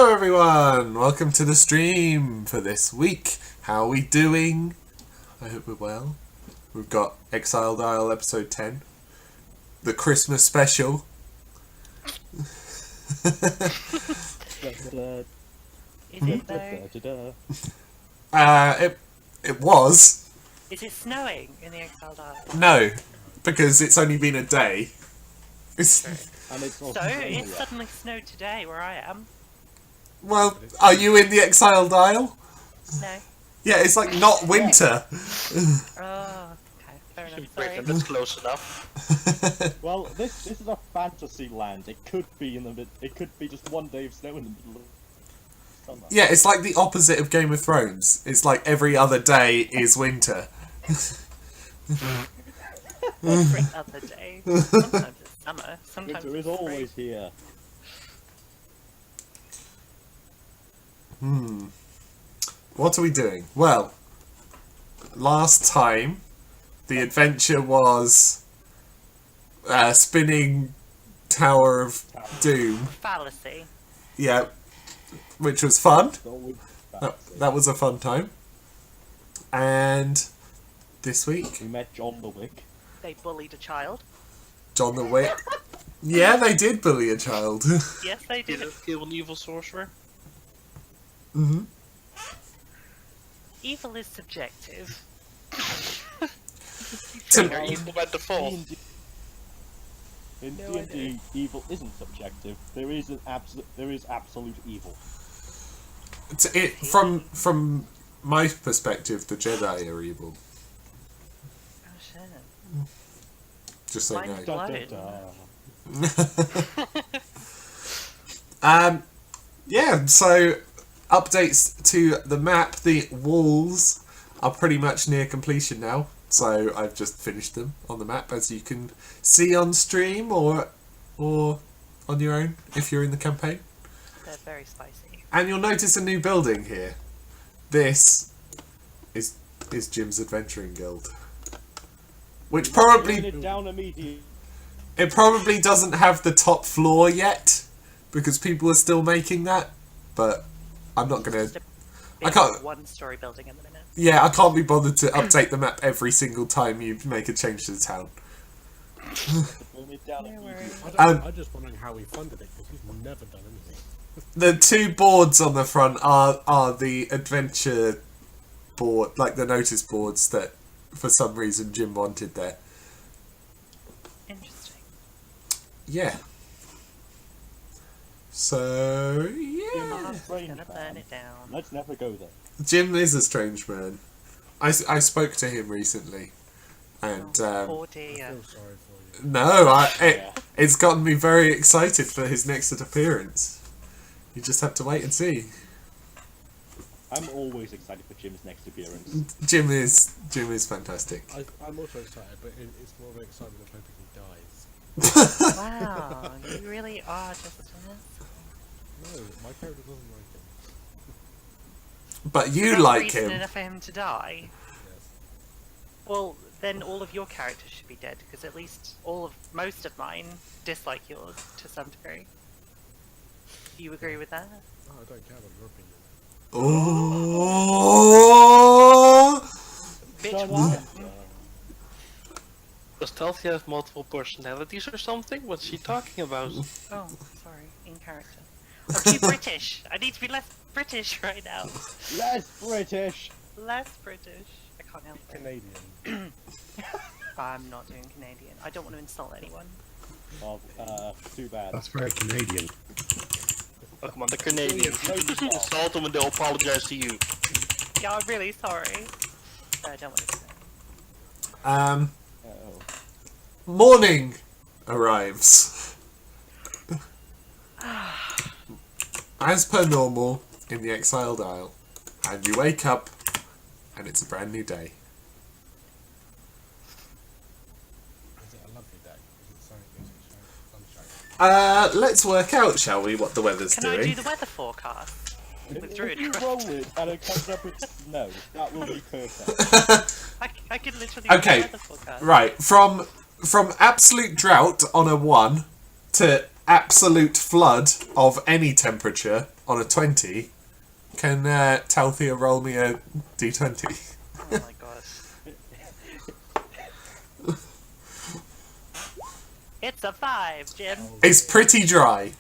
Hello everyone! Welcome to the stream for this week. How are we doing? I hope we're well. We've got Exiled episode 10. The Christmas special. Is it though? It was. Is it snowing in the Exiled Isle? No, because it's only been a day. And it's So, it suddenly snowed today where I am. Well, are you in the Exiled Isle? No. Yeah, it's like not winter. Oh, okay, fair enough, Wait, sorry. that's close enough. Well, this is a fantasy land. It could be it could be just one day of snow in the middle of summer. Yeah, it's like the opposite of Game of Thrones. It's like every other day is winter. Every other day. Sometimes it's summer, sometimes Winter is it's always spring. here. What are we doing? Well, last time the adventure was spinning Tower of Doom. Fallacy. Yeah, which was fun. It's always That was a fun time. And this week, We met John the Wick. They bullied a child. John the Wick. Yeah, they did bully a child. Yes, they did. Kill an evil sorcerer. hmm Evil is subjective. You're evil by default. In No, I D&D, evil isn't subjective. There is absolute evil. From my perspective, the Jedi are evil. Oh shit. Just so you Mine know. Blood. Yeah, so updates to the map. The walls are pretty much near completion now. So I've just finished them on the map, as you can see on stream or on your own if you're in the campaign. They're very spicy. And you'll notice a new building here. This is Jim's Adventuring Guild. Which Turn probably it down immediately. it probably doesn't have the top floor yet because people are still making that, but I'm not gonna. Just a I big can't. one-story building in the minute. Yeah, I can't be bothered to update the map every single time you make a change to the town. Turn it down No immediately. worries. I'm just wondering how we funded it, because we've never done anything. The two boards on the front are the adventure board, like the notice boards that for some reason Jim wanted there. Interesting. Yeah. So yeah, I'm Strange gonna burn man. it down. Let's never go there. Jim is a strange man. I spoke to him recently, and Poor I dear. feel sorry for you. no, Yeah. it's gotten me very excited for his next appearance. You just have to wait and see. I'm always excited for Jim's next appearance. Jim is fantastic. I'm also excited, but it's more of an excitement of hoping he dies. Wow, you really are just an No, my character doesn't like him. But you That's like reason him. enough for him to die. Yes. Well, then all of your characters should be dead, because at least most of mine dislike yours to some degree. Do you agree with that? Oh, I don't care about your opinion. Oh. Bitch, Dun, what? dun, dun. Does Stealthy have multiple personalities or something? What's she talking about? Oh, sorry, in character. I'm too British. I need to be less British right now. Less British! Less British. I can't help it. Canadian. I'm not doing Canadian. I don't want to insult anyone. Oh, too bad. That's very Canadian. Oh, come on, the Canadians. No, you don't. Insult them and they'll apologize to you. Yeah, I'm really sorry. I don't want to do that. Uh-oh. Morning arrives. As per normal in the Exiled Isle, and you wake up and it's a brand new day. Is it a lovely day? Is it sunshine? Let's work out, shall we, what the weather's Can I doing? do the weather forecast? With If Druid you Craft? roll it and it comes up with snow, that will be perfect. I could literally Okay, do the weather forecast. Right, from absolute drought on a 1 to absolute flood of any temperature on a 20. Can Talthea roll me a d20? Oh my god. It's a 5, Jim. It's pretty dry.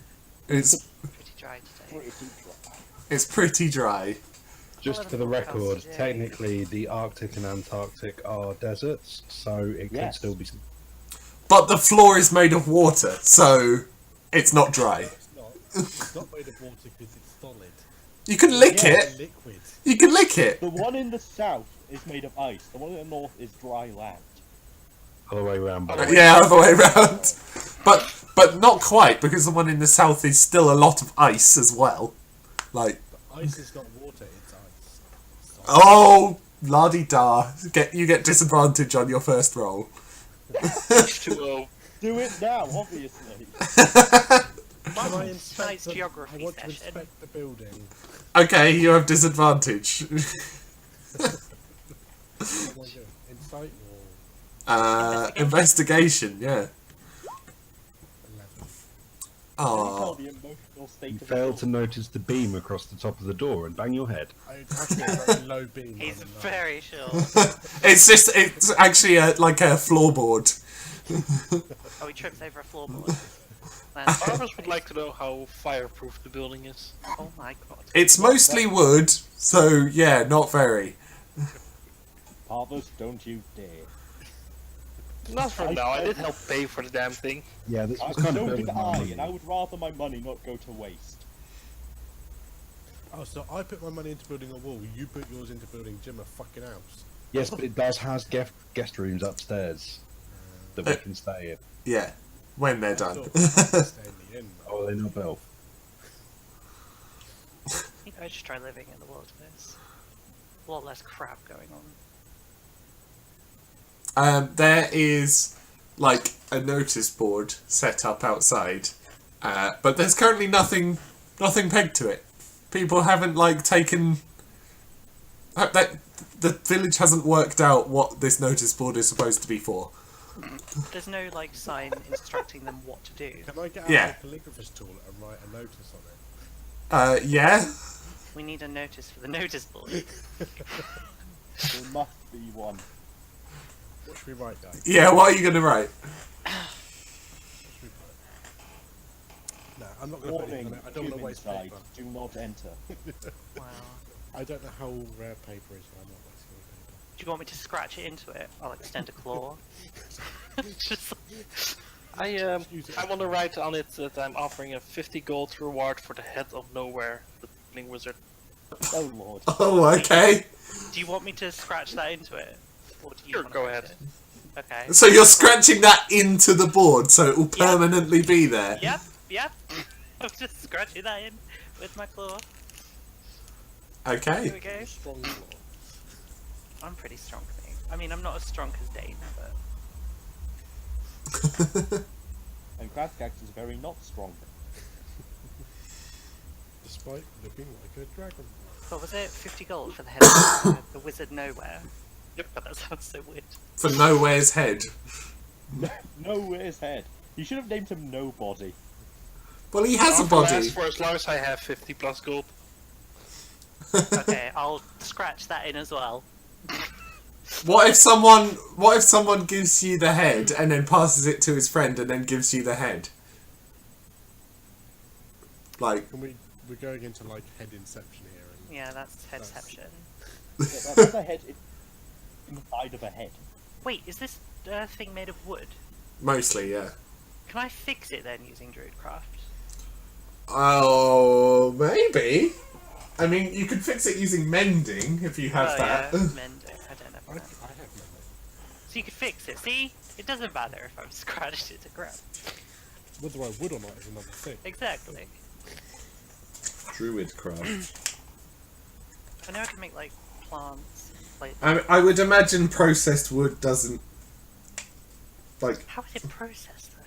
It's Pretty dry today. Pretty dry. it's pretty dry. Just for the record, technically the Arctic and Antarctic are deserts, so it could Yes. still be. But the floor is made of water, so it's not dry. It's not. It's not made of water because it's solid. You can lick Yeah. It's it. liquid. You can lick it. The one in the south is made of ice. The one in the north is dry land. Other way around, but Yeah, other way around. But not quite, because the one in the south is still a lot of ice as well. Like, But ice is not water, it's ice. So, oh, la-di-da. You get disadvantage on your first roll. H2O. Do it now, obviously. Can I inspect Nice the, geography I want to session. inspect the building. Okay, you have disadvantage. What am I doing? Insight or Investigation, yeah. 11? Can you Oh, tell the emotional state you of the fail to building? notice the beam across the top of the door and bang your head. I have to get a very low beam. He's on the very sure. it's actually like a floorboard. Oh, he trips over a floorboard. That's Barbers would like to know how fireproof the building is. oh my god. It's mostly wood, so yeah, not very. Parvus, don't you dare. Not for I now, I said- did help pay for the damn thing. Yeah, this was kind of So built did with my I, money. and I would rather my money not go to waste. Oh, so I put my money into building a wall, you put yours into building Jim a fucking house. Yes, but it does has guest rooms upstairs that we can stay in. Yeah, when they're I done. thought I could stay in the inn. Oh, they're not built. I think I should try living in the wilderness. A lot less crap going on. There is like a notice board set up outside, but there's currently nothing pegged to it. People haven't like taken that. The village hasn't worked out what this notice board is supposed to be for. There's no like sign instructing them what to do. Can I get out Yeah. a calligrapher's tool and write a notice on it? Yeah. We need a notice for the notice board. There must be one. What should we write, guys? Yeah, what are you gonna write? What should we put? No, I'm not going to put anything Warning, on it. I don't want to Jim waste inside, paper. do not enter. Wow. I don't know how rare paper is, so I'm not wasting any paper. Do you want me to scratch it into it? I'll extend a claw. Just I use it I as- want to write on it that I'm offering a 50 gold reward for the head of nowhere, the Bling Wizard. Oh lord. Oh, okay. do you want me to scratch that into it? Or do you Sure, wanna go write ahead. it? Okay. So you're scratching that into the board, so it will permanently be there. Yep, yep. I'm just scratching that in with my claw. Here Okay. we go. Strong claw. I'm pretty strong, mate. I mean, I'm not as strong as Dane, but And Krafkax is very not strong. Despite looking like a dragon. what was it? 50 gold for the head of the wizard nowhere. Yep, but that sounds so weird. For Nowhere's head. Nowhere's head. You should have named him Nobody. Well, he has a Offer lasts body. for as long as I have 50 plus gold. Okay, I'll scratch that in as well. What if someone gives you the head and then passes it to his friend and then gives you the head? Like, We're going into like head inception here. And Yeah, that's headception. Yeah, that's a head inside of a head. Wait, is this thing made of wood? mostly, yeah. Can I fix it then using Druidcraft? Oh, maybe. I mean, you could fix it using mending if you have that. Yeah, mending. I don't know. I have memory. So you can fix it. See, it doesn't matter if I've scratched it to crap. Whether I would or not is another thing. Exactly. Druidcraft. I know I can make like plants. Like, I would imagine processed wood doesn't. Like, how is it processed though?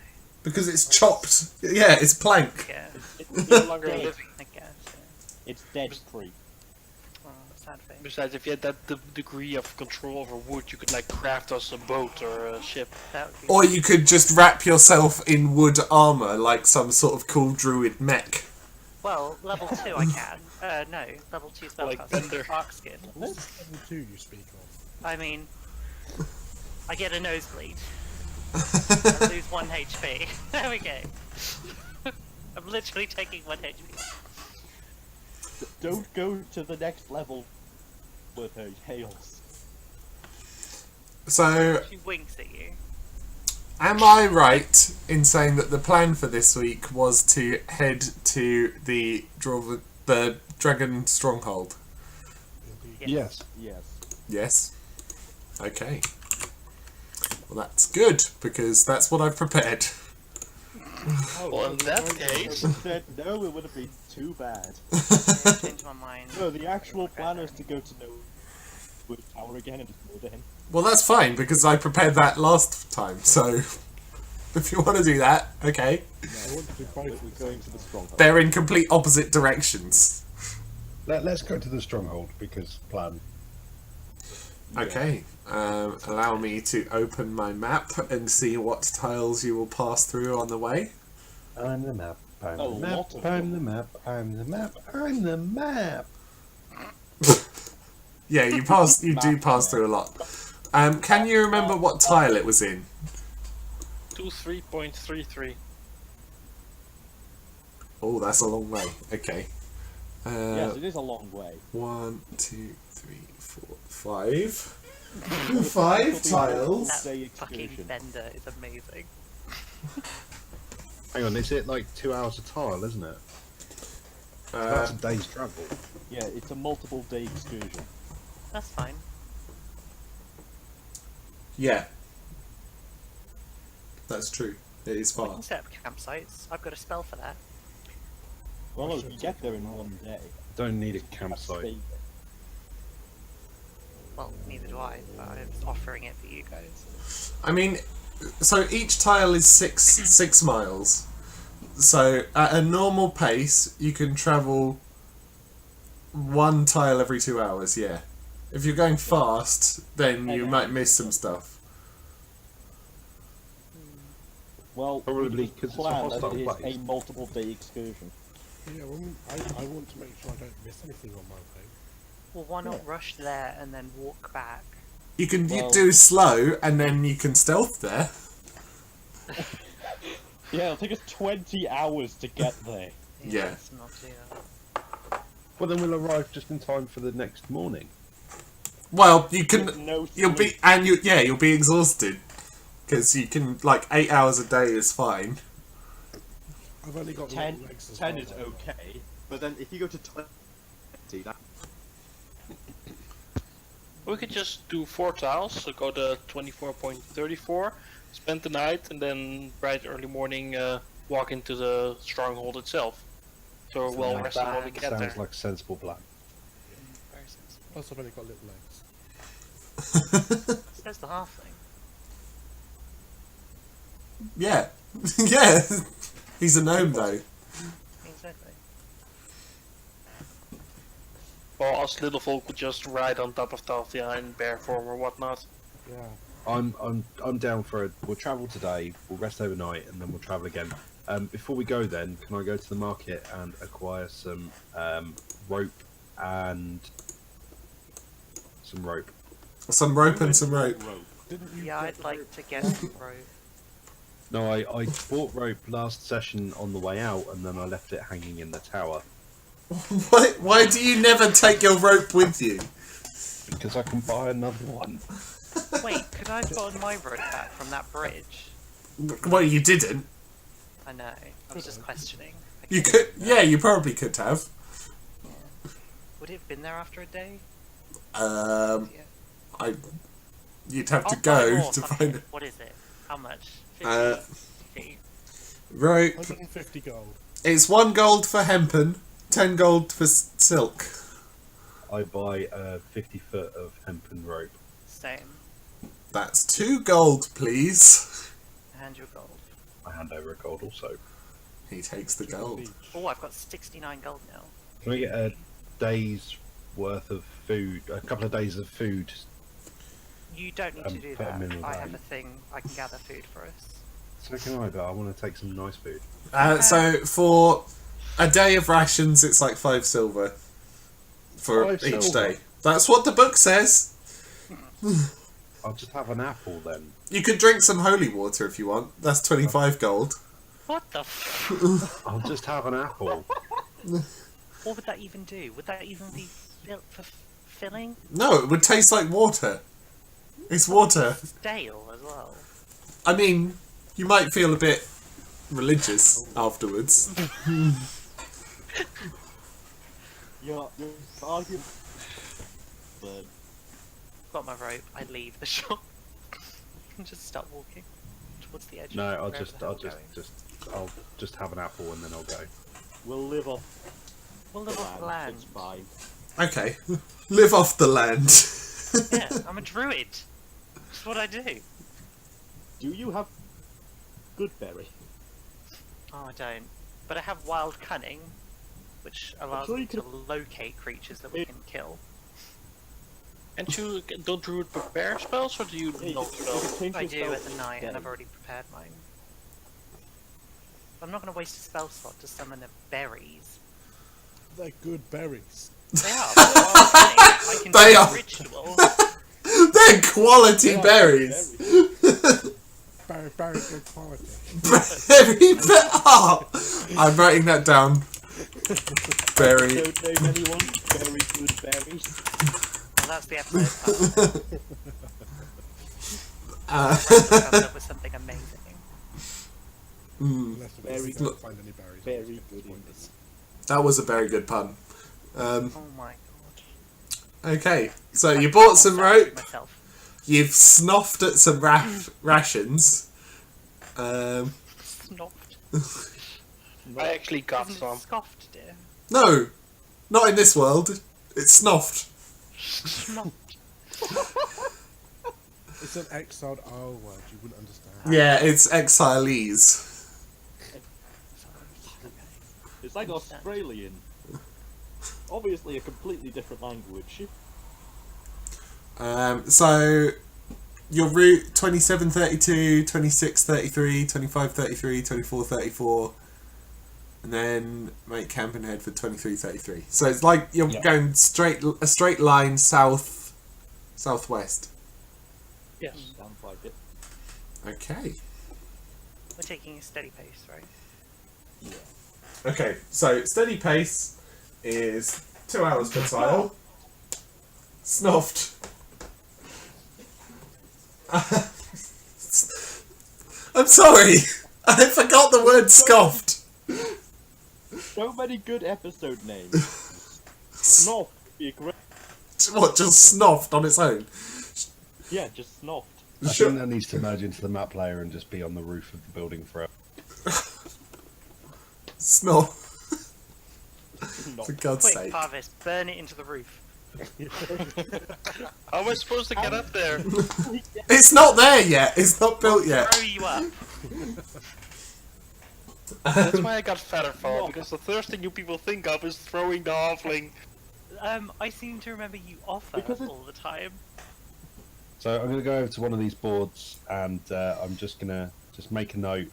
because it's chopped. Yeah, it's plank. Yeah, It's No longer dead. living. I guess. Yeah. It's dead tree. Oh, sad thing. Besides, if you had that degree of control over wood, you could like craft us a boat or a ship. That would be. Or you could just wrap yourself in wood armor like some sort of cool druid mech. Well, level 2 I can. No, level 2 Like spellcaster. Bender. Arc skin. What level 2 you speak of? I mean, I get a nosebleed. I lose 1 HP. There we go. I'm literally taking 1 HP. Don't go to the next level with her hails. So, She winks at you. am I right in saying that the plan for this week was to head to the Dragon Stronghold? Indeed. Yes. Yes. Yes. Okay. Well, that's good, because that's what I've prepared. Well, in that case, Said no, it would have been too bad. I changed my mind. No, the actual plan is to go to No Tower again and just murder him. Well, that's fine, because I prepared that last time, so... If you want to do that, okay. I want to do both We're at the going same to the time. stronghold. They're in complete opposite directions. Let's go to the stronghold because plan. Okay. Allow me to open my map and see what tiles you will pass through on the way. I'm the map. I'm A the map. lot of I'm them. the map. I'm the map. I'm the map. Yeah, you pass. You do pass through a lot. Can you remember what tile it was in? 23.33. Oh, that's a long way. Okay. Yes, it is a long way. 1, 2, 3, 4, 5. 5 tiles. That Day fucking excursion. Bender is amazing. Hang on, is it like 2 hours a tile, isn't it? Uh, That's a day's travel. Yeah, it's a multiple day excursion. That's fine. yeah. That's true. It is We far. can set up campsites. I've got a spell for that. Well, no, you get there in one day. Don't need a Stay campsite. there. Well, neither do I, but I was offering it for you guys. I mean, so each tile is 6 miles. So at a normal pace, you can travel 1 tile every 2 hours. Yeah. If you're going fast, then you might miss some stuff. Well, Probably we 'cause it's a plan that hostile it is place. a multiple day excursion. Yeah, well, I want to make sure I don't miss anything on my way. Well, why not Yeah. rush there and then walk back? You can Well- do slow, and then you can stealth there. Yeah, it'll take us 20 hours to get there. Yeah. Let's not do that. Well, then we'll arrive just in time for the next morning. Well, you With can. no You'll be sleep. and you'll be exhausted because you can 8 hours a day is fine. I've only got 10, little legs as 10 well, is though. okay, but then if you go to 20, that... We could just do 4 tiles, so go to 24.34, spend the night, and then bright early morning walk into the stronghold itself. So we're well Like rested that when we get sounds there. like a sensible plan. Very sensible. Plus, I've only got little legs. Says the halfling. Yeah, yeah. He's a gnome though. Exactly. Or us little folk would just ride on top of Talthia in bear form or whatnot. Yeah. I'm down for it. We'll travel today. We'll rest overnight, and then we'll travel again. Before we go, then, can I go to the market and acquire some rope and some rope? Some rope and some rope. Didn't you Yeah, get I'd the like rope? to get some rope. No, I bought rope last session on the way out, and then I left it hanging in the tower Why do you never take your rope with you? because I can buy another one. Wait, could I have gotten my rope back from that bridge? Well, you didn't. I know. I was just questioning. You could. Yeah, you probably could have. Would it have been there after a day? Um, Yeah. you'd have to I'll buy go more, to fuck find it. it. What is it? How much? 50? Uh, 50. Rope. 150 gold. It's 1 gold for hempen, 10 gold for silk. I buy 50 foot of hempen rope. Same. That's 2 gold, please. And your gold. I hand over a gold also. He takes the gold. Oh, I've got 69 gold now. Can I get a day's worth of food, a couple of days of food? You don't need to do put 'em that. in the I bag. have a thing. I can gather food for us. So can I, but I want to take some nice food. So for A day of rations, it's like 5 silver for 5 each silver? day. That's what the book says. I'll just have an apple then. You could drink some holy water if you want. That's 25 gold. What the I'll just have an apple. What would that even do? Would that even be filling? No, it would taste like water. It's water. Stale as well. I mean, you might feel a bit religious afterwards. You're arguing. But Got my rope. I leave the shop and just start walking towards the edge. No, of I'll wherever just the hell we're going. I'll just have an apple and then I'll go. we'll live off We'll live off the land. It's fine. Okay. Live off the land. Yeah, I'm a druid. That's what I do. Do you have good berry? Oh, I don't. But I have wild cunning, which allows sure me you to could- locate creatures that we can kill. And you don't druid prepare spells, or do you Yeah, not you spells? can change I your do spell at the night, and I've day. already prepared mine. I'm not going to waste a spell slot to summon berries. They're good berries. They are. But they're wild cunning. I can They do are. a ritual. They're quality Yeah, berries. Very good quality. I'm writing that down. Berry. Don't name anyone. Very good berries. Well, that's the episode title. Uh, Comes up with something amazing. Unless Very we don't find any berries. Very good indeed. that was a very good pun. Oh my god. Okay, so you bought some rope. Myself. You've snuffed at some rations. Snoffed. I actually got Isn't some. it scoffed, dear? No, not in this world. It's snuffed. Snoffed. It's an exiled Isle word, you wouldn't understand. Yeah, it's exilees. It's like Australian. Obviously a completely different language. So your route 2732, 2633, 2533, 2434, and then make camp and head for 2333. So it's like you're going a straight line southwest. Yes. Sounds like it. Okay. We're taking a steady pace, right? Yeah. Okay, so steady pace is 2 hours per tile. Snuffed. I'm sorry, I forgot the word scoffed. So many good episode names. Snoff would be a great. What, just snuffed on its own? Yeah, just snoffed. I Sure. think that needs to merge into the map layer and just be on the roof of the building forever. Snuff. Not. For God's Quick, sake. Parvis, burn it into the roof. How am I supposed to get up there? It's not there yet. It's not built yet. Throw you up. That's why I got Featherfall, because the first thing you people think of is throwing the halfling. I seem to remember you offer Because it- all the time. So I'm going to go over to one of these boards and I'm just going to make a note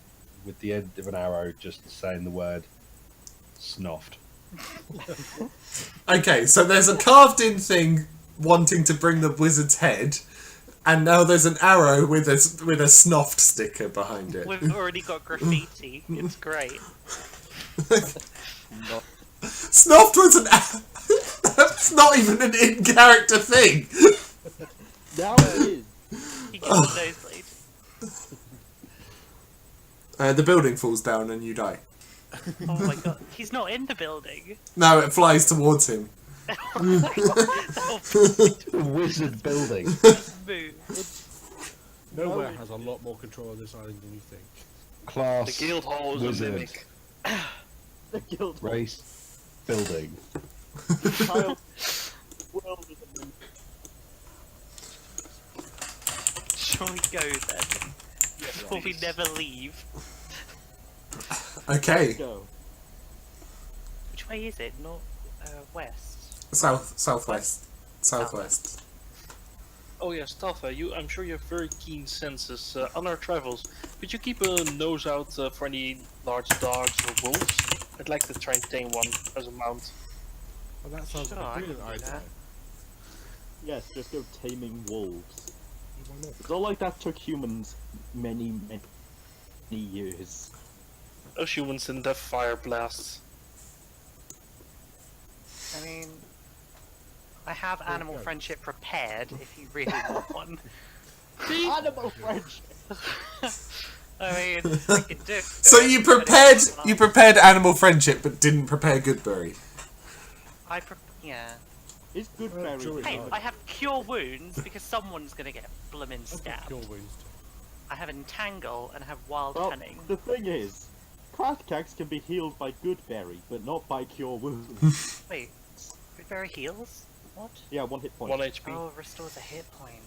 with the end of an arrow just saying the word snuffed. Okay, so there's a carved in thing wanting to bring the wizard's head, and now there's an arrow with a snuffed sticker behind it. We've already got graffiti. It's great. Not. Snuffed was an that's not even an in-character thing. Now it is. He gets a nosebleed. The building falls down and you die. Oh my god. He's not in the building. No, it flies towards him. That'll Wizard building. move. Nowhere has a lot more control of this island than you think. Class. The guild hall is Wizard. a mimic. The guild Race. Building. child world is a mimic. Shall we go then? Before we never leave. Okay, Go. Which way is it? North, west. southwest. Oh yes, Talfa, I'm sure you have very keen senses on our travels. Could you keep a nose out for any large dogs or wolves? I'd like to try and tame one as a mount. Well, that sounds Sure, like I a can brilliant do idea. that. Yes, just go taming wolves. Why not? It's not like that took humans many years. Those humans didn't have fire blasts. I mean, I have animal go. friendship prepared if you really want one. Animal friendship! I mean, I can do it. So you prepared animal friendship, but didn't prepare Goodberry. Yeah. Is Goodberry Sure it Hey, is. I have cure wounds because someone's gonna get bloomin' I've got stabbed. cure wounds too. I have entangle and I have wild Well, cunning. the thing is, Crackcax can be healed by Goodberry, but not by Cure Wounds. Wait, Goodberry heals? What? Yeah, 1 hit point. 1 HP. Oh, restores a hit point.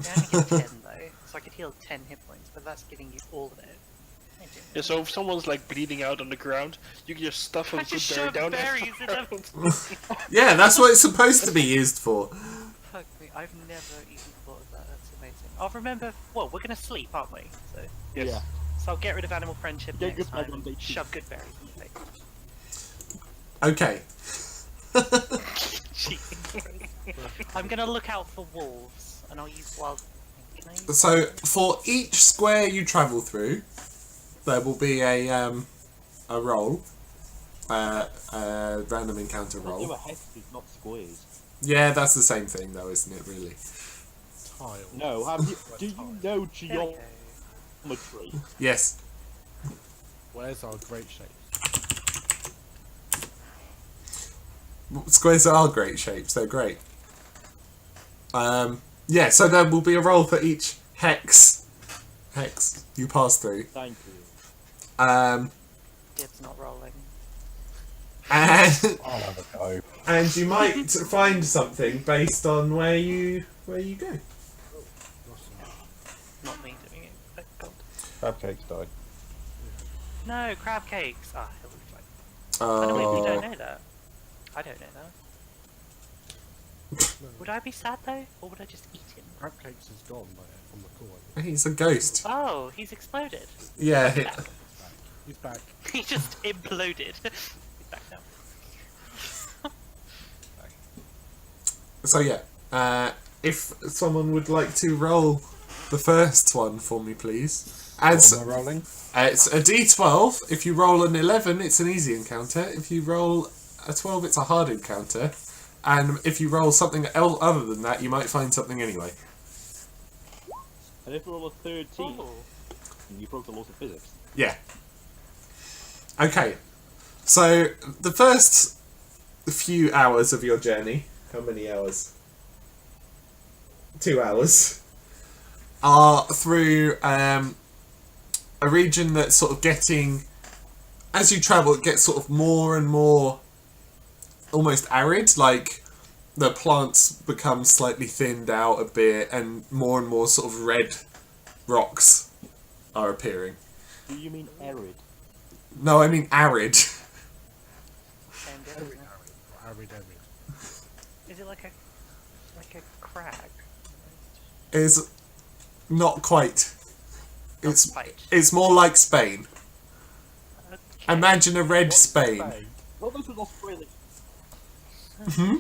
You only get 10 though, so I could heal 10 hit points, but that's giving you all of it. Thank you. Yeah, so if someone's like bleeding out on the ground, you can just stuff a I just good shove berry down berries in them. Yeah, that's what it's supposed to be used for. Fuck me, I've never even thought of that. That's amazing. I'll remember. Well, we're gonna sleep, aren't we? So, Yes. Yeah. so I'll get rid of animal friendship Get next good time. on day two. Shove good berries in your face. Okay. I'm gonna look out for wolves, and I'll use wild. Can I use So for each square you travel through, there will be a roll, random encounter They were roll. hexes, not squares. Yeah, that's the same thing though, isn't it? Really. Tile. No, have you? Do you know There we go. geometry? Yes. Where's our great shapes? Squares are great shapes. They're great. Yeah. So there will be a roll for each hex you pass through. Thank you. Dib's not rolling. And I'll have a go. and you might find something based on where you go. Not me doing it. Thank God. Crab cakes die. No, crab cakes. Ah, he'll be fine. I don't know if you don't know that. I don't know that. Would I be sad though, or would I just eat him? Crab cakes is gone from the core. He's a ghost. Oh, he's exploded. Yeah. He's back. He's back. He just imploded. He's back now. So yeah. If someone would like to roll the first one for me, please. What am I rolling? It's a D12. If you roll an 11, it's an easy encounter. If you roll a 12, it's a hard encounter. And if you roll something other than that, you might find something anyway. And if you roll a 13, Oh. you broke the laws of physics. Yeah. Okay. So the first few hours of your journey, how many hours? 2 hours, are through a region that's sort of getting, as you travel, it gets sort of more and more almost arid, like the plants become slightly thinned out a bit and more sort of red rocks are appearing. Do you mean arid? No, I mean arid. Same bit, isn't it? Arid. Is it like a crag? Is not quite. Not It's quite. it's more like Spain. Okay. Imagine a red Spain. Well, this was Australia. Hmm?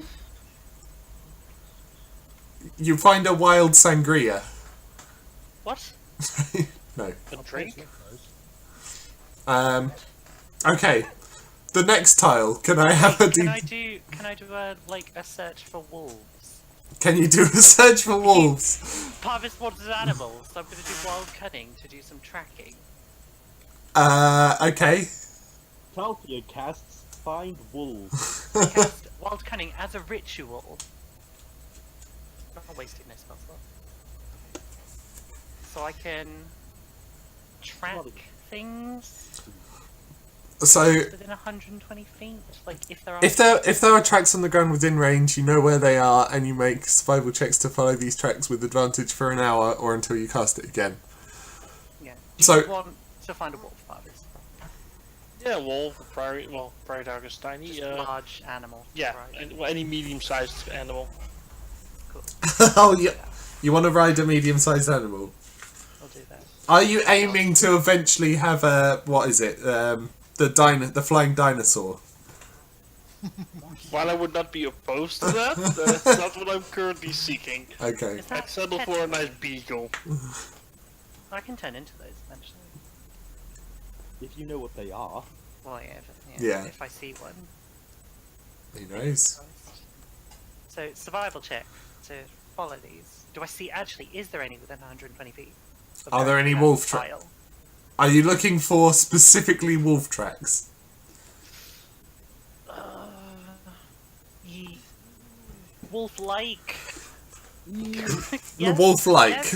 You find a wild sangria. What? No. A drink? Okay. The next tile. Can I have a Can D? I do a search for wolves? Can you do a search for wolves? Harvest wanted animals, so I'm gonna do wild cunning to do some tracking. Okay. Calthea casts Find Wolves. Cast wild cunning as a ritual. I'm not wasting my spell slot. So I can track things So within 120 feet. Like if there are. if there are tracks on the ground within range, you know where they are, and you make survival checks to follow these tracks with advantage for an hour or until you cast it again. Yeah. Do So- you want to find a wolf, Harvest? Yeah, wolf, prairie dog is tiny. Just large animal. Yeah, Right. and, well, any medium-sized animal. Cool. Oh, yeah. You want to ride a medium-sized animal? I'll do that. Are you aiming to eventually have a, what is it, the flying dinosaur. While I would not be opposed to that, that's not what I'm currently seeking. Okay. Is that I'd settle for a nice beagle. I can turn into those eventually. If you know what they are. Well, yeah, Yeah. if I see one. Who knows? So, survival check to follow these. Do I see, actually, is there any within 120 feet? of Are there going any down wolf the tra- tile? Are you looking for specifically wolf tracks? Ye- Wolf-like. The wolf-like.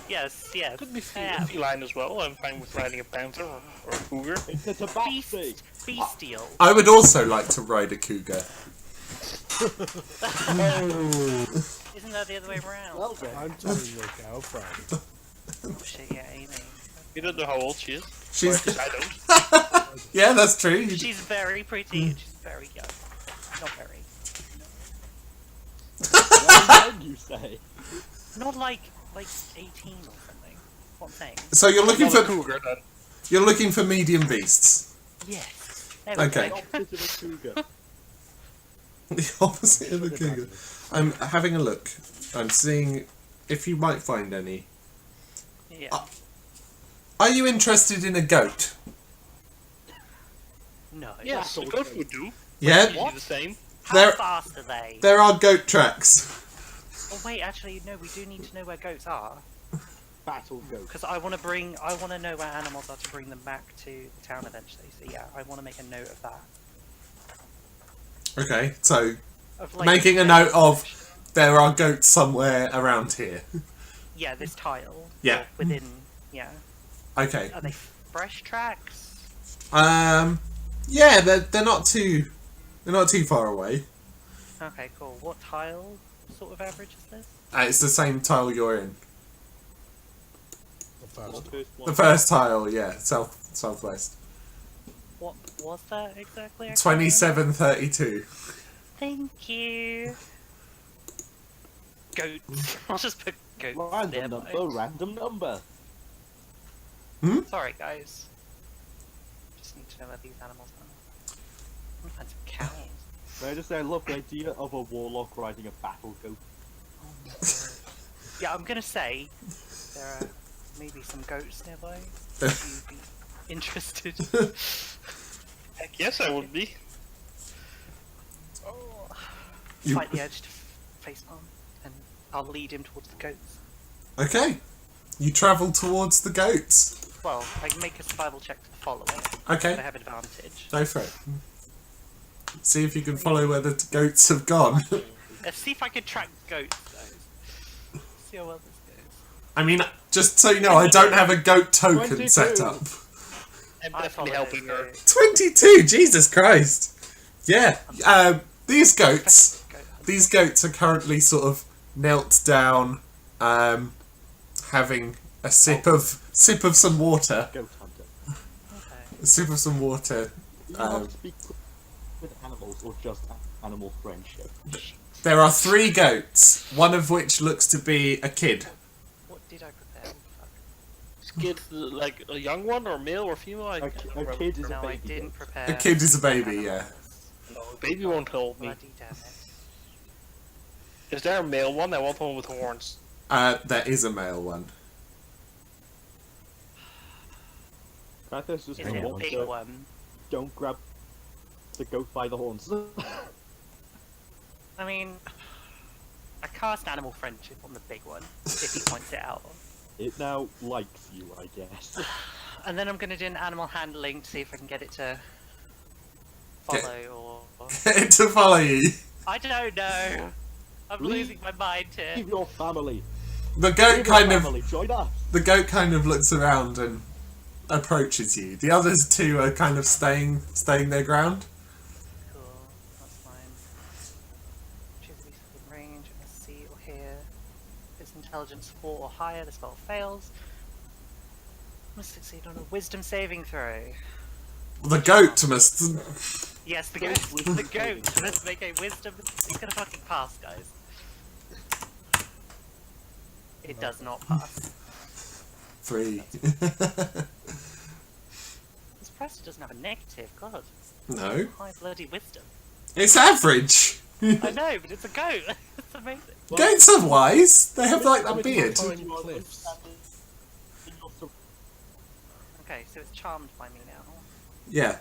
Yes, yes. Could be Yeah. feline as well. I'm fine with riding a panther or a cougar. It's a tabaxi! Bestial. I would also like to ride a cougar. Isn't that the other way around? Well then. I'm telling your girlfriend. Oh shit, yeah, Amy. You don't know how old she is. She's Or at least I don't. yeah, that's true. You- She's very pretty and she's very young. Not very. Well done, you say. Not like 18 or something. What I'm saying. So you're looking Not a for cougar then. you're looking for medium beasts. Yes. There we Okay. go. Opposite of a cougar. The opposite of a cougar. I'm having a look. I'm seeing if you might find any. Yeah. Are you interested in a goat? No. Yes, a goat would do. Yeah, Usually the same. How there- fast are they? there are goat tracks. Oh wait, actually, no. We do need to know where goats are Battle goat. because I want to know where animals are to bring them back to the town eventually. So yeah, I want to make a note of that. Okay, so Of, like, making a note of there are goats somewhere around here. Yeah, this tile. Yeah. Or within. Yeah. Okay. Are they fresh tracks? Yeah, they're not too far away. Okay, cool. What tile sort of average is this? It's the same tile you're in. The first. The first one. The first tile, yeah, southwest. What was that exactly? I can't 2732. remember. Thank you. Goats. I'll just put goats Random nearby. number, random number. Sorry, guys. Just need to know where these animals are. I'm gonna find some cows. May I just say, I love the idea of a warlock riding a battle goat. Oh my word. Yeah, I'm gonna say there are maybe some goats nearby. Would you be interested? Heck yes, I would be. You- Fight the edge to face palm, and I'll lead him towards the goats. Okay. You travel towards the goats. Well, I can make a survival check to follow it. Okay. I have advantage. Go for it. See if you can follow where the goats have gone. Let's see if I can track goats, though. See how well this goes. I mean, just so you know, I don't have a goat token 22. set up. I'm I definitely follow helping those her. goats. 22, Jesus Christ. Yeah, these goats Goat. these goats are currently sort of knelt down, having a sip of some water. Goat hunter. Okay. A sip of some water. Do you want to speak with animals or just animal friendship? There are 3 goats, one of which looks to be a kid. What did I prepare? Fuck. Is kid like a young one or male or female? I A can't ki- a remember. kid is a No, I baby didn't goat. prepare. A kid is a baby, yeah. animals. No, baby won't hold me. Bloody damn it. Is there a male one? I want one with horns. There is a male one. Kratos just Is hang it a on, big so one? don't grab the goat by the horns. I mean, I cast animal friendship on the big one, if he points it out. It now likes you, I guess. And then I'm gonna do an animal handling to see if I can get it to follow or... To follow you. I don't know! I'm Leave- losing my mind here. Leave your family. The Leave goat your kind of family. Join us. looks around and approaches you. The others 2 are kind of staying their ground. Cool, that's fine. Choose a beast within range, I must see or hear. If it's intelligence 4 or higher, the spell fails. Must succeed on a wisdom saving throw. The goat must. Yes, the goat. The goat. Let's make a wisdom. He's gonna fucking pass, guys. It does not pass. 3. It's surprised it doesn't have a negative. God, No. high bloody wisdom. It's average. I know, but it's a goat. It's amazing. Goats are wise. They have like a Coming beard. from tiny cliffs. Okay, so it's charmed by me now. Yeah.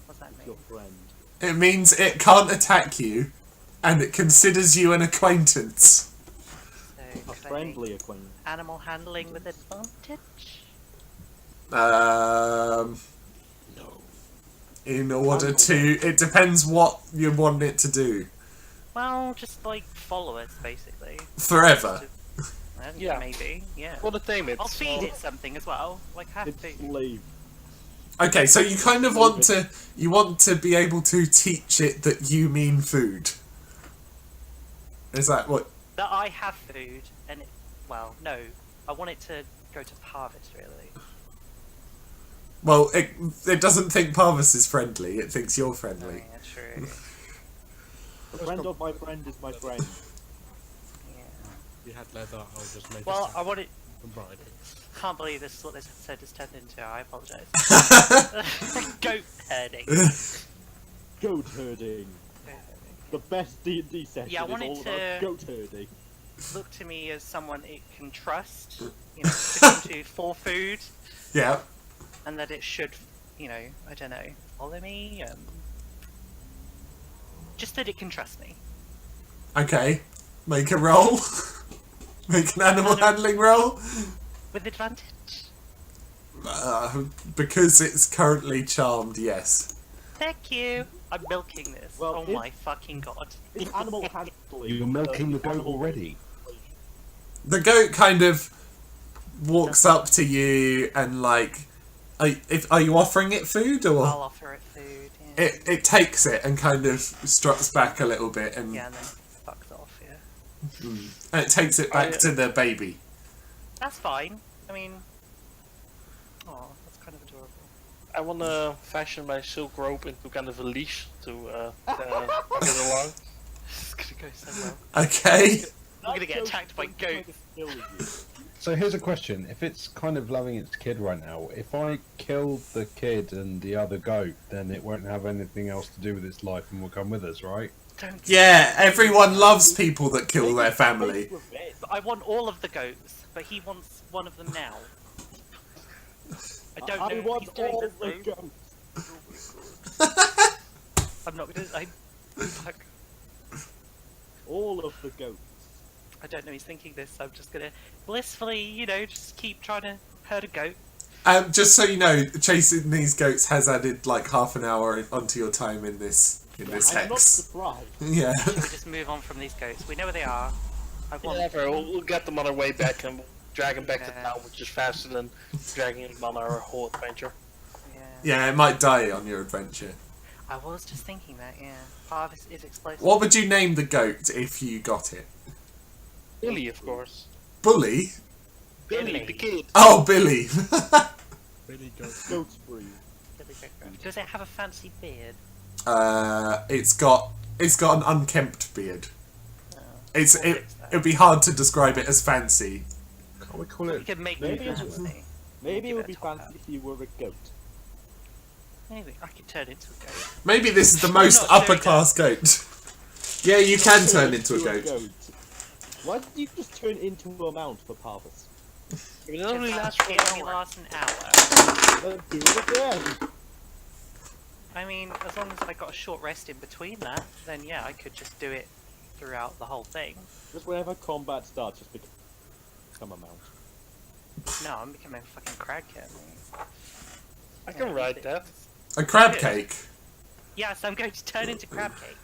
What's that mean? Your friend. It means it can't attack you, and it considers you an acquaintance. So, A could I friendly make acquaintance. animal handling with advantage? Um, in order to, it depends what you want it to do. Well, just like follow us, basically. Forever. Yeah. Maybe, yeah. Well, to tame it. I'll feed it something as well. Like, have It's to. slave. Okay, so you kind of want to be able to teach it that you mean food. Is that what? That I have food, and it. Well, no. I want it to go to Parvis, really. Well, it doesn't think Parvis is friendly. It thinks you're Oh, friendly. yeah, true. A friend of my friend is my friend. Yeah. You had leather, I'll just make Well, a I want it. and ride it. Can't believe this is what this episode has turned into. I apologise. Goat herding. Goat herding. The best D&D session Yeah, I is want it all to- about goat herding. Look to me as someone it can trust. You know, to come to for food, Yeah. and that it should, you know, I don't know, follow me. Just that it can trust me. Okay. Make a roll. Make an animal handling roll. With advantage. Because it's currently charmed, yes. Thank you. I'm milking this. Well, oh if- my fucking god. It's animal handling. You're milking the goat already. The goat kind of walks up to you and like, are you offering it food or? I'll offer it food. Yeah. It takes it and kind of struts back a little bit and, Yeah, and then fucks off. Yeah. and it takes it back to the baby. That's fine. I mean, oh, that's kind of adorable. I want to fashion my silk rope into kind of a leash to get along. It's gonna go so well. Okay. We're gonna get attacked by goats. So here's a question: if it's kind of loving its kid right now, if I kill the kid and the other goat, then it won't have anything else to do with its life and will come with us, right? Don't. Yeah, everyone loves people that kill their family. But I want all of the goats, but he wants one of them now. I don't know I if want he's doing all this the though. goats. I'm not gonna. Fuck. All of the goats. I don't know he's thinking this, so I'm just gonna blissfully, you know, just keep trying to herd a goat. Just so you know, chasing these goats has added like half an hour onto your time in this I'm not hex. surprised. Yeah. Should we just move on from these goats? We know where they are. I want. Whatever, we'll get them on our way back and we'll drag them back to Yeah. town, which is faster than dragging them on our whole adventure. Yeah. Yeah, it might die on your adventure. I was just thinking that. Yeah. Harvest is explosive. What would you name the goat if you got it? Billy, of course. Bully? Billy. the kid. Oh, Billy. Really goat. Goats breed. Billy Goat. Does it have a fancy beard? It's got an unkempt beard. Oh. It We'll fix that. would be hard to describe it as fancy. Can't we call We it? could make Maybe it it's just- fancy. Maybe it Give would be a top fancy hat. if you were a goat. Maybe I could turn into a goat. Maybe this is the I'm most not doing upper class goat. Yeah, you can turn into a goat. Why did you just turn into a mount for Parvis? It only lasts for It an only hour. lasts an hour. Do it again! I mean, as long as I got a short rest in between that, then yeah, I could just do it throughout the whole thing. Just whenever combat starts, just become a mount. No, I'm becoming a fucking crag cat. I can ride that. A crab cake. Yes, I'm going to turn into crab cakes.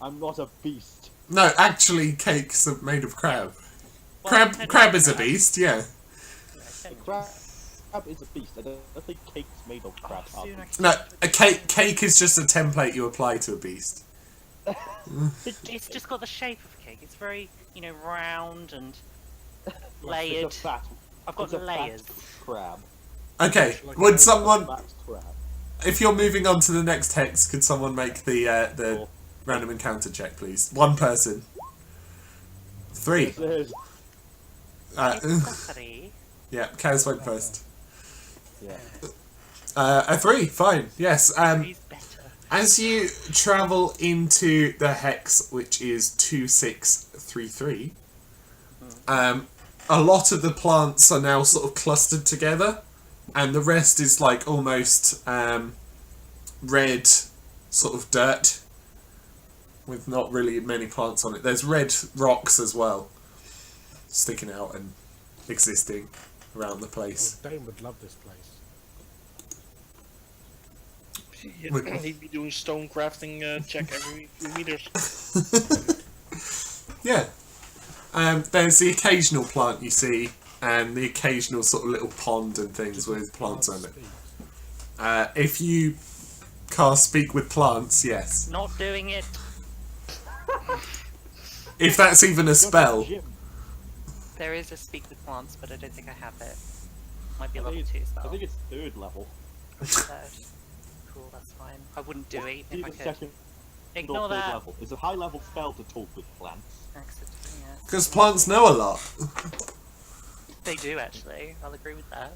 I'm not a beast. No, actually, cakes are made of crab. Well, Crab is a beast, yeah. A crab is a beast. I don't think cake's made of crab. Oh, soon I are can No, turn a cake is just a template you apply to a beast. It's just got the shape of a cake. It's very, you know, round and they? layered. It's a fat. I've got it's a layers. Fat crab. Okay, Like would a someone, Fat crab. if you're moving on to the next hex, could someone make the Or- random encounter check, please? One person. 3. There's- Three. Yeah, Kaz went first. Yeah. A 3, fine. Yes. He's better. As you travel into the hex, which is 2633, a lot of the plants are now sort of clustered together, and the rest is like almost red sort of dirt with not really many plants on it. There's red rocks as well sticking out and existing around the place. Dane would love this place. He'd be doing stone crafting check every few meters. Yeah. There's the occasional plant you see, and the occasional sort of little pond and things with plants on it. If you cast Speak with Plants, yes. Not doing it. If that's even a spell. Jim, There is a speak with plants, but I don't think I have it. Might be a I level think 2 it's- spell. I think it's 3rd level. Third. Cool, that's fine. I wouldn't do it if I Either could. second Ignore or 3rd that. level. It's a high level spell to talk with plants. Accident, yeah. Because plants know a lot. They do actually. I'll agree with that.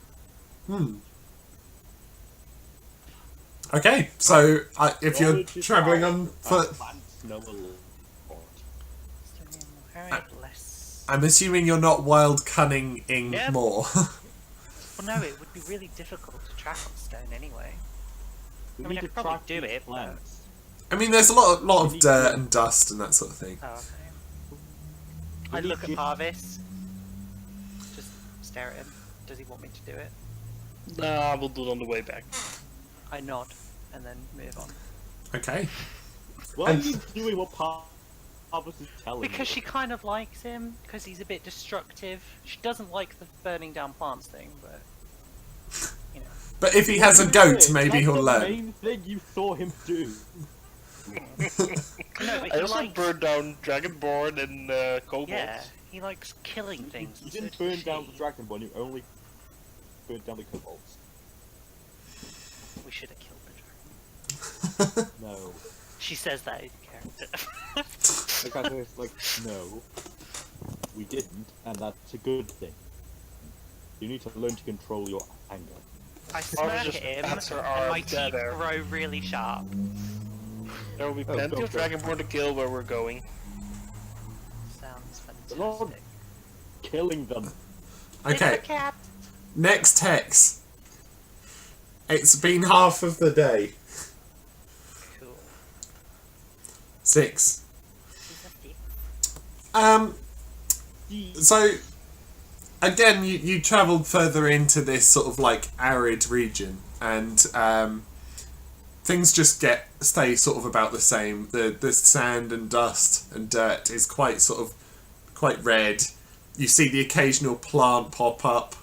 Okay, so if you're Knowledge is travelling power, on and foot, plants know a lot. Alright, less. I'm assuming you're not wild cunning-ing Yep. more. Well, no, it would be really difficult to track on stone anyway. We I mean, need I to could probably track do these it, but- plants. I mean, there's a lot We of need dirt to- and dust and that sort of thing. Oh, okay. We I need look at to- Parvis. Just stare at him. Does he want me to do it? Nah, we'll do it on the way back. I nod and then move on. Okay. Why are And- you doing what Parvis is telling Because you? she kind of likes him, because he's a bit destructive. She doesn't like the burning down plants thing, but you know. But if he has a goat, maybe That's he'll the learn. main thing you saw him do. No, but I he also likes. burned down Dragonborn and Kobolds. Yeah, he likes killing things. You and didn't so does burn down she. the Dragonborn, you only burned down the kobolds. We should have killed the dragon. No. She says that in character. Like, I was like, no. We didn't, and that's a good thing. You need to learn to control your anger. I smirk at just him, answer and our my teeth dead air. grow really sharp. There will be Oh, plenty go, of go. Dragonborn to kill where we're going. Sounds Lord. fantastic. Killing them. Okay, It's a cat. next hex. It's been half of the day. Cool. 6. She's a thief. So, again, you travelled further into this sort of like arid region, and things just stay sort of about the same. The sand and dust and dirt is quite red. You see the occasional plant pop up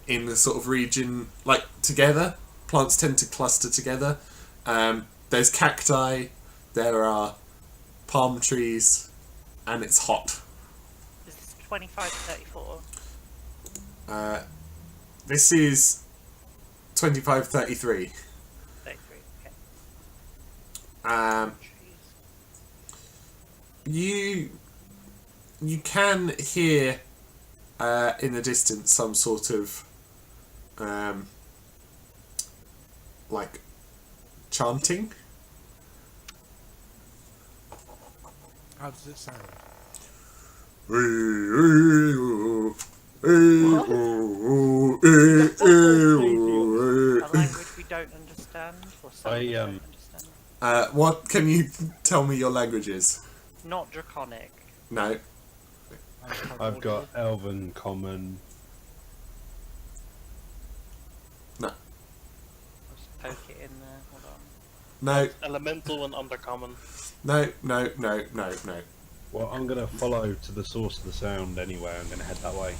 in the sort of region, like together. Plants tend to cluster together. There's cacti, there are palm trees, and it's hot. Is this 25 to 34? This is 2533. 33, okay. You can hear in the distance some sort of like chanting. How does it sound? A language we don't understand? Or something we don't understand? What can you tell me your languages? Not draconic. No. I've got Elven, Common. No. I'll just poke it in there. Hold on. No. Elemental and Undercommon. No. Well, I'm going to follow to the source of the sound anyway. I'm going to head that way.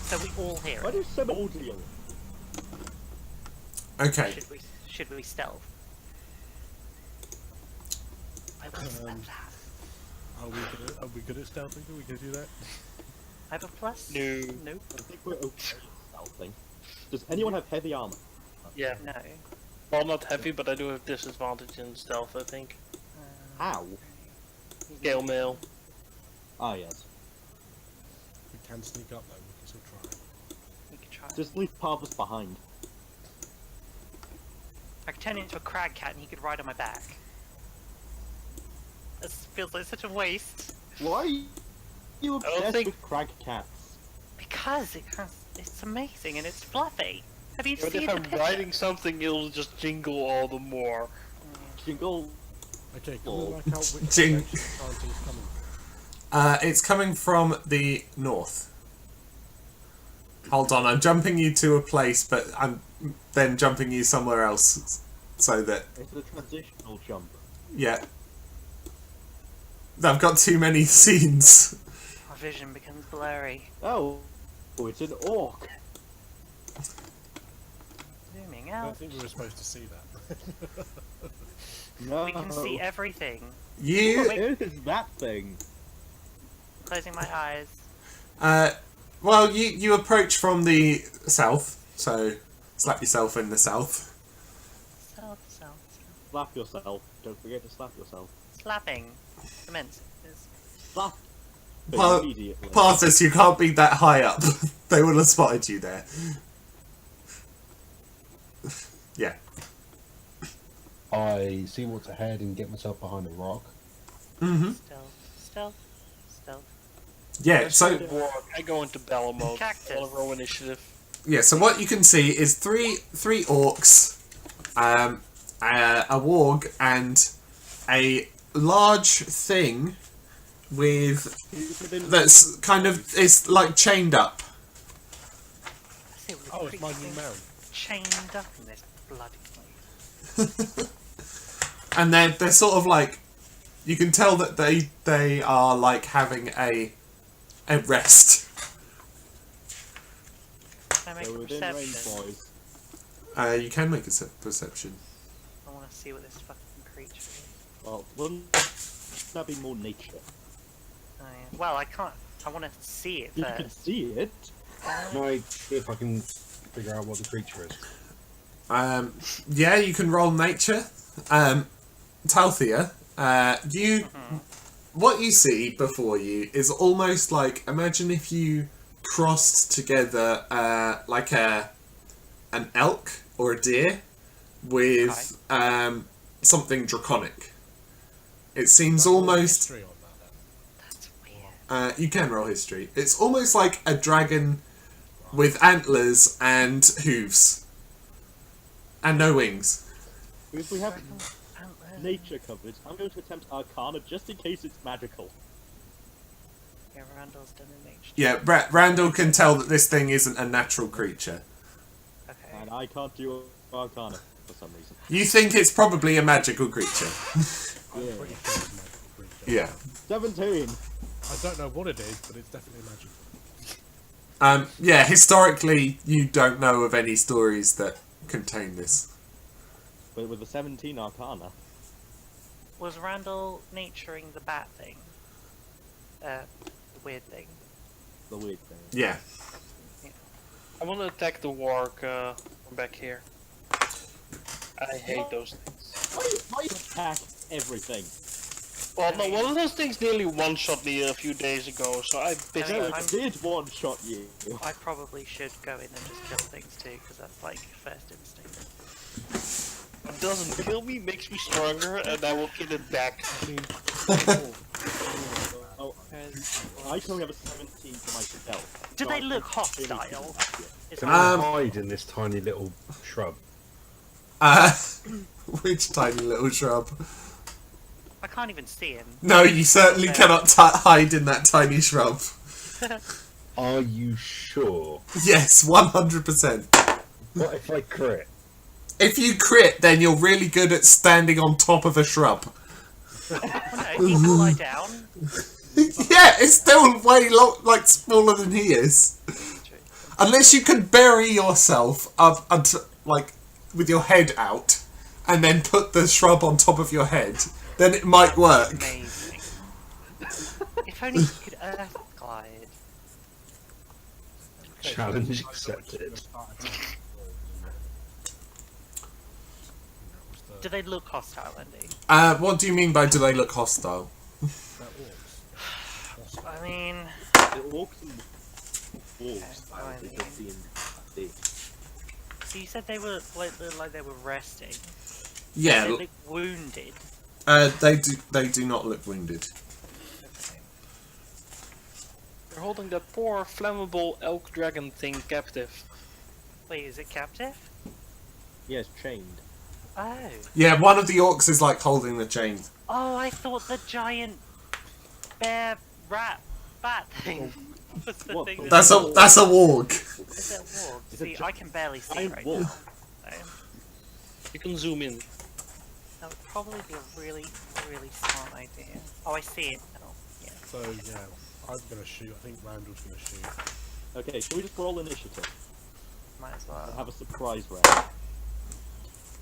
So we all hear Why it. do some audio? Okay. Should we stealth? I will spell that. Are we good at stealthing? Are we going to do that? I have a plus? No. Nope. I think we're okay at stealthing. Does anyone have heavy armor? Yeah. No. Well, not heavy, but I do have disadvantage in stealth, I think. How? Scale mail. Ah, yes. We can sneak up though, we can still try. You could try. Just leave Parvis behind. I could turn into a crag cat and he could ride on my back. This feels like such a waste. Why are you obsessed think- with crag cats? Because it's amazing and it's fluffy. Have you But seen if the I'm picture? riding something, it'll just jingle all the more. Jingle. Okay, can we work out which Jing. direction the chanting's coming from? It's coming from the north. Hold on, I'm jumping you to a place, but I'm then jumping you somewhere else, so that It's a transitional jump. yeah. I've got too many scenes. My vision becomes blurry. Oh, it's an orc. Zooming I out. don't think we were supposed to see that. No. We can see everything. You What is that thing? Closing my eyes. well, you approach from the south, so slap yourself in the south. South, south. Slap yourself. Don't forget to slap yourself. Slapping. Commences. Slap. Pa- Immediately. Parthas, you can't be that high up. They would have spotted you there. Yeah. I see what's ahead and get myself behind a rock. Mm-hmm. Stealth. Yeah, so Walk. I go into battle mode. Cactus. I'll roll initiative. yeah, so what you can see is three orcs, a warg, and a large thing with that's kind of it's like chained up. I see what Oh, it's my new mount. chained up in this bloody place. And they're sort of like you can tell that they are like having a rest. Can I make They're a within range, perception? boys. You can make a perception. I want to see what this fucking creature is. Well, wouldn't that be more nature? Oh, yeah. Well, I can't. I want to see it You can first. see it. Can I see if I can figure out what the creature is? Yeah, you can roll nature. Talthea, you what you see before you is almost like imagine if you crossed together like an elk or a deer with something draconic. It seems almost History on that, then. That's weird. you can roll history. It's almost like a dragon with antlers and hooves and no wings. If we have Antler. nature covered, I'm going to attempt Arcana just in case it's magical. Yeah, Randall's done an H. Yeah, Randall can tell that this thing isn't a natural creature. Okay. And I can't do Arcana for some reason. You think it's probably a magical creature. I'm pretty sure it's a magical creature. Yeah. 17! I don't know what it is, but it's definitely magical. Yeah, historically, you don't know of any stories that contain this. But with a 17 Arcana, Was Randall naturing the bat thing? The weird thing. the weird thing. Yeah. I want to attack the warg from back here. I hate those things. Why attack everything? Well, no, one of those things nearly one-shot me a few days ago, so I pissed No, off. it did one-shot you. I probably should go in and just kill things too, because that's like first instinct. It doesn't kill me, makes me stronger, and I will kill it back. Oh, I can only have a 17 for myself. Do so they I look can really hostile? kill that shit. Is Can that- I hide in this tiny little shrub? Which tiny little shrub? I can't even see him. No, you certainly cannot hide in that tiny shrub. Are you sure? Yes, 100%. What if I crit? If you crit, then you're really good at standing on top of a shrub. Oh no, he can lie down. Yeah, it's still way like smaller than he is. True. Unless you can bury yourself up like with your head out, and then put the shrub on top of your head, then it might work. Amazing. If only you could earth glide. Challenge accepted. Do they look hostile, Andy? What do you mean by do they look hostile? I mean, The orcs and wolves Okay, are fine. the So you said they were like they were resting. Yeah, They look wounded. they do not look wounded. Okay. They're holding that poor flammable elk dragon thing captive. Wait, is it captive? Yeah, it's chained. Oh. Yeah, one of the orcs is like holding the chain. Oh, I thought the giant bear rat bat thing was the What? thing. That's a warg. Is it a warg? It's a See, I can barely see giant right wolf. now. So You can zoom in. that would probably be a really, really smart idea. Oh, I see it now. Yeah. So yeah, I'm gonna shoot. I think Randall's gonna shoot. Okay, shall we just roll initiative Might as and well. have a surprise round?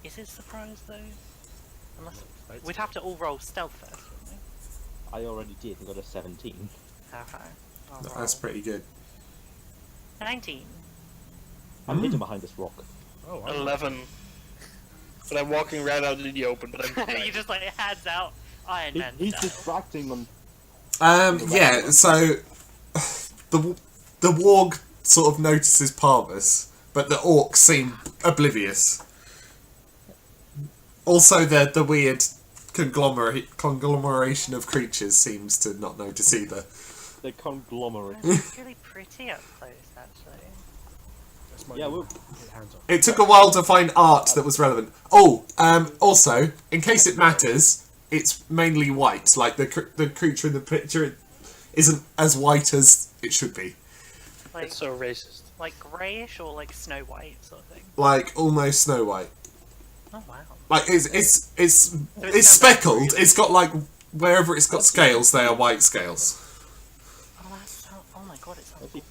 Is it surprise though? Unless Right. we'd have to all roll stealth first, wouldn't we? I already did and got a 17. Okay. I'll That's roll. pretty good. 19. I'm hidden behind this rock. Oh, I'm 11. But I'm walking right out in the open, but I'm You just like hands out Iron Man He's style. distracting them. Yeah, so the warg sort of notices Parvis, but the orcs seem oblivious. Also, the weird conglomeration of creatures seems to not notice either. The conglomerate. It's really pretty up close, actually. That's my Yeah, we'll- hands up. It took a while to find art that was relevant. Oh, also, in case it matters, it's mainly white. Like the creature in the picture isn't as white as it should be. Like, It's so racist. like greyish or like snow white sort of thing. Like almost Snow White. Oh wow. Like it's it's speckled. It's got like wherever it's got scales, they are white scales. Oh, oh my god, it sounds gorgeous.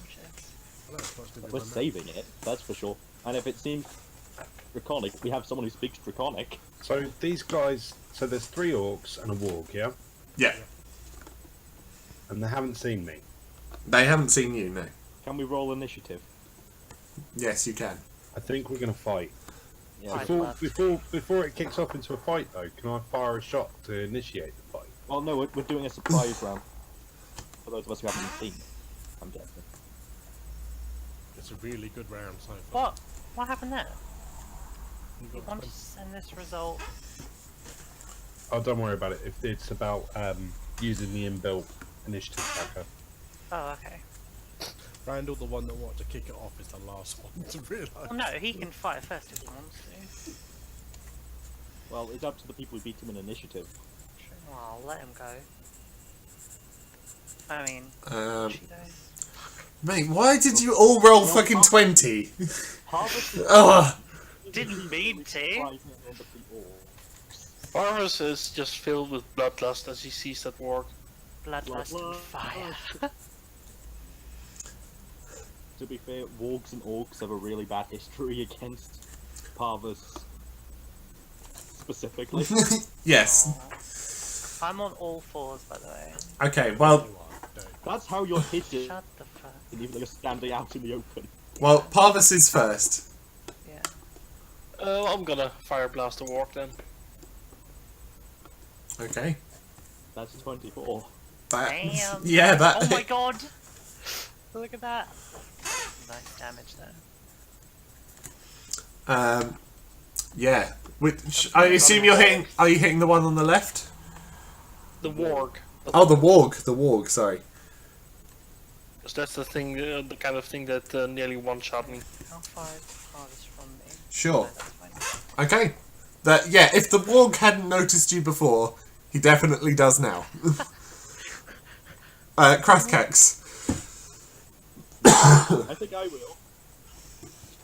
I know, it's not We're saving it, that's for sure. And if it seems draconic, we have someone who speaks draconic. So these guys, so there's 3 orcs and a warg, yeah? Yeah, And they haven't seen me. they haven't seen you. No. Can we roll initiative? Yes, you can. I think we're gonna fight. Yeah. I'd Before, love to. before it kicks off into a fight though, can I fire a shot to initiate the fight? Well, no, we're doing a surprise round. For those of us who haven't seen it, I'm guessing. It's a really good round so far. What? What happened there? You You got want to send this result? Oh, don't worry about it. If it's about using the inbuilt initiative tracker. Oh, okay. Randall, the one that wanted to kick it off, is the last one to realise. Well, no, he can fire first if he wants to. Well, it's up to the people who beat him in initiative. Sure, well, I'll let him go. I mean, she though. Mate, why did you all roll fucking 20? Harvest is Ugh. Didn't mean to. surprising on the orcs. Farmers is just filled with bloodlust as he sees that warg. Bloodlust and fire. To be fair, wargs and orcs have a really bad history against Parvus specifically. Yes. Aw. I'm on all fours, by the way. Okay. Well, You are, don't. That's how you're hidden, Shut the fuck. and even though you're standing out in the open. Parvis is first. Yeah. I'm gonna fire blast the warg then. Okay. That's 24. That. Damn. Yeah. That. Oh my god! Look at that. Nice damage there. Yeah. I assume you're hitting. Are you hitting the one on the left? The warg. Oh, the warg. The warg. Sorry. Because that's the thing, the kind of thing that nearly one-shot me. How far is farthest from me? Sure. No, that's fine. Okay. That. Yeah. If the warg hadn't noticed you before, he definitely does now. Krathkax. I think I will.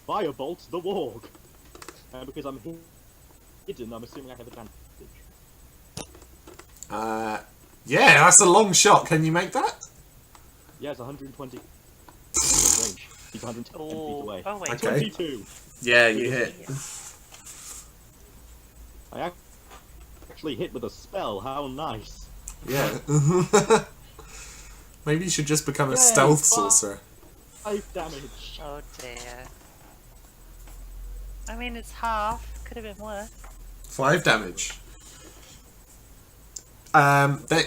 Firebolt the warg. And because I'm hidden, I'm assuming I have advantage. Yeah, that's a long shot. Can you make that? Yeah, it's 120 range. He's 110 feet Oh, away. oh wait. Okay. 22. Yeah, you hit. Yeah. I actually hit with a spell. How nice. Yeah. Maybe you should just become a Yay, stealth fuck. sorcerer. 5 damage. Oh dear. I mean, it's half. Could have been worse. 5 damage.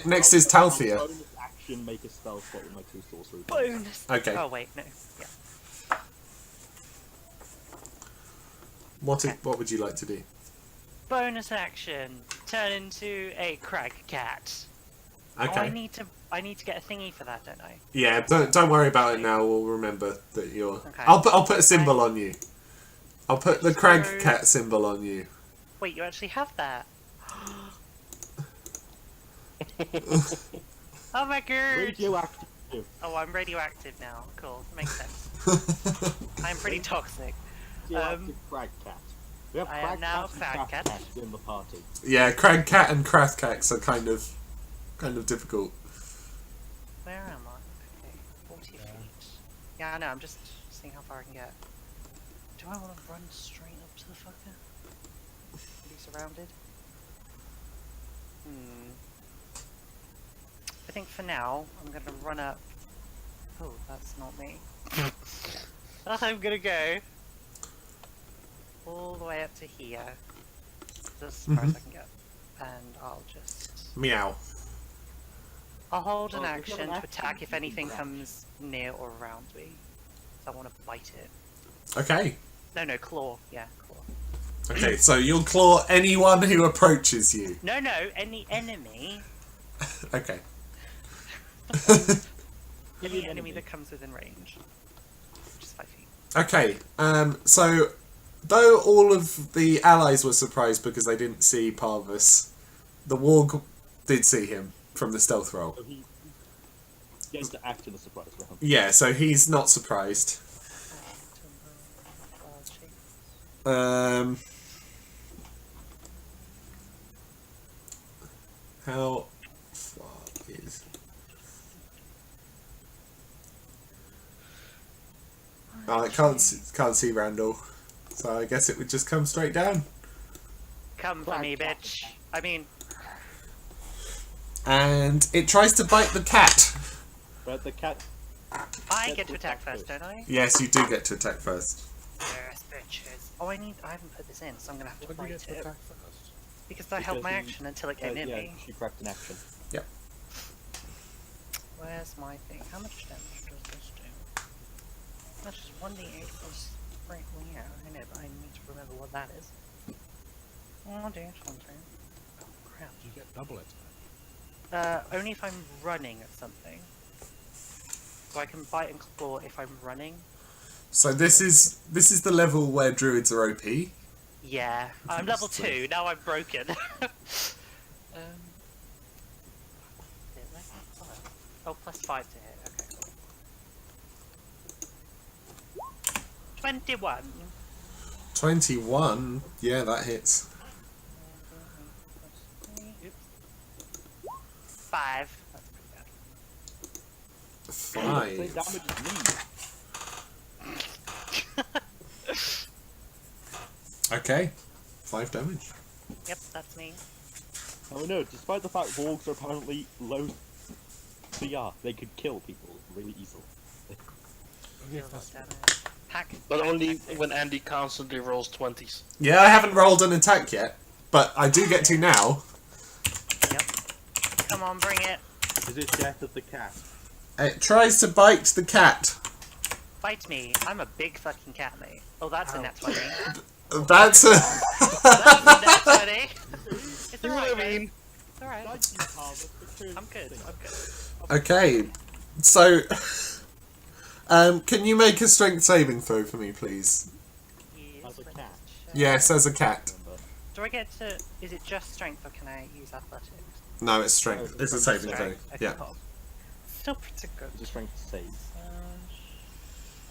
Next is Talthea. Bonus action, make a spell slot with my 2 sorcery. Bonus. Okay. Oh wait, no. Yeah. What would you like to do? Bonus action. Turn into a crag cat. Oh, Okay. I need to get a thingy for that, don't I? Yeah, don't worry about it now. We'll remember that you're. Okay. I'll put a symbol on you. I'll put the crag So- cat symbol on you. Wait, you actually have that? Oh my god! Radioactive. Oh, I'm radioactive now. Cool, makes sense. I'm pretty toxic. Radioactive crag cat. We have I crag am now cats and crag crag cat. cats in the party. Yeah, crag cat and crathcax are kind of difficult. Where am I? Okay, 40 feet. Yeah, I know, I'm just seeing how far I can get. Do I want to run straight up to the fucker? Be surrounded? I think for now, I'm going to run up. Oh, that's not me. I'm going to go all the way up to here. Just as far as I can get. And I'll just... Meow. I'll hold an Oh, we've got action an to action, attack if you can anything dash. comes near or around me. So I want to bite it. Okay. No, claw. Yeah, claw. Okay, so you'll claw anyone who approaches you. No, any enemy. Okay. Any enemy that comes within range. Which is 5 feet. Okay, so though all of the allies were surprised because they didn't see Parvus, the warg did see him from the stealth roll. So he gets to act in the surprise round. Yeah, so he's not surprised. How far is... Oh, I can't see Randall, so I guess it would just come straight down. Come for me, bitch. I mean, And it tries to bite the cat. But the cat. I Get get to to attack attack first, don't I? Yes, you do get to attack first. Yes, bitches. Oh, I haven't put this in, so I'm gonna have to Why do you bite get to it. attack first? Because I held my Because he- action until it came in Yeah, me. she cracked an action. Where's my thing? How much damage does this do? That's just 1d8 plus... Right, well, yeah, I know, but I need to remember what that is. Oh, dear, something. Oh, crap. You get double attack. Only if I'm running at something. So I can bite and claw if I'm running. So this is the level where druids are OP. Yeah, I'm level 2, now I'm broken. Oh, plus 5 to hit, okay, cool. 21. 21. Yeah, that hits. 5. That's pretty bad. Same 5. damage as me. Okay. 5 damage. Yep, that's me. Oh no, despite the fact wargs are apparently low CR, they could kill people really easily. Only Deal if a lot that's of damage. Pack. But only pack when Andy constantly rolls 20s. Yeah, I haven't rolled an attack yet, but I do get to now. Yep. Come on, bring it. Is it death of the cat? It tries to bite the cat. Bite me. I'm a big fucking cat, mate. Oh, that's a nat 20. That's a... That's a nat 20. It's You know alright, what I mate. mean? It's alright. I'm good. Okay, so... can you make a strength saving throw for me, please? Yes, As a let me cat. just check. Yes, as a cat. Do I get to... Is it just strength or can I use athletics? No, it's strength. It's a saving throw. Strength. Okay, Yeah. cool. Still pretty good. It's a strength save.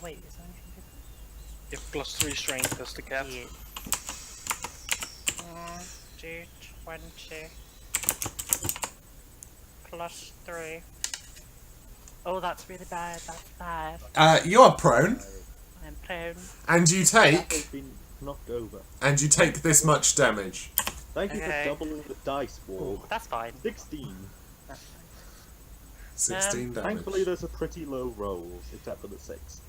Wait, is there anything different? You have plus 3 strength as the cat. Yeah. 20 plus 3. Oh, that's really bad. That's 5. You are prone, I'm prone. and you Cat take... has been knocked over. this much damage. Thank you Okay. for doubling the dice, warg. That's fine. 16. That's fine. 16 damage. Thankfully, those are pretty low rolls, except for the 6.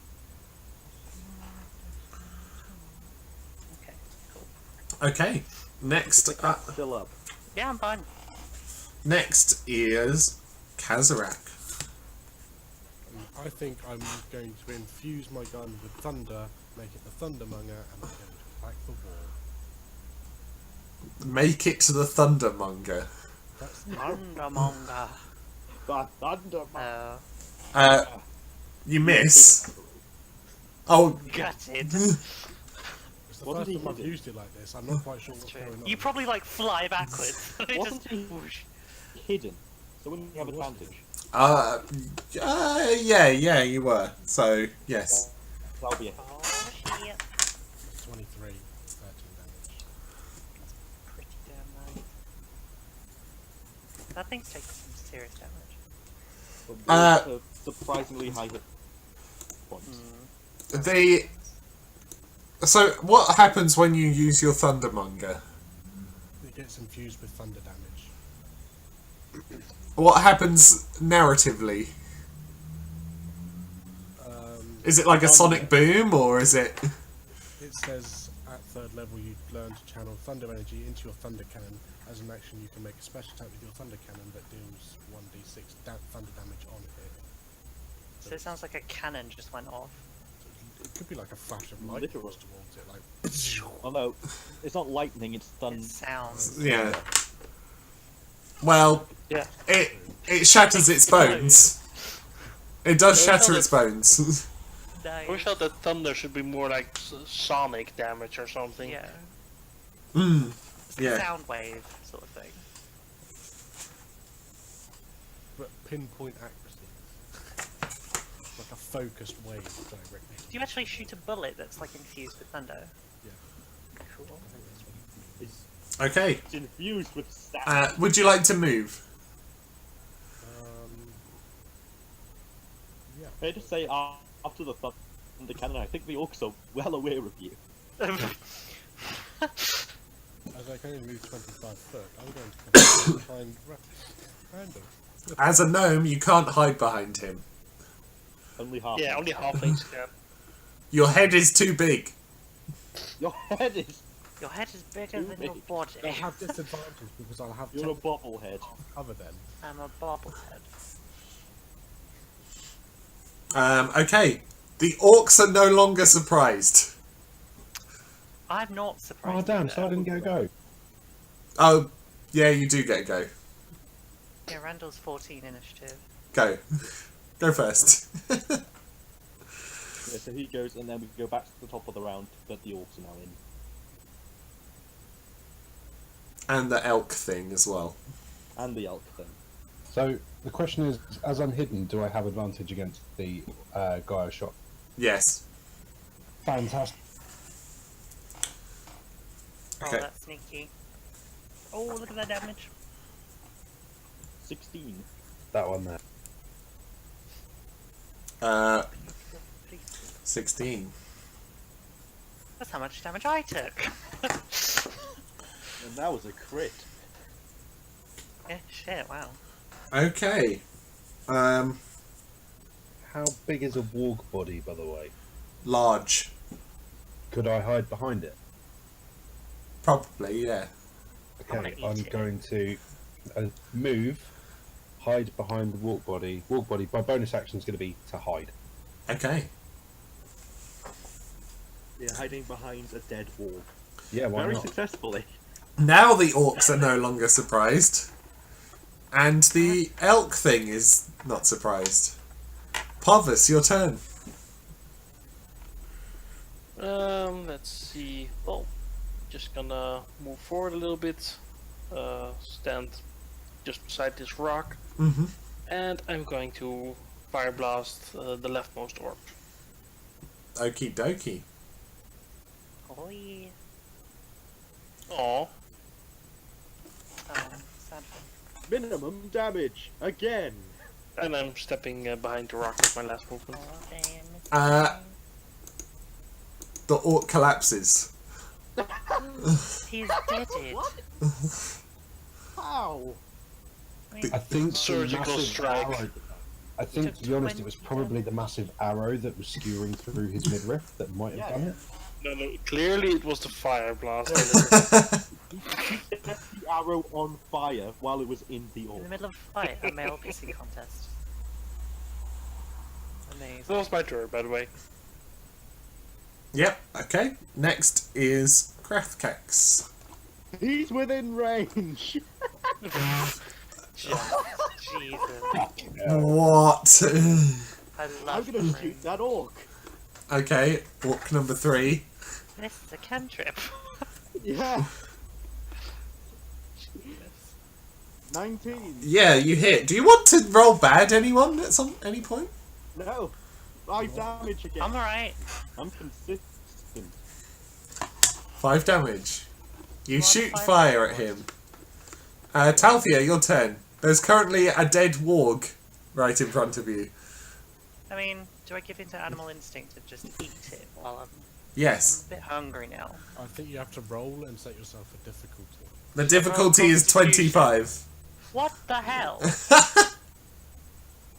Okay, cool. Okay, next The cat's still up. Yeah, I'm fine. next is Kazarak. I think I'm going to infuse my gun with thunder, make it the Thundermonger, and I'm going to crack the wall. Make it to the Thundermonger. That's Thundermonger. The thunder. You miss. Oh, Gutted. It's the Wasn't first he time I've hidden? used it like this. I'm not quite sure what's True. going on. You probably like fly backwards. And it Wasn't just he whoosh. hidden? So wouldn't you have He was advantage? yeah, you were. So, yes. That'll be a Oh shit. 23, 13 damage. Pretty damn nice. That thing's taking some serious damage. surprisingly high hit points. So, what happens when you use your Thundermonger? It gets infused with thunder damage. What happens narratively? Is it like a sonic boom, or is it... It says at 3rd level you learn to channel thunder energy into your thunder cannon. As an action you can make a special attack with your thunder cannon that deals 1d6 thunder damage on hit. So it sounds like a cannon just went off. It could be like a flash of light Literal. towards it, like... Oh no, it's not lightning, it's It thunder. sounds. Yeah. Well, Yeah. it shatters its bones. It does shatter its bones. I wish that thunder should be more like sonic damage or something. Yeah. Yeah. Sound wave sort of thing. But pinpoint accuracy. Like a focused wave directly. Do you actually shoot a bullet that's like infused with thunder? Yeah. Cool. It's Okay. infused with sound. Would you like to move? Yeah. Fair to say, after the thunder cannon, I think the orcs are well aware of you. As I can only move 25 foot, I'm going to try and random. As a gnome, you can't hide behind him. Only half. Yeah, only halflings can. Your head is too big. Your head is. Your head is bigger than your body. I'll have disadvantage because I'll have You're a bobblehead. cover then. I'm a bobblehead. Okay. The orcs are no longer surprised. I'm not surprised. Oh damn! either. So I didn't go. Oh, yeah, you do get a go. Yeah, Randall's 14 initiative. Go. Go first. Yeah, so he goes, and then we go back to the top of the round that the orcs are now in. And the elk thing as well. And the elk thing. So the question is, as I'm hidden, do I have advantage against the guy I shot? Yes. Fantastic. Oh, Okay. that's sneaky. Oh, look at that damage. 16. That one there. 16. That's how much damage I took. And that was a crit. Yeah, shit, wow. Okay. How big is a warg body, by the way? Large. Could I hide behind it? Probably, yeah. wanna Okay, eat I'm it. going to move, hide behind the walk body. Walk body, my bonus action is going to be to hide. Okay. Yeah, hiding behind a dead wall. Yeah, why Very not? successfully. Now the orcs are no longer surprised. And the elk thing is not surprised. Parvis, your turn. Let's see. Well, just gonna move forward a little bit. Stand just beside this rock. Mm-hmm. And I'm going to fire blast the leftmost orc. Okie dokie. Oh, yeah. Aw. Sad thing. Minimum damage again. And I'm stepping behind the rock with my last movement. Oh, damn. The orc collapses. He's deaded. How? I think the Surgical massive strike. arrow- I think, took to be honest, it was 20 probably the massive arrow that was skewering through his midriff that might have done it. No, clearly it was the fire blast. He set the arrow on fire while it was in the In the orc. middle of a fight, a male pissing contest. That Amazing. was my turn, by the way. Yep, okay. Next is Krathkax. He's within range. Jesus. What? I I'm love gonna the shoot rain. that orc. Okay, walk number 3. This is a cantrip. Yeah. Jesus. 19. Yeah, you hit. Do you want to roll bad, anyone, at any point? No. 5 damage again. I'm alright. I'm consistent. 5 damage. You One shoot 5 fire at damage. him. Talthia, your turn. There's currently a dead warg right in front of you. I mean, do I give into animal instinct and just eat it while I'm Yes. a bit hungry now? I think you have to roll and set yourself a difficulty. The difficulty is Constitution. 25. What the hell?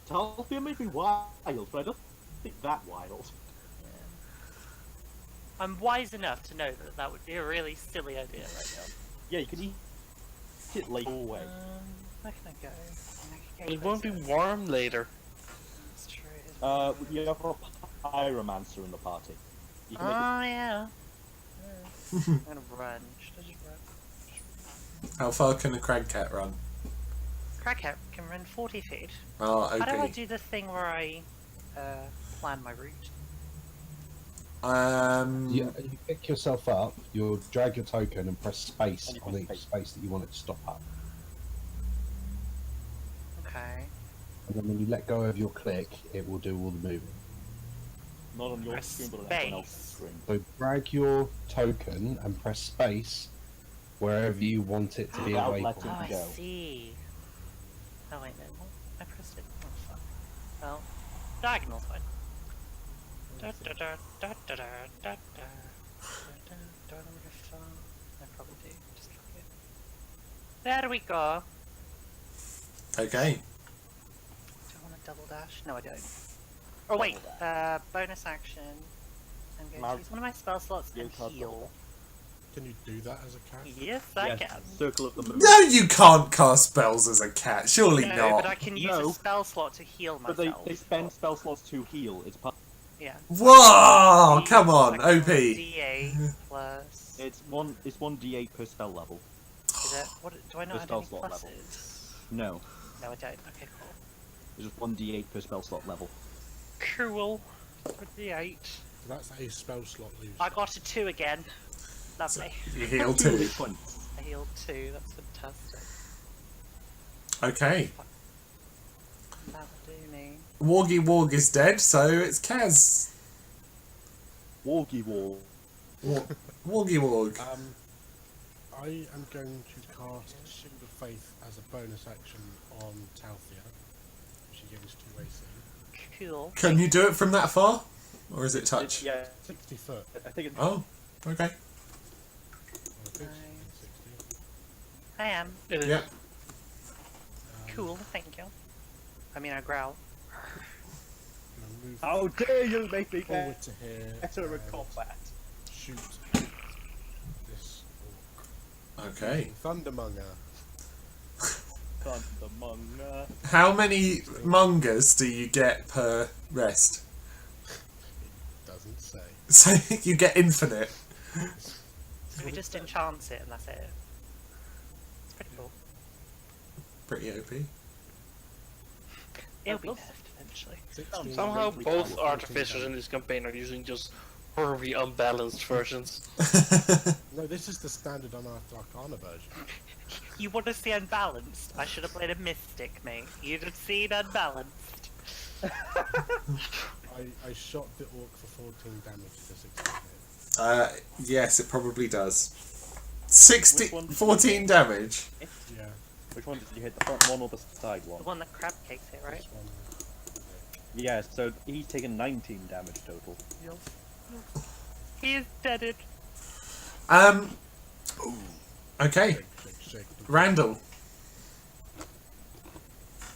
Talfia may be wild, but I don't think that wild. I'm wise enough to know that that would be a really silly idea right now. Yeah, you can eat it like away. Where can I go? I can It won't be closer. warm later. That's true. it is You have a pyromancer in the party. You can Oh, make yeah. I'm gonna run. Should I just run? How far can a cragcat run? Crackhead can run 40 feet. Oh, How do I okay. do the thing where I plan my route? You pick yourself up, you'll drag your token and press space And you on press each space. space that you want it to stop up. Okay. And then when you let go of your click, it will do all the moving. not on your Press screen, but on everyone else's space. screen. So drag your token and press space wherever you want it to be Without away letting from. Oh, I go. see. Oh, wait, no. I pressed it. Oh, fuck. Well, diagonal's fine. Da, da, da, da, da, da, da, da. Do I want to go far? I probably do. Just fuck it. There we go. Okay. Do I want to double dash? No, I don't. Oh, wait. Bonus action. I'm going to use one of my spell slots and heal. Can you do that as a cat? Yes, I can. Circle of the moon. No, you can't cast spells as a cat. Surely No, not. but I can use No. a spell slot to heal But myself. they spend spell slots to heal. It's part. Yeah. Whoa! Come on, Like a OP. D8 plus. It's 1d8 per spell level. Is it? What do I not The have spell any slot level. pluses? No, No, I don't. Okay, cool. it's just 1d8 per spell slot level. Cool. For D8. So that's a spell slot loose. I got a 2 again. Lovely. You heal too. Points. I healed 2. That's fantastic. Okay. That'll do me. Wargy Warg is dead, so it's Kaz. Wargy wall. Wargy Warg. I am going to cast Shield of Faith as a bonus action on Talthia. She gains 2 AC. Cool. Can you do it from that far? Or is it touch? Yeah, 60 foot. I think it's. Oh, okay. I think Nice. 60. I am. Yeah. Cool, thank you. I mean, I growl. And move How dare you make me forward to here. better at and combat? Shoot this orc. Okay. Thundermonger. Thundermonger. How many mongers do you get per rest? Doesn't say. So you get infinite. So we just enchant it and that's it. It's pretty cool. Pretty OP. It'll be nerfed eventually. 16 Somehow Really both damage, 14 artificers in damage. this campaign are using just horribly unbalanced versions. No, this is the standard Unearthed Arcana version. You want to see unbalanced? I should have played a mystic, mate. You'd have seen unbalanced. I shot the orc for 14 damage to 16 hit. Yes, it probably does. 60, Which one did you 14 damage. Yeah, Which one did you hit? The front one or the side The one? one that crab cakes it, right? this one. Yeah, so he's taken 19 damage total. He is deaded. Okay, Shake, shake, shake. Randall.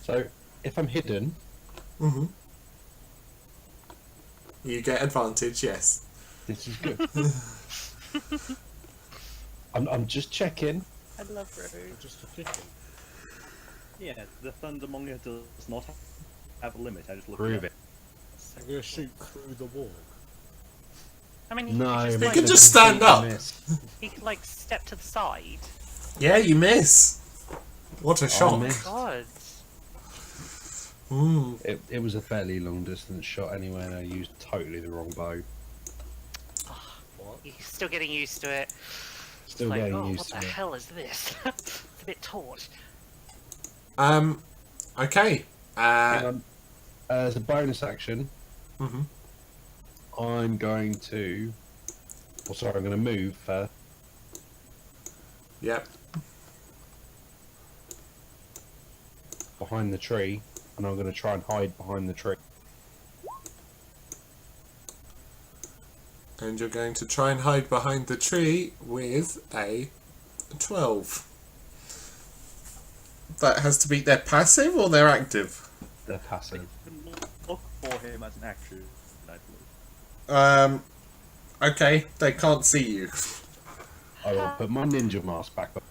So if I'm hidden, Mm-hmm. You get advantage, yes. this is good. I'm just checking. I love Roo. Just a kicking. Yeah, the Thundermonger does not have a limit. I just looked Prove up. it. I'm going to shoot through the wall. I mean, No, he could just, You like, can just stand up. he could, like, step to the side. Yeah, you miss. What a shock. missed. God. It was a fairly long distance shot anyway, and I used totally the wrong bow. He's still getting used to it. Still Like, getting oh, used what to the it. hell is this? It's a bit taut. Okay. Hang on. As a bonus action, Mhm. I'm going to. Well, sorry, I'm going to move first. Yep. Behind the tree, and I'm going to try and hide behind the tree. And you're going to try and hide behind the tree with a 12. That has to be their passive or their active? They're passive. Look for him as an action, I believe. Okay, they can't see you. I will put my ninja mask back on.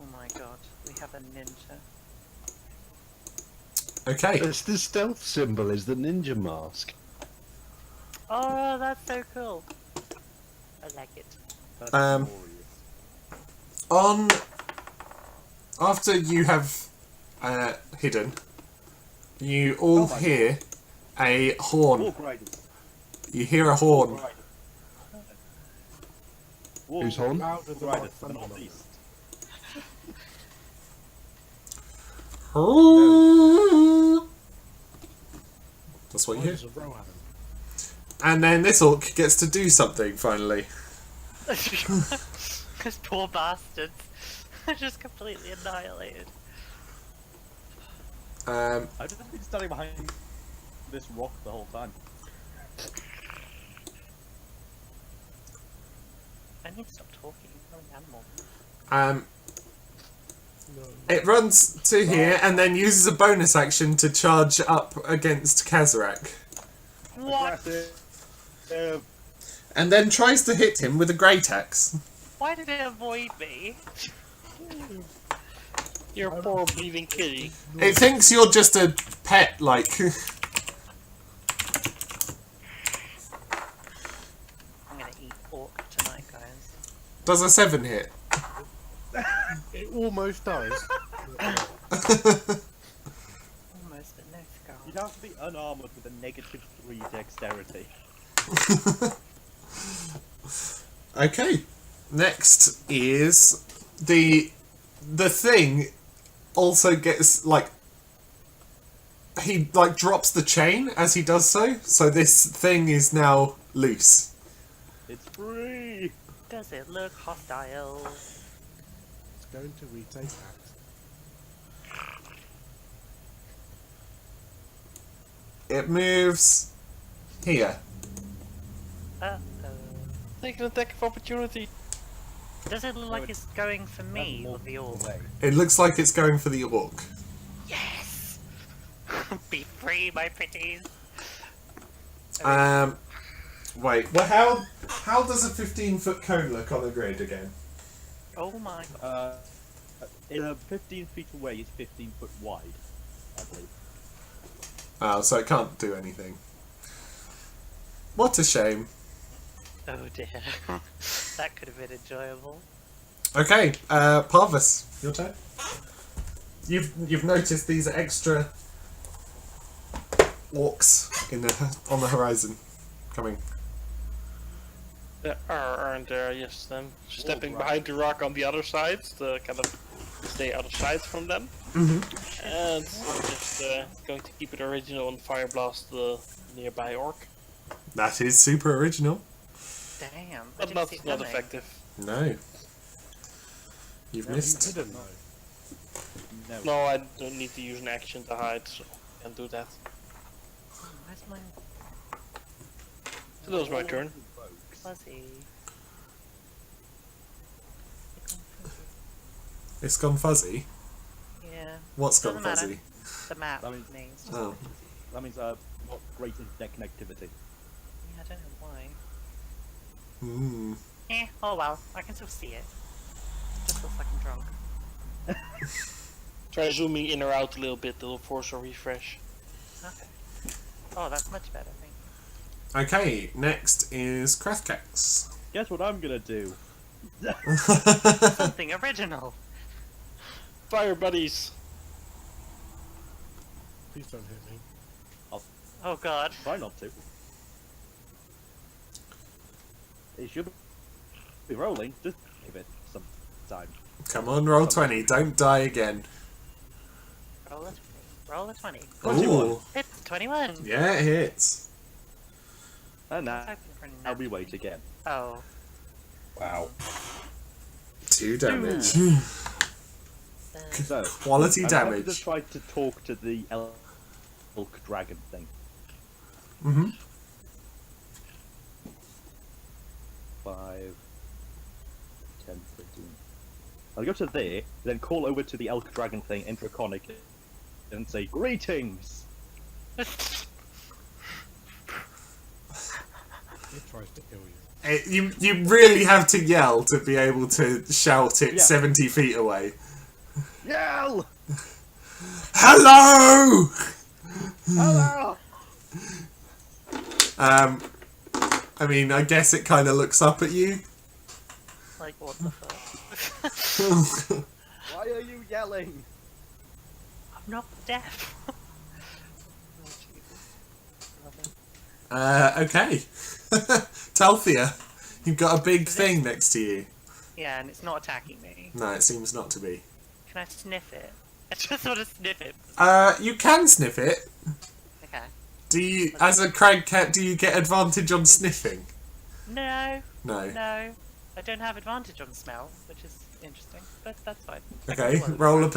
Oh my god, we have a ninja. Okay. It's the stealth symbol, is the ninja mask. Oh, that's so cool. I like it. That's Um, glorious. After you have hidden, you all my hear a horn. Walk riders. You hear a horn. Walk riders. Walk Whose horn? riders to the northeast. That's what you hear. Riders of Rohan. And then this orc gets to do something finally. Because poor bastards are just completely annihilated. Um, I've just been standing behind this rock the whole time. I need to stop talking. I'm an animal. um, No. it runs to here and then uses a bonus action to charge up against Kazarak. What? Aggressive. And then tries to hit him with a great axe. Why did it avoid me? You're a poor bleeding kitty. It thinks you're just a pet, like. I'm gonna eat orc tonight, guys. Does a 7 hit? It almost does. Almost, but no scar. You'd have to be unarmored with a -3 dexterity. Okay. Next is the thing also gets like he like drops the chain as he does so. So this thing is now loose. It's free! Does it look hostile? It's going to retake that. It moves here. Uh-oh. Take an attack of opportunity. Does it look like it's going for me or the orc? It looks like it's going for the orc. Yes! Be free, my pretties! Wait. Well, how does a 15-foot cone look on a grid again? Oh my god. It's 15 feet away, it's 15 foot wide, I believe. Oh, so it can't do anything. What a shame. Oh dear. That could have been enjoyable. Okay, Parvis, your turn. You've noticed these extra orcs on the horizon coming. There aren't there, yes, them stepping behind the rock on the other side to kind of stay out of sight from them. Mm-hmm. And just going to keep it original and fire blast the nearby orc. That is super original. Damn. I But didn't see it not coming. effective. No. You've Now missed. you've hidden, though. No. No, I don't need to use an action to hide, so I can't do that. Where's my So that was my turn. fuzzy? It's gone fuzzy. Yeah. What's gone Doesn't matter. fuzzy? The map That means- means. Oh. That means not great internet connectivity. Yeah, I don't know why. Hmm. Oh well, I can still see it. Just looks like I'm drunk. Try zooming in or out a little bit, it'll force a refresh. Okay. Oh, that's much better, thank Okay, next is Krethkax. Guess what I'm gonna do? Something original. Fire buddies. Please don't hit me. Oh god. Try not to. It should be rolling. Just give it some time. Come on, roll 20. Don't die again. Roll a 20. Roll a 20. Ooh. It's 21. Yeah, it hits. And I was now, hoping for a now nat we wait 20. again. Oh. Wow. 2 damage. So, Quality I'm tempted damage. to try to talk to the elk dragon thing. Mm-hmm. 5, 10, 15. I'll go to there, then call over to the elk dragon thing in Draconic and say, "Greetings!" It tries to kill you. You really have to yell to be able to shout it Yeah. 70 feet away. Yell! Hello! Hello! I mean, I guess it kind of looks up at you. Like, what the fuck? Why are you yelling? I'm not deaf. Oh, Jesus. Okay. Talthea, you've got a big thing next to you. Yeah, and it's not attacking me. No, it seems not to be. Can I sniff it? I just want to sniff it. You can sniff it. Okay. Do you, as a crag cat, do you get advantage on sniffing? No, No. no. I don't have advantage on smell, which is interesting, but that's fine. Okay, roll a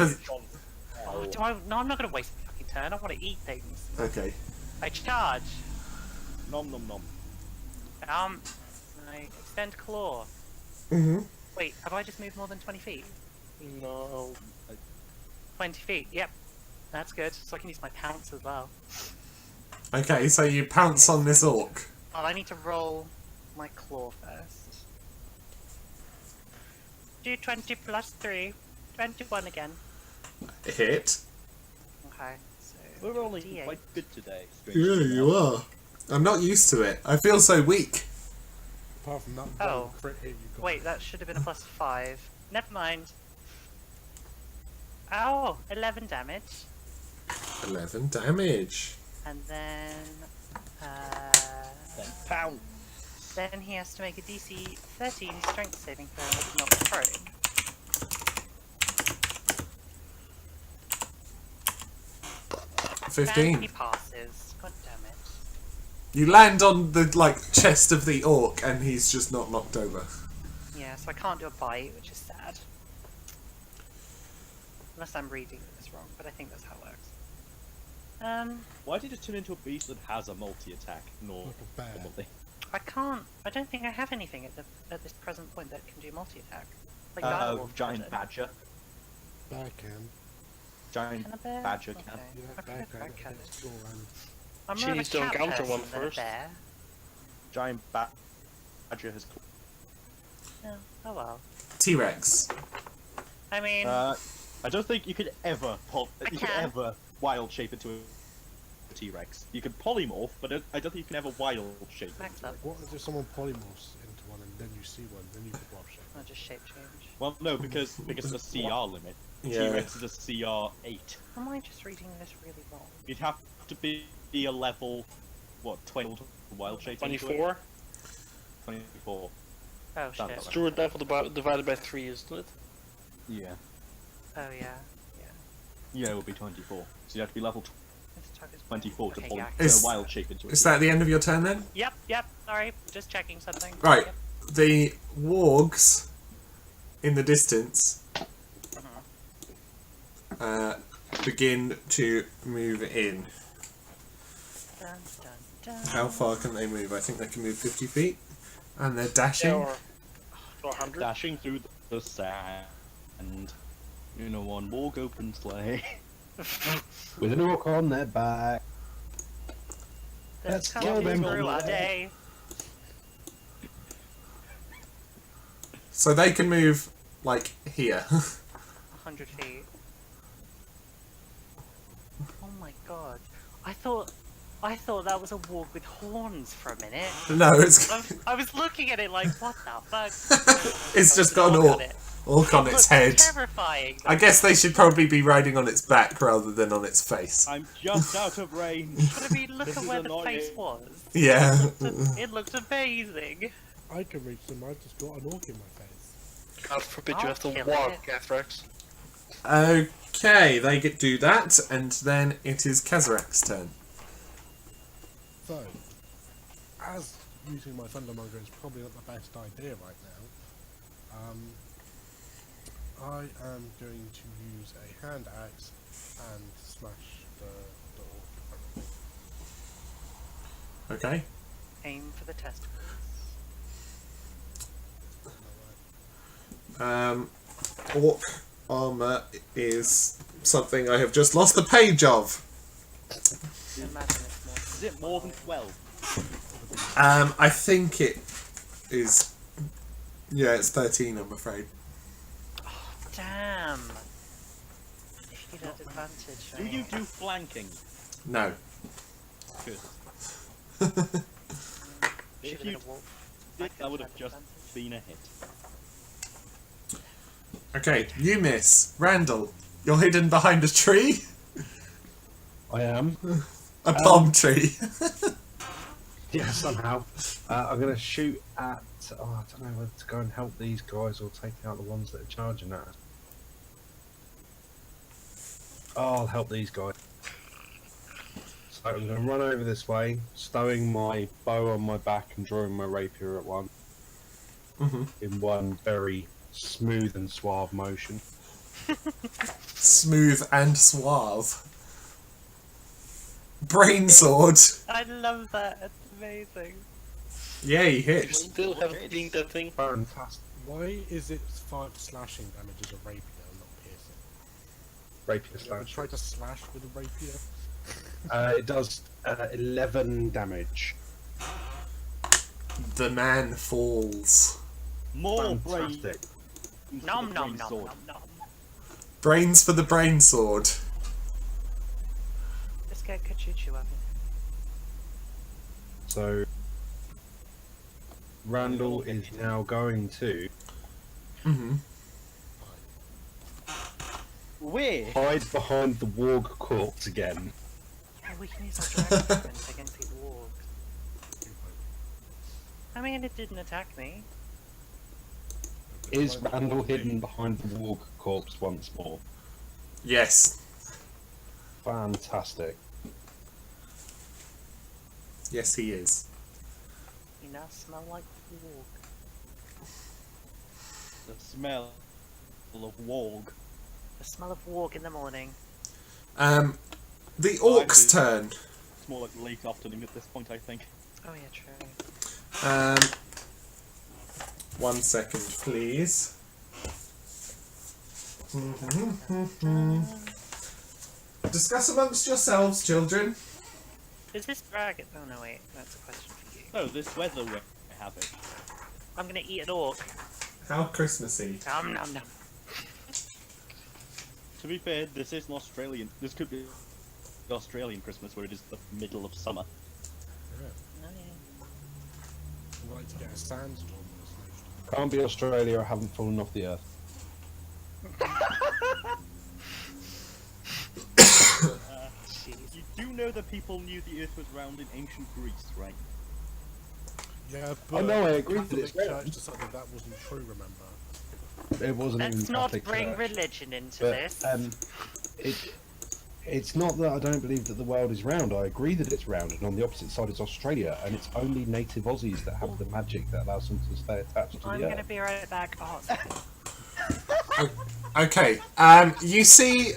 Oh, no, I'm not going to waste a fucking turn. I want to eat things. Okay. I charge. Nom nom nom. I extend claw. Mm-hmm. Wait, have I just moved more than 20 feet? No. 20 feet, yep. That's good, so I can use my pounce as well. Okay, so you pounce on this orc. Oh, I need to roll my claw first. Do 20 plus 3. 21 again. Hit. Okay, so... We're rolling D8. quite good today. Yeah, you are. I'm not used to it. I feel so weak. Apart from that Oh. one crit hit you got. Wait, that should have been a plus 5. Never mind. Oh, 11 damage. 11 damage. And then... Then pound. then he has to make a DC 13 strength saving throw and not prone. And 15. he passes. God damn it. You land on the chest of the orc, and he's just not knocked over. Yeah, so I can't do a bite, which is sad. Unless I'm reading this wrong, but I think that's how it works. Why did it turn into a beast that has a multi-attack? Like a bear. Normally. I can't. I don't think I have anything at this present point that can do multi-attack. Like direwolf Giant could. badger. Bear can. Giant Can a bear? badger Okay. can. Yeah, Okay, bear can. okay. Let's go around. I'm She more of a needs to cat encounter person one than a first. bear. Giant badger has. Yeah. Oh well. T-Rex. I mean, I don't think you could ever you could can. ever wild shape into a T-Rex. You could polymorph, but I don't think you can ever wild shape max into up. it. What if someone polymorphs into one and then you see one, then you could wild shape? I'll just shape change. Well, no, because of the CR limit. Yeah. T-Rex is a CR 8. Am I just reading this really wrong? You'd have to be a level, what, 12 to wild shape into it? 24? 24. Oh Sounds shit. about Druid level divided by 3, isn't it? Yeah. Oh yeah. Yeah, it would be 24. So you have to be level This target's 24 to okay, poly- yeah. Is- to wild shape into it. Is that the end of your turn then? Yep. Sorry, just checking something. Right. Yep. The wargs in the distance begin to move in. Dun, dun, dun. How far can they move? I think they can move 50 feet. And they're dashing. Or 100? Dashing through the sand. You know, on walk open sleigh. With an orc on their back. Let's Coming kill them through all. our day. So they can move, here. 100 feet. Oh my god. I thought I thought that was a warg with horns for a minute. No, it's I was looking at it like, what the fuck? it's just There got was an an on orc, it. orc on its Looks head. terrifying. I guess they should probably be riding on its back rather than on its face. I'm just out of range. But I mean, look This at is where the annoying. face was. Yeah. It looked amazing. I can reach them. I've just got an orc in my face. God forbid I'll you have to kill walk, it. Gathrax. Okay, they do that, and then it is Kazarak's turn. So, as using my Thundermonger is probably not the best idea right now, I am going to use a hand axe and smash the orc in front of me. Okay. Aim for the testicles. Orc armor is something I have just lost the page of. Imagine it's more. Is it more than 12? I think it is. Yeah, it's 13, I'm afraid. Damn. If you'd had advantage. Do you do flanking? No. Good. Should've If been you a wolf. did, could've that would have had just advantage. been a hit. Okay, you miss. Randall, you're hidden behind a tree? I am. A palm tree. Yeah, somehow. I'm going to shoot at... Oh, I don't know whether to go and help these guys or take out the ones that are charging at us. Oh, I'll help these guys. So I'm going to run over this way, stowing my bow on my back and drawing my rapier at one. In one very smooth and suave motion. Smooth and suave. Brain sword. I love that. It's amazing. Yeah, he You hit. still haven't cleaned that thing. Fantastic. Why is it 5 slashing damage as a rapier and not piercing? Rapier Have you ever slash. tried to slash with a rapier? It does 11 damage. The man falls. More Fantastic. Nom nom nom nom nom. Brains for the brain sword. Let's get Kachuchu up. So Randall is now going to Where? hide behind the warg corpse again. Oh, we can use our dragon weapons against these wargs. I mean, it didn't attack me. Is Randall hidden behind the warg corpse once more? Yes. Fantastic. Yes, he is. You now smell like warg. The smell of warg. The smell of warg in the morning. The orc's turn. It's more like late afternoon at this point, I think. Oh yeah, true. 1 second, please. Discuss amongst yourselves, children. Is this dragon? Oh no, wait. That's a question for you. No, this weather we're having. I'm gonna eat an orc. How Christmassy. Nom nom nom. To be fair, this is an Australian. This could be the Australian Christmas where it is the middle of summer. Yeah. Oh, yeah. I'd like to get a sandstorm on this next. Can't be Australia, I haven't fallen off the earth. Jeez. You do know that people knew the Earth was round in ancient Greece, right? Yeah, but no, I agree that Catholic it's round. Church decided that wasn't true, remember? It wasn't Let's even not Catholic bring Church. religion into But this. it's not that I don't believe that the world is round. I agree that it's round, and on the opposite side is Australia, and it's only native Aussies that have the magic that allows them to stay attached to I'm the gonna earth. be right back. Oh, Okay. You see.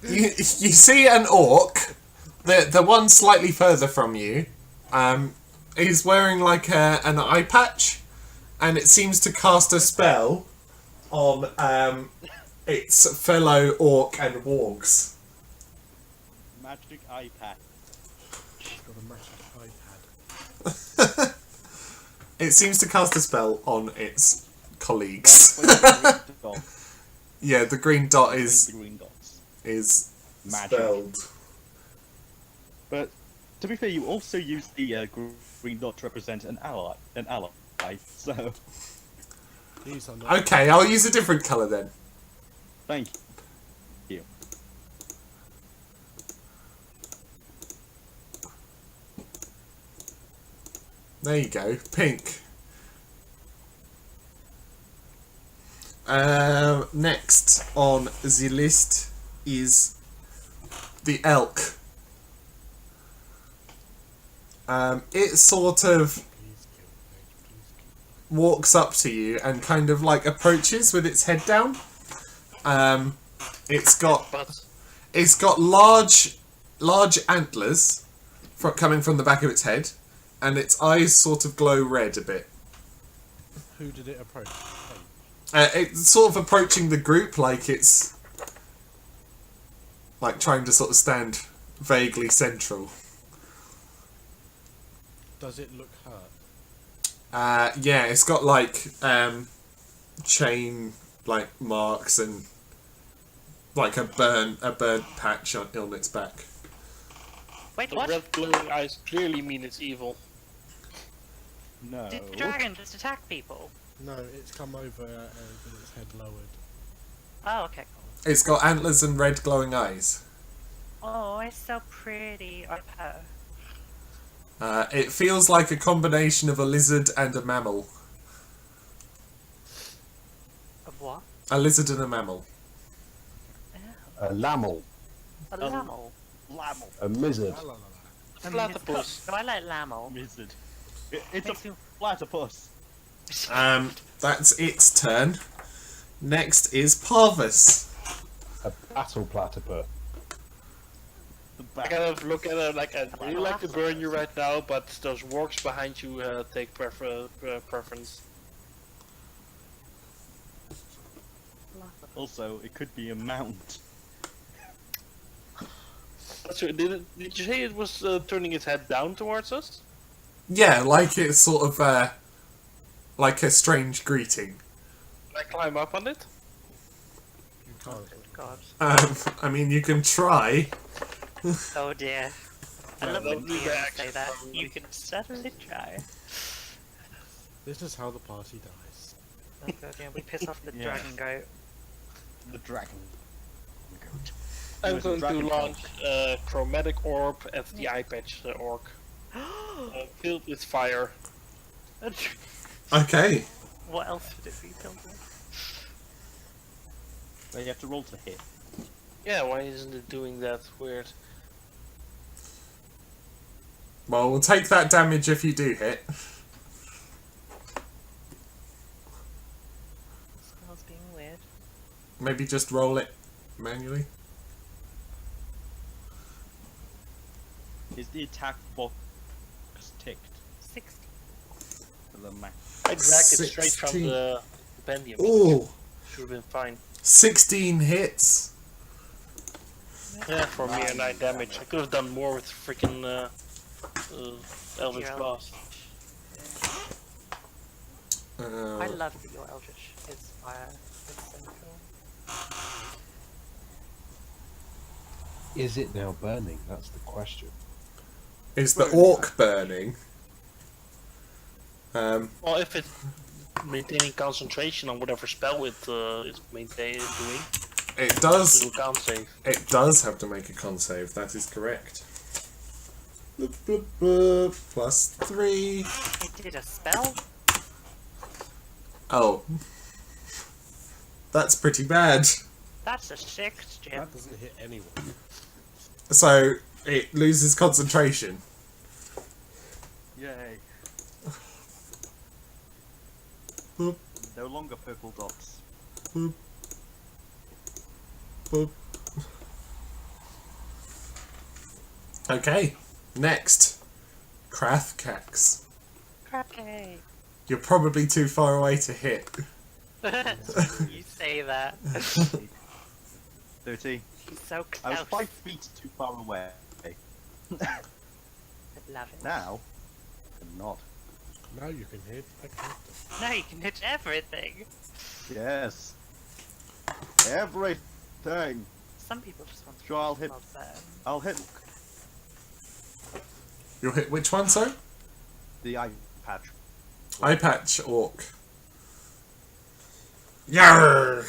You see an orc. The one slightly further from you. Is wearing like an eye patch, and it seems to cast a spell on its fellow orc and wargs. Magic iPad. Got a massive iPad. It seems to cast a spell on its colleagues. Yeah, the green dot The is green dots. is Magic. spelled. But to be fair, you also use the green dot to represent an ally. So These are not. Okay, I'll use a different colour then. thank you. There you go, pink. Next on the list is the elk. It sort of Please kill Paige, please kill walks up to you and kind of like approaches with its head down. It's got But large antlers coming from the back of its head, and its eyes sort of glow red a bit. Who did it approach? It's sort of approaching the group like it's like trying to sort of stand vaguely central. Does it look hurt? Yeah, it's got like chain like marks and like a burn patch on its back. Wait, the what? red glowing eyes clearly mean it's evil. No. Did the dragon just attack people? No, it's come over with its head lowered. Oh, okay, cool. It's got antlers and red glowing eyes. Oh, it's so pretty. I pet her. It feels like a combination of a lizard and a mammal. Of what? A lizard and a mammal. A lamel, A lamel. Lamel. a lizard. La, la, la, la. Platypus. No, I like lamel. Lizard. It's a Makes me- platypus. That's its turn. Next is Parvus. A battle platypus. The I bat. kind of look at it like I'd really like to burn you right now, but those works behind you take preference. Also, it could be a mount. So, did you say it was turning its head down towards us? Yeah, like it's sort of like a strange greeting. Can I climb up on it? You can't. God. I mean, you can try. Oh dear. I No, love don't when do DMs that, say that. actually. You can certainly try. This is how the party dies. Oh god, yeah, we piss off the Yeah. dragon goat. The dragon. I'm With the going to dragon launch a chromatic orb at the eye patch orc, filled with fire. Okay. What else would it be filled with? So you have to roll to hit. Yeah, why isn't it doing that? Weird. Well, we'll take that damage if you do hit. Spell's being weird. Maybe just roll it manually. Is the attack box ticked 60. for the max? I dragged it straight 16. from the compendium. Ooh, Should have been fine. 16 hits. Yeah, for mere 9 damage. I could have done more with freaking Eldritch Your Blast. I love that your Eldritch is fire. It's so cool. Is it now burning? That's the question. Is the orc burning? Well, if it's maintaining concentration on whatever spell it is doing, It it does. will can't save. It does have to make a con save. That is correct. Boop, boop, boop. +3. It did a spell? Oh, that's pretty bad. That's a 6, Jim. That doesn't hit anyone. So it loses concentration. Yay. Boop, No longer purple dots. boop, boop. Okay, next, Krathkax. Crap cake. You're probably too far away to hit. You say that. 30. He's so I was close. 5 feet too far away. I love it. Now, I'm not. Now you can hit a cactus. No, you can hit everything. Yes. Everything. Some people just want to Sure, I'll hit. love them. I'll hit. You'll hit which one, sorry? The eye patch. Eye patch orc. Yarr!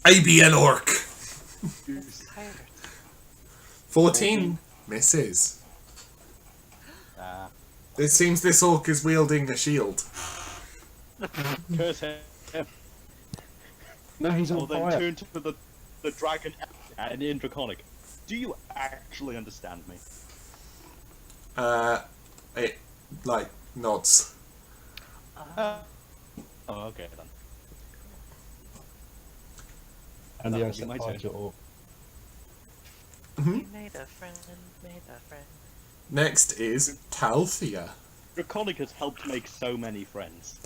ABN orc. 14 misses. It seems this orc is wielding a shield. Curse him. No, he's Or on then fire. turn to the dragon in Draconic. Do you actually understand me? It, like, nods. Oh, okay then. And That the would be my fight turn. it all. We made a friend, made a friend. Next is Talthea. Draconic has helped make so many friends.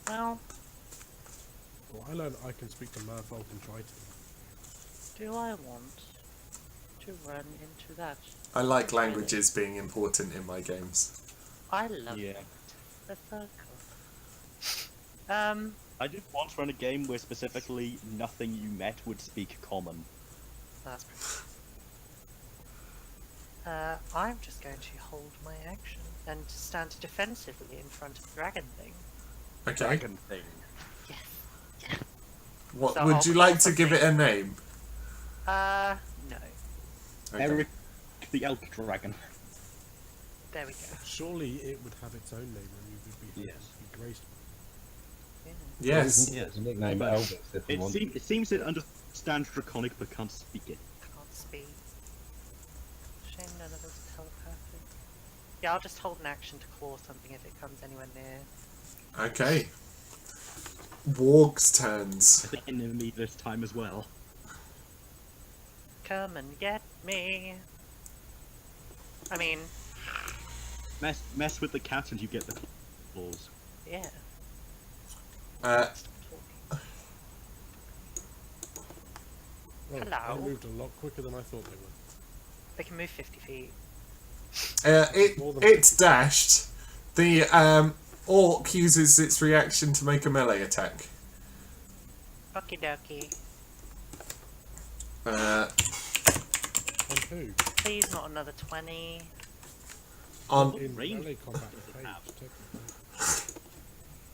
Well, Well, I learned I can speak to Merfolk and Triton. do I want to run into that? I like languages being important in my games. I love Yeah. the circle. I did once run a game where specifically nothing you met would speak common. That's pretty. I'm just going to hold my action and stand defensively in front of the dragon thing. Okay. Dragon thing. Yes. What So would I'll you like call to give it a name? No. Okay. Eric the Elk Dragon. There we go. Surely it would have its own name and you would be, Yes. be graced. Yeah. Yes. It's a nickname, But Elvis, if you want. It seems it understands Draconic but can't speak it. Can't speak. Shame none of us are telepathic. Yeah, I'll just hold an action to claw something if it comes anywhere near. Okay. Warg's turns. The enemy this time as well. Come and get me. I mean, Mess with the cat and you get the claws. yeah. Uh, Stop talking. Well, Hello. They moved a lot quicker than I thought they would. They can move 50 feet. It's dashed. The orc uses its reaction to make a melee attack. Okie dokie. On who? Please not another 20. On In range melee combat does it page, have?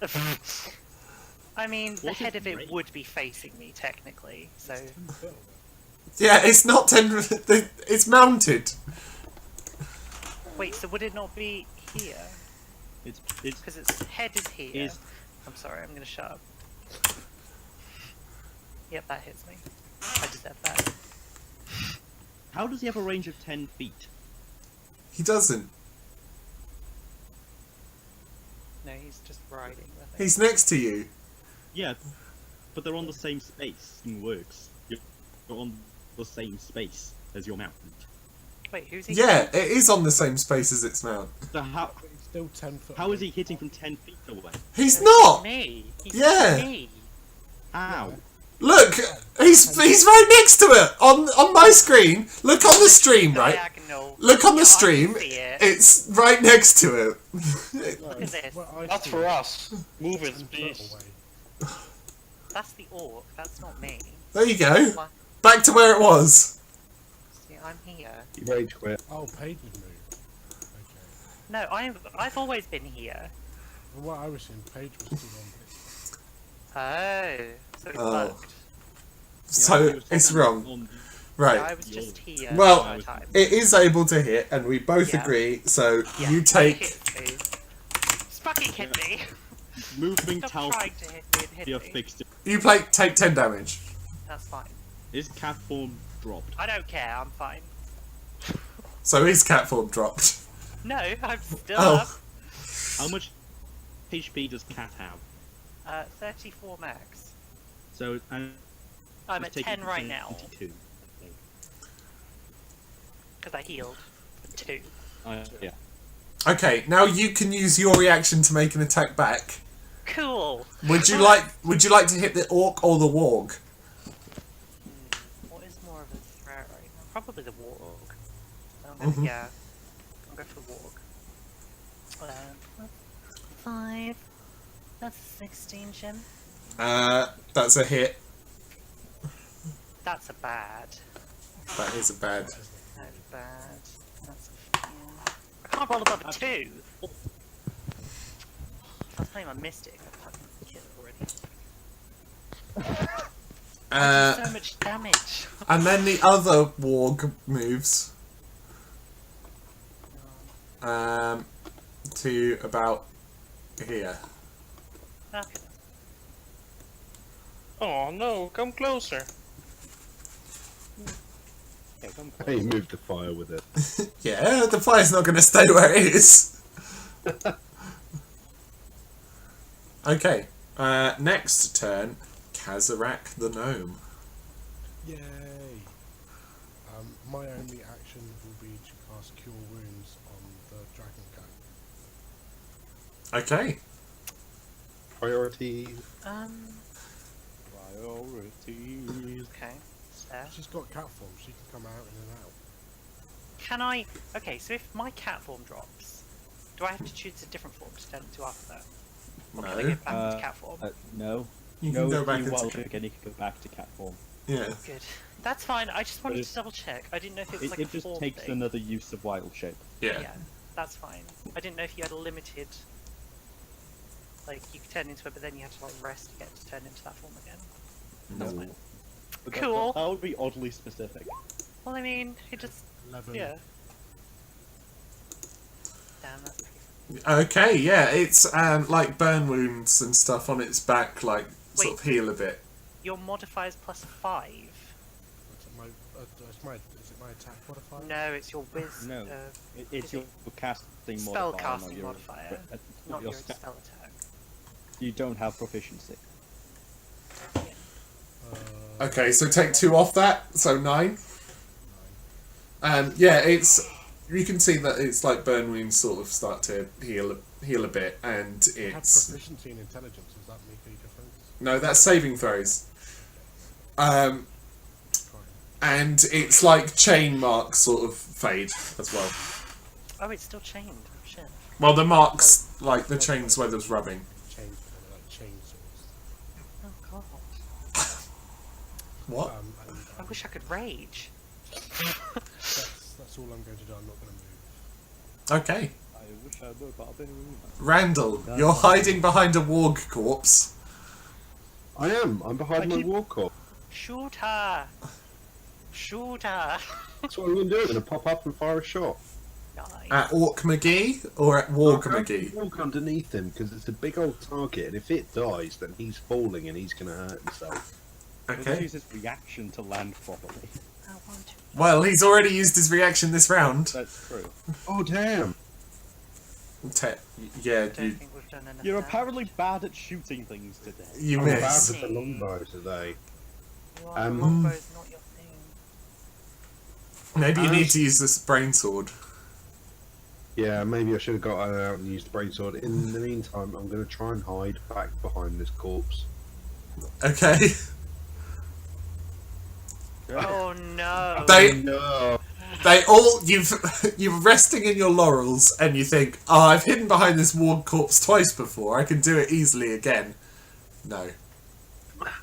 technically. I mean, the What head is of it range? would be facing me, technically, so... 10 foot. yeah, it's not 10. It's mounted. Wait, so would it not be here? It's Because its head is here. Is- I'm sorry, I'm gonna shut up. Yep, that hits me. I deserve that. how does he have a range of 10 feet? He doesn't. No, he's just riding the thing. He's next to you. Yeah, but they're on the same space in works. You're on the same space as your mount. Wait, who's he? Yeah, it is on the same space as its mount. So how But it's still 10 foot. how is he hitting from 10 feet away? He's not. Me. He's Yeah. me. How? Look, he's right next to it on my screen. Look on the stream, right? Diagonal. Look on Yeah, the I stream. can see it. It's right next to it. Look at this. Not for us. Move 10 it, foot please. away. That's the orc. That's not me. There you go. What? Back to where it was. See, I'm here. You rage quit. Oh, Paige has moved. Okay. No, I've always been here. And what I was saying, Paige was still on this. Oh, so it's Oh. bugged. So it's wrong. Yeah, Right. I was just here Well, the entire time. It is able to hit, and we both Yeah. agree. So Yeah, you it take. hits me. Fucking hit me! Moving Stop Tal trying to hit me and hit me. fixed it. You take 10 damage. That's fine. Is cat form dropped? I don't care, I'm fine. So his cat form dropped. No, I'm still Oh. up. How much HP does cat have? 34 max. So I'm at taking 10 right now, 22. because I healed. 2. Yeah. Okay, now you can use your reaction to make an attack back. Cool! Would you like to hit the orc or the warg? What is more of a threat right now? Probably the warg. Mhm. Yeah. I'll go for warg. 5. That's 16, Jim. That's a hit. That's a bad. That is a bad. That is bad. That's a fear. I can't roll above 2! Oh. If I was playing my Mystic, I'd fucking kill it already. I do so much damage! And then the other warg moves to about here. Okay. Oh no, come closer. Yeah, come Hey, close. move the fire with it. Yeah, the fire's not going to stay where it is. Okay, next turn, Kazarak the Gnome. Yay! My only action will be to cast Cure Wounds on the Dragon Cat. Okay, Priority. Priorities. Okay. Fair. She's got cat form, she can come out in and out. Can I... Okay, so if my cat form drops, do I have to choose a different form to turn into after that? Or can I No. get back into cat form? No. you No, can go back you into... wild again, you can go back to cat form. Yeah. Good. That's fine, I just wanted But to double check. I didn't know if it was It, like it a just form takes thing. another use of wild shape. Yeah. Yeah, that's fine. I didn't know if you had a limited... Like, you could turn into it, but then you had to like rest to get to turn into that form again. That's No. fine. But Cool. That would be oddly specific. Well, I mean, it just... 11. Yeah. Damn, that's pretty... Okay, yeah, it's like burn wounds and stuff on its back, like sort of heal a bit. Your modifier's +5. Is it my attack modifier? No, it's your whiz... No. It's is your it casting spell modifier, casting not your, modifier, not your spell attack. You don't have proficiency. Okay, so take 2 off that, so 9. Yeah, it's... You can see that it's like burn wounds sort of start to heal a bit, and I have it's... proficiency in intelligence, does that make any difference? No, that's saving throws. Fine. And it's like chain marks sort of fade as well. Oh, it's still chained. Oh, shit. Well, the marks, like the chains where there's rubbing. Like chainsaws. Oh, God. What? And I wish I could rage. that's all I'm going to do, I'm not going to move. Okay. I wish I would, but I've been Randall, you're hiding behind a warg corpse. I am. I'm behind my keep- war corp. Shoot her! Shoot her! That's what I'm going to do. I'm going to pop up and fire a shot. Nice. At Orc McGee or at Warg I'll McGee? walk underneath him because it's a big old target, and if it dies, then he's falling and he's going to hurt himself. Okay. Use his reaction to land properly. I want to. Well, he's already used his reaction this round. That's true. Oh damn! Yeah, I don't think we've done enough. You're damage. apparently bad at shooting things today. you I'm bad miss. with the longbow today. You are, Um, longbow's not your thing. Maybe you need to use this brain sword. Yeah, maybe I should have got out and used the brainsword. In the meantime, I'm going to try and hide back behind this corpse. Okay. Oh no! They all you're resting in your laurels and you think, oh, I've hidden behind this warg corpse twice before. I can do it easily again. No.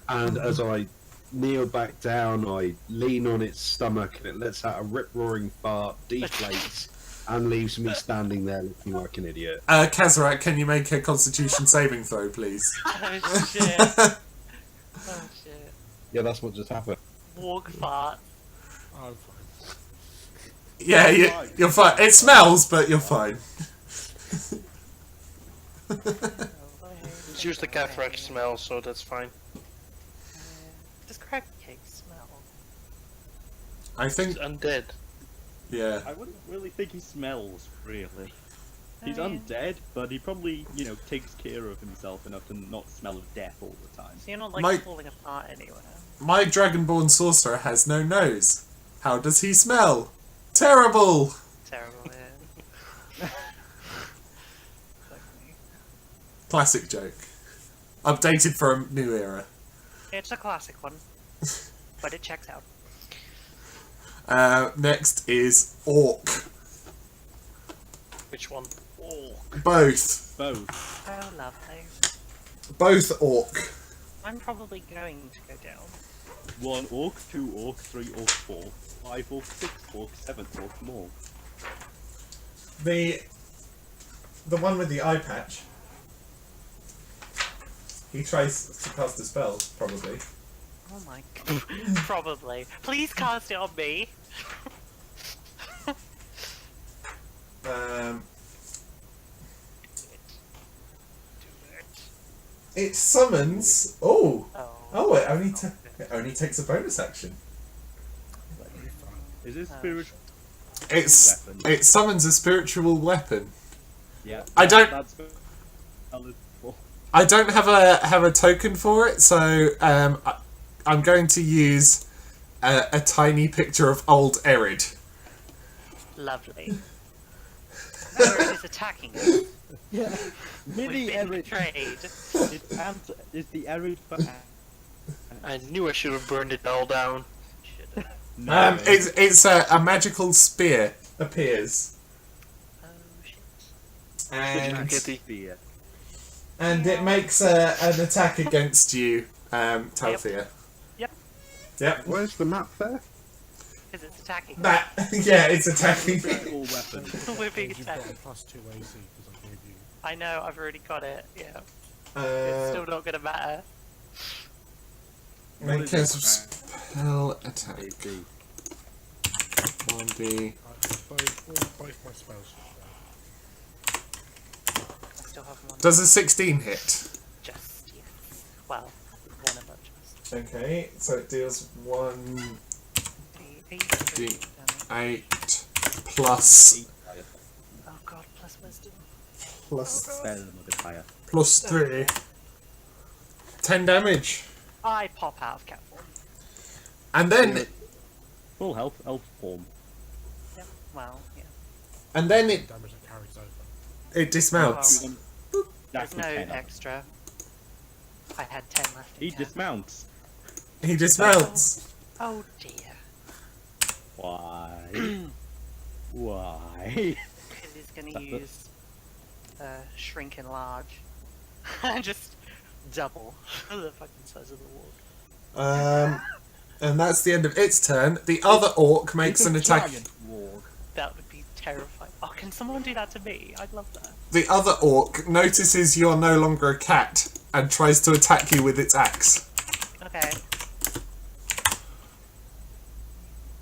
And as I kneel back down, I lean on its stomach and it lets out a rip-roaring fart, deflates, and leaves me standing there looking like an idiot. Kazarak, can you make a Constitution saving throw, please? Oh shit! Oh shit! Yeah, that's what just happened. Warg fart. I'm fine. Yeah, you're fine. It smells, but you're fine. It's just the Kathrak smell, so that's fine. Does crab cake smell? I think, It's undead. yeah. I wouldn't really think he smells, really. He's I mean, undead, but he probably, takes care of himself enough to not smell of death all the time. So you're not like My- falling apart anywhere. My Dragonborn sorcerer has no nose. How does he smell? Terrible! Terrible, yeah. Fuck me. Classic joke. Updated for a new era. It's a classic one, but it checks out. Next is Orc. Which one? Oh. Both. Both. Oh, lovely. Both Orc. I'm probably going to go down. 1 orc, 2 orc, 3 orc, 4, 5 orc, 6 orc, 7 orc more. The one with the eye patch. He tries to cast a spell, probably. Oh my god. Probably. Please cast it on me. It summons. Oh, Oh. it only takes a bonus action. Is this Oh, spiritual? It summons a spiritual weapon. Yeah. I don't- That's I don't have a token for it, so I'm going to use a tiny picture of old Erid. Lovely. Erid is attacking us. Yeah. We've Mini been Erid. betrayed. It's the Erid for I knew I should have burned it all down. Should've. No. It's a magical spear appears, Oh shit. and Fear. it makes an attack against you, Talthea. Yep. Where's the map there? Because it's attacking. That it's attacking. Spiritual weapon. We're being And you've got a attacked. +2 AC because I gave you. I know, I've already got it. Yeah. It's Uh, still not gonna matter. make a spell attack. 1d. Both my spells. I still have one. Does a 16 hit? Just, yes. Well, one of them just. Okay, so it deals 1d8 damage. plus Oh god, plus wisdom. Spell modifier. plus 3. 10 damage. I pop out of cat form. And then Full health, elf form. Yep. Well, yeah. and then it Damage that carries over. it dismounts. There's That's no 10. extra. I had 10 left. He in dismounts. He dismounts. Oh dear. Why? Why? Because he's gonna That's it. use shrink and large. And just double the fucking size of the wall. And that's the end of its turn. The other orc makes an attack. That would be terrifying. Oh, can someone do that to me? I'd love that. The other orc notices you're no longer a cat and tries to attack you with its axe. Okay.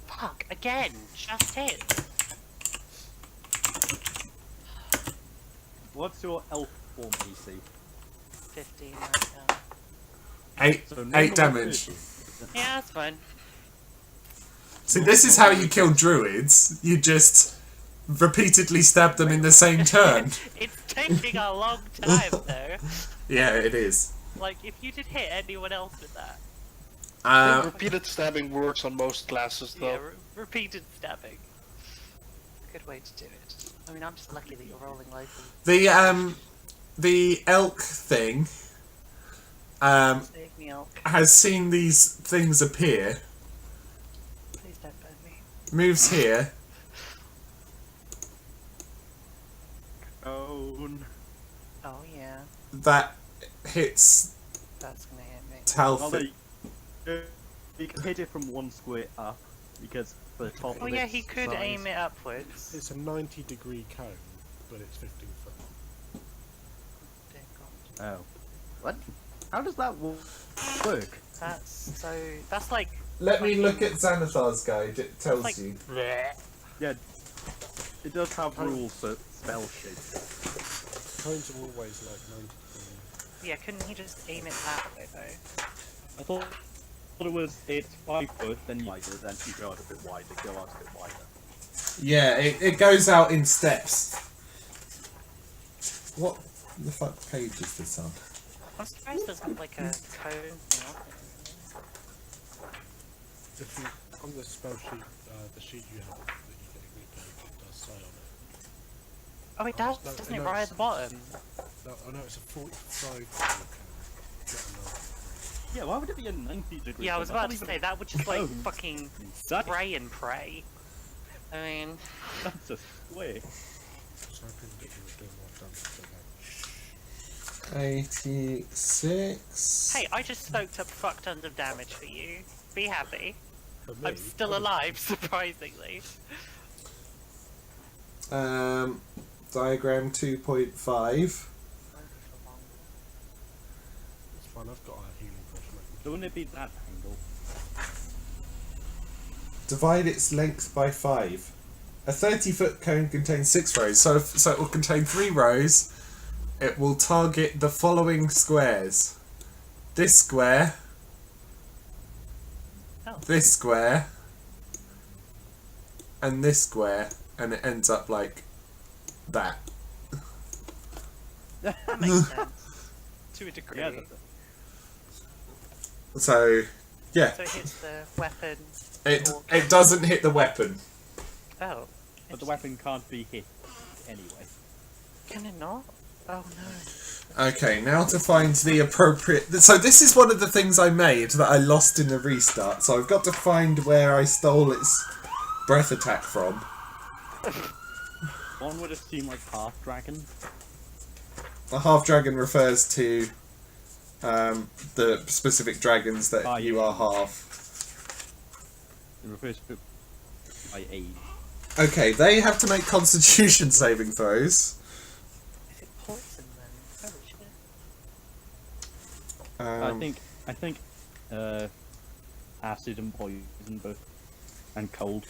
Fuck, again! Just hit! What's your elf form AC? 15 right now. 8 So 8 damage. Yeah, that's fine. See, this is how you kill druids. You just repeatedly stab them in the same turn. It's taking a long time though. Yeah, it is. Like, if you did hit anyone else with that. I think repeated stabbing works on most classes though. Yeah, repeated stabbing. Good way to do it. I mean, I'm just lucky that you're rolling local. The elk thing Save me, elk. has seen these things appear, Please don't burn me. moves here, Oh, Oh yeah, that hits that's gonna hit me. Talthea. you can hit it from one square up because the top. Oh of yeah, its he could size. aim it upwards. It's a 90-degree cone, but it's 15 foot. Dear God. Oh, what? How does that work? That's like. Let me look at Xanathar's guide, it tells like. you. Bleh. Yeah, it does have rules for spell shapes. Cones are always like 90 degrees. Yeah, couldn't he just aim it that way though? I thought it was it's 5 foot, then wider, then you go out a bit wider, go out a bit wider. Yeah, it goes out in steps. What the fuck page is this on? I'm surprised there's not like a cone thing on it. If you, on the spell sheet, the sheet you have that you get replayed, it does say on it. Oh, it does, No, doesn't it? no, Right it's- at the bottom. No, I know it's a 45 degree cone. Not a Yeah, why would it be a 90 degree? Yeah, I was about to say that would just like cone. fucking That's, spray and pray. I mean, that's a square. 90. So I couldn't get you doing what I've done for that. 86. hey, I just soaked up fuck tons of damage for you. Be happy. For me, I'm still I was- alive, surprisingly. Diagram 2.5. It's fine, I've got a healing potion. So wouldn't it be that angle? Divide its length by 5. A 30-foot cone contains 6 rows, so it will contain 3 rows. It will target the following squares. This square, Oh. this square, and this square, and it ends up like that. That makes sense. To a degree. Yeah, So, yeah, So it hits the weapon. it doesn't hit the weapon. Oh. but the weapon can't be hit anyway. Can it not? Oh no. Okay, now to find the appropriate... So this is one of the things I made that I lost in the restart. So I've got to find where I stole its breath attack from. One would have seemed like half dragon. The half dragon refers to the specific dragons that you are half. It refers to by age. Okay, they have to make constitution saving throws. Is it poison then? Oh shit. I think acid and poison both, and cold.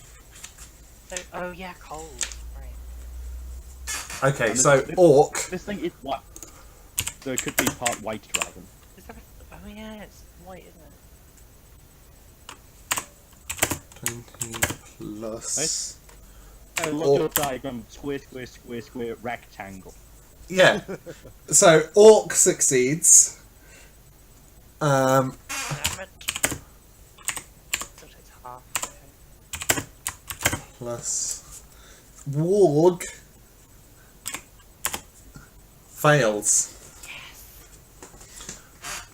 So, oh yeah, cold. Right. Okay, And so this- orc. This thing is white, so it could be part white dragon. Is there a... Oh yeah, it's white, isn't it? 20 plus. Look Orc. at the diagram. Square, square, square, square, rectangle. Yeah. So orc succeeds. Damn it. So it's half. Okay. Plus warg fails.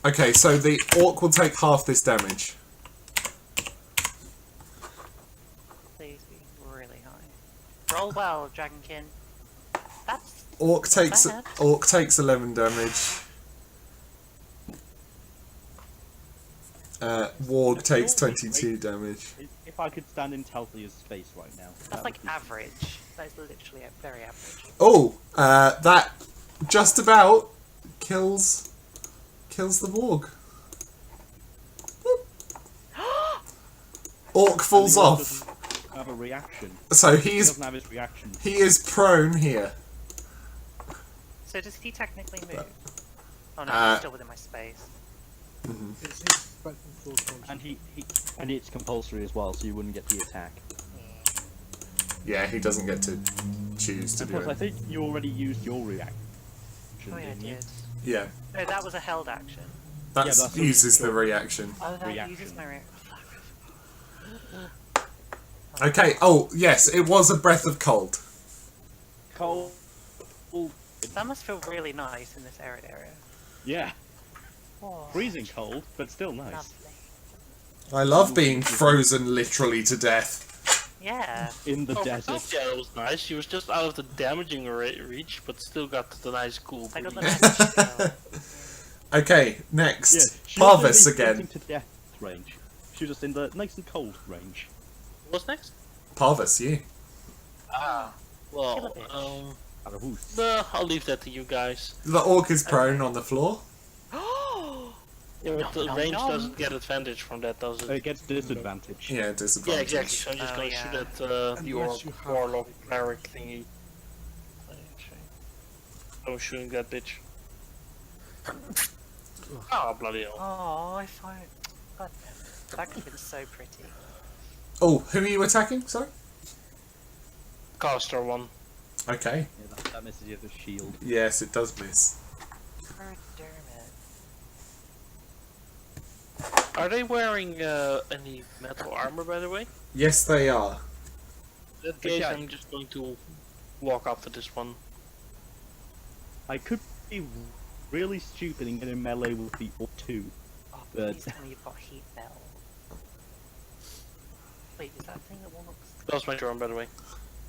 Okay, so the orc will take half this damage. Please be really high. Roll well, Dragonkin. That's... Orc takes bad. 11 damage. Warg takes 22 damage. If I could stand in Talthia's space right now. That's that like would be- average. That is literally very average. Oh, that just about kills the warg. Orc falls And he off. doesn't have a reaction. So He he doesn't have his reaction. is prone here. So does he technically move? Oh no, Uh, he's still within my space. It's his back and forth And and it's compulsory as well, so you wouldn't get the attack. Yeah, he doesn't get to choose to And do plus, I it. think you already used your reaction. Oh yeah, I didn't you? did. Yeah, No, that was a held action. that that's what uses you- the reaction. Oh, that Reaction. uses my reaction. Okay. Oh yes, it was a breath of cold. Cold. That must feel really nice in this arid area. Yeah, Oh, freezing cold, but still nice. lovely. I love being frozen literally to death. Yeah. In the Oh, desert. yeah, it was nice. She was just out of the damaging reach, but still got the nice cool I got the breeze. nice chill. Okay, Yeah, next she was Parvis in the again. freezing to death range. She was just in the nice and cold range. What's next? Parvis, you. Ah, Kill a well, bitch. Arahoos. no, I'll leave that to you guys. The orc is prone on the floor. Yeah, but the Nom, range nom. doesn't get advantage from that, does it? It gets disadvantage. Yeah, Yeah, disadvantage. exactly. So I'm just Oh, gonna yeah. shoot at the Unless you have- warlock cleric thingy. I'm shooting that bitch. Oh, bloody hell. Oh, I find... God damn it. That could have been so pretty. Oh, who are you attacking? Sorry. Caster one. Okay. Yeah, that misses you with the shield. Yes, it does miss. God damn it. Are they wearing any metal armor, by the way? Yes, they are. In that case, Yeah. I'm just going to walk up to this one. I could be really stupid and get in melee with the orc too. Oh, But- please tell me you've got heat bell. Wait, is that a thing that warlocks... That was my turn, by the way.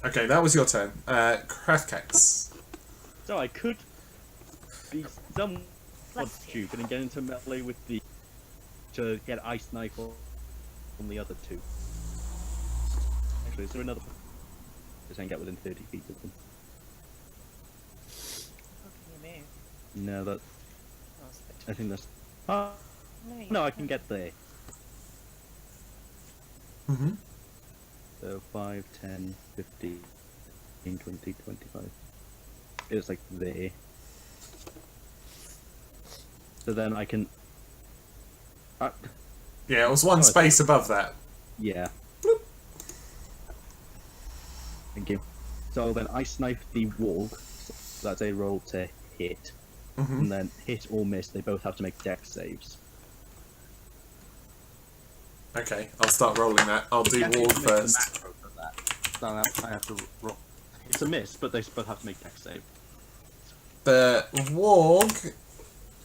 Okay, that was your turn. Krathkax. So I could be somewhat Let's see. stupid and get into melee with the to get ice knife or on the other two. Actually, is there another one? Just don't get within 30 feet of them. How can you move? No, that. Oh, it's a bit I think that's. Oh, No, you no, I can't. can get there. Mm-hmm. So 5, 10, 15, 20, 25. It's like there. So then I can. Yeah, it was one Oh, space above that. Yeah. Thank you. So then I snipe the warg. So that's a roll to hit. Mm-hmm. And then hit or miss, they both have to make dex saves. Okay, I'll start rolling that. I'll do Definitely ward miss the first. macro for that. So I have to roll. It's a miss, but they both have to make dex save. The warg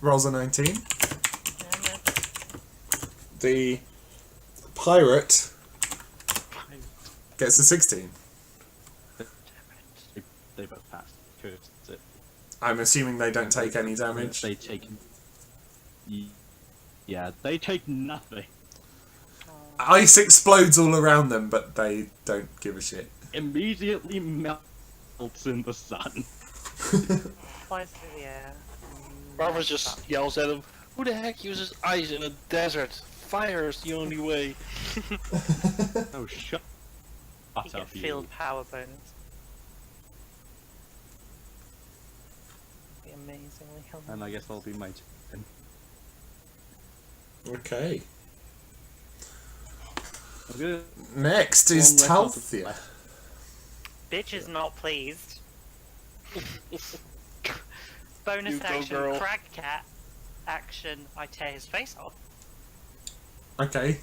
rolls a 19. Yeah, no. The pirate gets a 16. They both pass. Because I'm assuming they don't take any damage. they take. Yeah, they take nothing. Ice explodes all around them, but they don't give a shit. Immediately melts in the sun. Flies through the air. Barbara just yells at him, "Who the heck uses ice in a desert? Fire is the only way." Oh, shut You get up, field you. power bonus. Be amazingly helpful. And I guess I'll be my turn. Okay. I'm gonna Next is long rest of the Talthia. left. Bitch is not pleased. Bonus You go, action, girl. crag cat. Action, I tear his face off. Okay,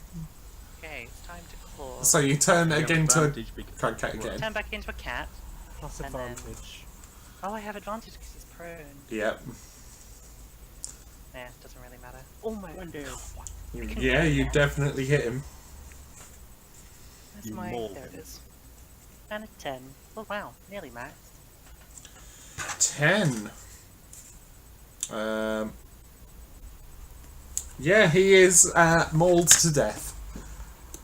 Okay, it's time to claw. so you turn You have again to a advantage because- crag cat again. Turn back into a cat. Plus And then- advantage. Oh, I have advantage because he's prone. Yep. Nah, doesn't really matter. Almost. Yeah, you definitely hit him. That's You my. mauled There it him. is. And a 10. Oh wow, nearly max. 10. Yeah, he is mauled to death.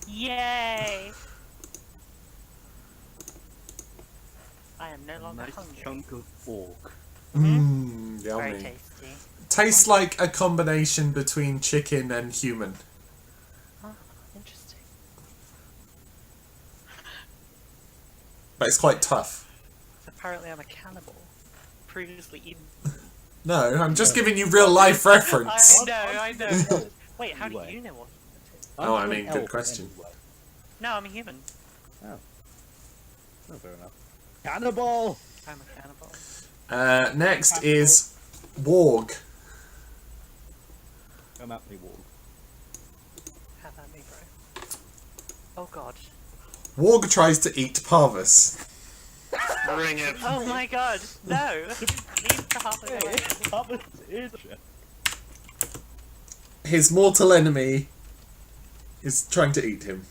Yay! I am no longer Nice hungry. chunk of pork. Mmm, Very yummy. tasty. Tastes like a combination between chicken and human. Oh, interesting. But it's quite tough. So apparently I'm a cannibal. Previously eaten. No, I'm just giving you real life reference. I know. Wait, how do Anyway. you know what? Oh, I I'm mean, an good elf question. anyway. No, I'm a human. Oh, fair enough. Cannibal! I'm a cannibal. Next is Warg. Come at me, Wall. Have at me, bro. Oh god. Warg tries to eat Parvus. Bring it. Oh my god, no! Leave the half away. His mortal enemy is trying to eat him.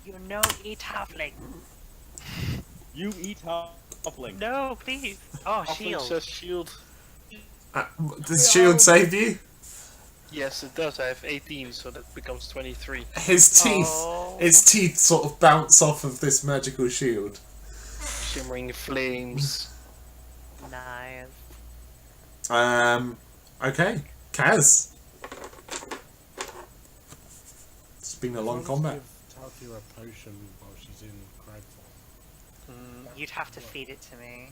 You no eat halfling. You eat halfling. No, please. Oh, Halfling shield. says shield. Does shield save you? Yes, it does. I have 18, so that becomes 23. His teeth, Oh. his teeth sort of bounce off of this magical shield. Shimmering flames. Nice. Okay, Kaz. It's been a long Let's combat. Give Talthia a potion while she's in crag form. You'd have to feed it to me.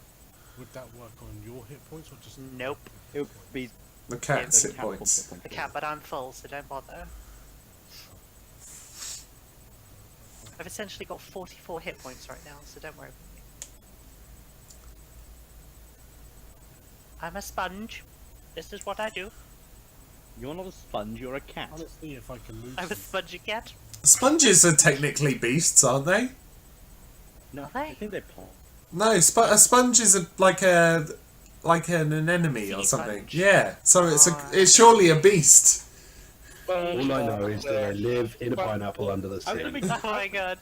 Would that work on your hit points or just? Nope. It would be The cat's the hit points. The cat, but I'm full, so don't bother. I've essentially got 44 hit points right now, so don't worry about me. I'm a sponge. This is what I do. You're not a sponge, you're a cat. Honestly, if I can move. I'm a some- spongy cat. Sponges are technically beasts, aren't they? No, Are they? I think they're plant. No, a sponge is like an anemone or Sea something. sponge. Yeah, so it's surely a beast. All I know is that I live in a pineapple under the I'm sea. gonna be Oh my god.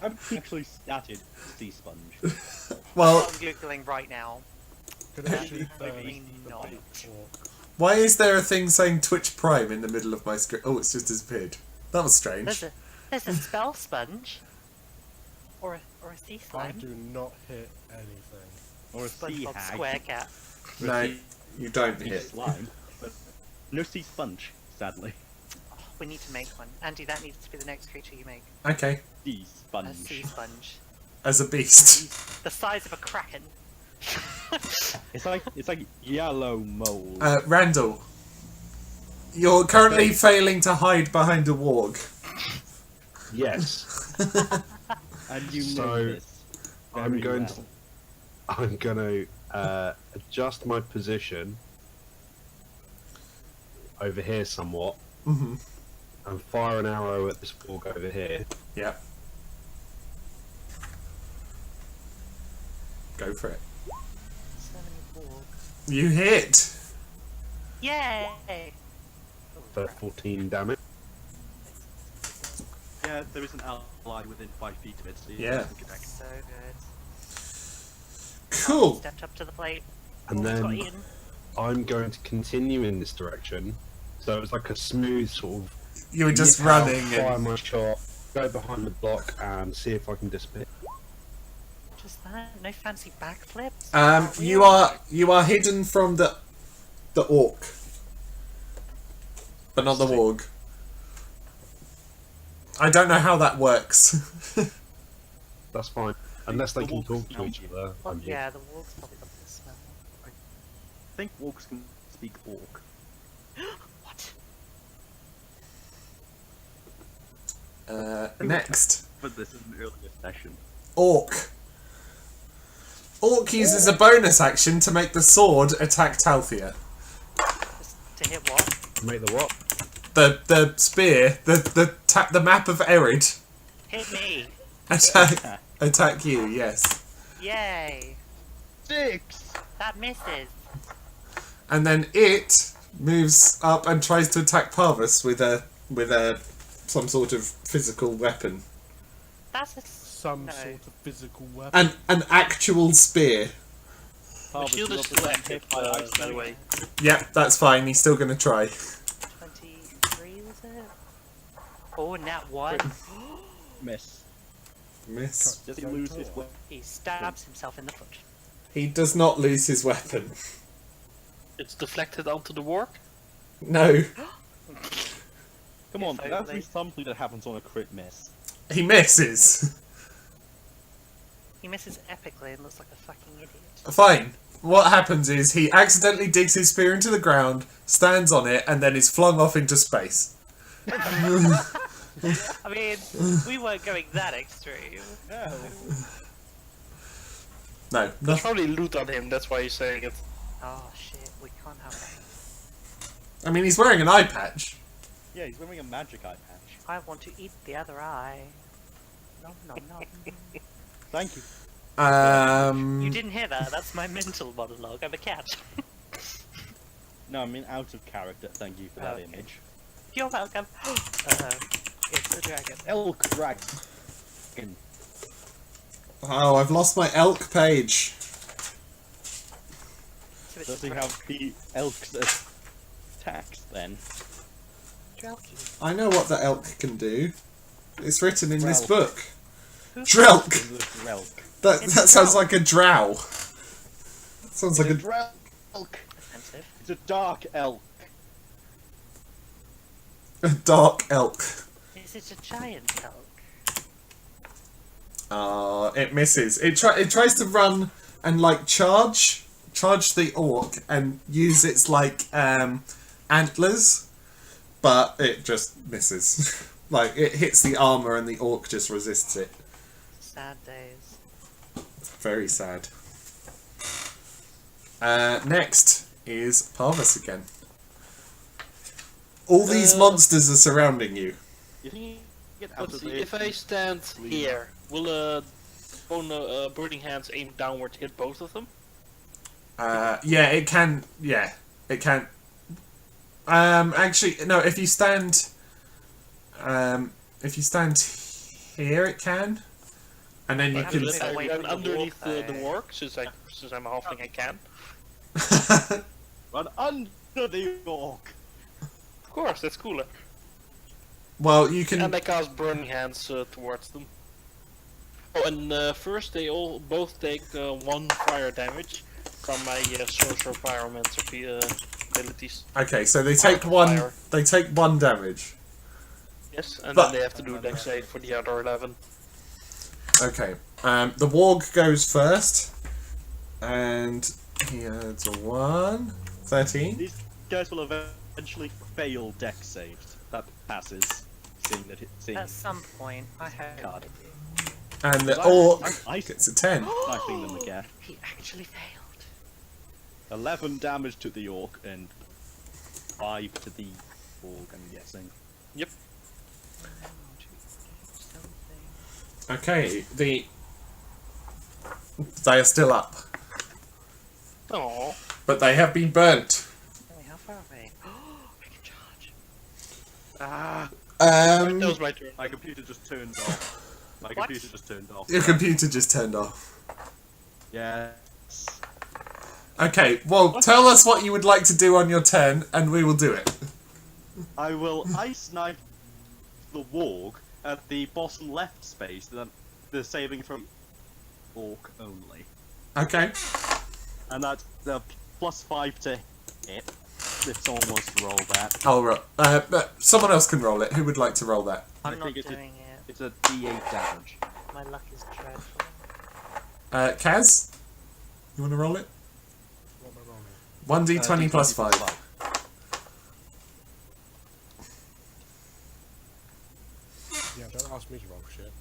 I'm actually statted sea sponge. I'm Well, googling right now. Could actually Maybe burn the not. bait or why is there a thing saying Twitch Prime in the middle of my screen? Oh, it's just disappeared. That was strange. There's a spell sponge. Or a sea I slime. do not hit anything. Or a sea SpongeBob hag. SquareCat. No, you don't Sea hit. slime. But no sea sponge, sadly. Oh, we need to make one. Andy, that needs to be the next creature you make. Okay, Sea A sponge. sea sponge. as a beast. The size of a kraken. It's like yellow mold. Randall, you're currently failing to hide behind a warg. Yes. And you So, know this. I'm very going well. to. I'm going to adjust my position over here somewhat Mm-hmm. and fire an arrow at this warg over here. Yep. Go for it. So many wargs. You hit. Yay! For 14 damage. Yeah, there is an ally within 5 feet of it, so you Yeah. can attack. So good. Cool. Stepped up to the plate. And Almost got then eaten. I'm going to continue in this direction. So it's like a smooth sort of. You were just nip out, running fire and my shot, go behind the block, and see if I can disappear. Just that. No fancy backflips. you are hidden from the orc, but not the warg. I don't know how that works. That's fine. Unless they The can wolves talk to smell each you. other. Well, I'm here. yeah, the wargs probably got the smell. I think orcs can speak orc. What? Next, But this is an earlier session. orc. Orc uses a bonus action to make the sword attack Talthea. Just to hit what? Make the what? The spear, the map of Erid Hit me! attack you. Yes, Yay! 6! That misses. and then it moves up and tries to attack Parvus with a some sort of physical weapon, That's a Some No. sort of physical weapon. an actual spear. The shield is still active, by the way. Yep, that's fine. He's still gonna try. 23, was it? Oh, nat 1. Miss. Miss. Does he lose his weapon? He stabs himself in the foot. He does not lose his weapon. It's deflected onto the warg. No, Come on, If that's only. something that happens on a crit miss. he misses. He misses epically and looks like a fucking idiot. Fine. What happens is he accidentally digs his spear into the ground, stands on it, and then is flung off into space. I mean, we weren't going that extreme. No. No, There's nothing. probably loot on him, that's why he's saying it. Oh shit, we can't have that. I mean, he's wearing an eye patch. Yeah, he's wearing a magic eye patch. I want to eat the other eye. Nom nom nom. Thank you. You didn't hear that, that's my mental monologue. I'm a cat. No, I mean out of character. Thank you for that Okay. image. You're welcome. Uh-oh. It's the dragon. Elk dragon. Oh, I've lost my elk page. So it's Does he have the elk's attacks then? Drelky. I know what the elk can do. It's written in this Drelk. book. Drelk. The elk. That It's a sounds drelk. like a drow. Sounds like It's a a elk. Offensive. It's a dark elk. dark elk. Is it a giant elk? It misses. It tries to run and like charge the orc and use its like antlers, but it just misses. Like it hits the armor and the orc just resists it. Sad days. Very sad. Next is Parvus again. All these monsters are surrounding you. You think you get out Let's of see, there? if I stand here, will Burning Hands aim downward to hit both of them? Yeah, it can. Yeah, it can. Actually, no. If you stand here, it can, and then you Have can. to live I away run from the underneath warg, the though. warg, since I'm a halfling, I can. Run under the orc. Of course, that's cooler. Well, you can. And I cast Burning Hands towards them. Oh, and first they all both take 1 fire damage from my Sorcerer Pyromancer abilities. Okay, so they take one. Fire. They take 1 damage. Yes, and But- then they have to do a dex save for the other 11. Okay. The Warg goes first, and he adds a 1. 13. These guys will eventually fail dex saves. That passes, seeing that seeing At some point, I hope card. they do. And the I- Orc I gets a 10. sniping them again. He actually failed. 11 damage to the orc and 5 to the orc, I'm guessing. Yep. Something. Okay, they are still up, Oh. but they have been burnt. Wait, how far away? Oh, I can charge. Ah! That was my turn. My computer just turned off. My What? computer just turned off. Your computer just turned off. Yes. Okay, well, tell us what you would like to do on your turn, and we will do it. I will ice knife the warg at the bottom left space, the saving from orc only. Okay. And that's the +5 to hit. If someone wants to roll that. I'll roll. But someone else can roll it. Who would like to roll that? I'm I not think it's doing it. It's a D8 damage. My luck is dreadful. Kaz? You want to roll it? What am I rolling? 1d20 plus 5. Yeah, don't ask me to roll shit.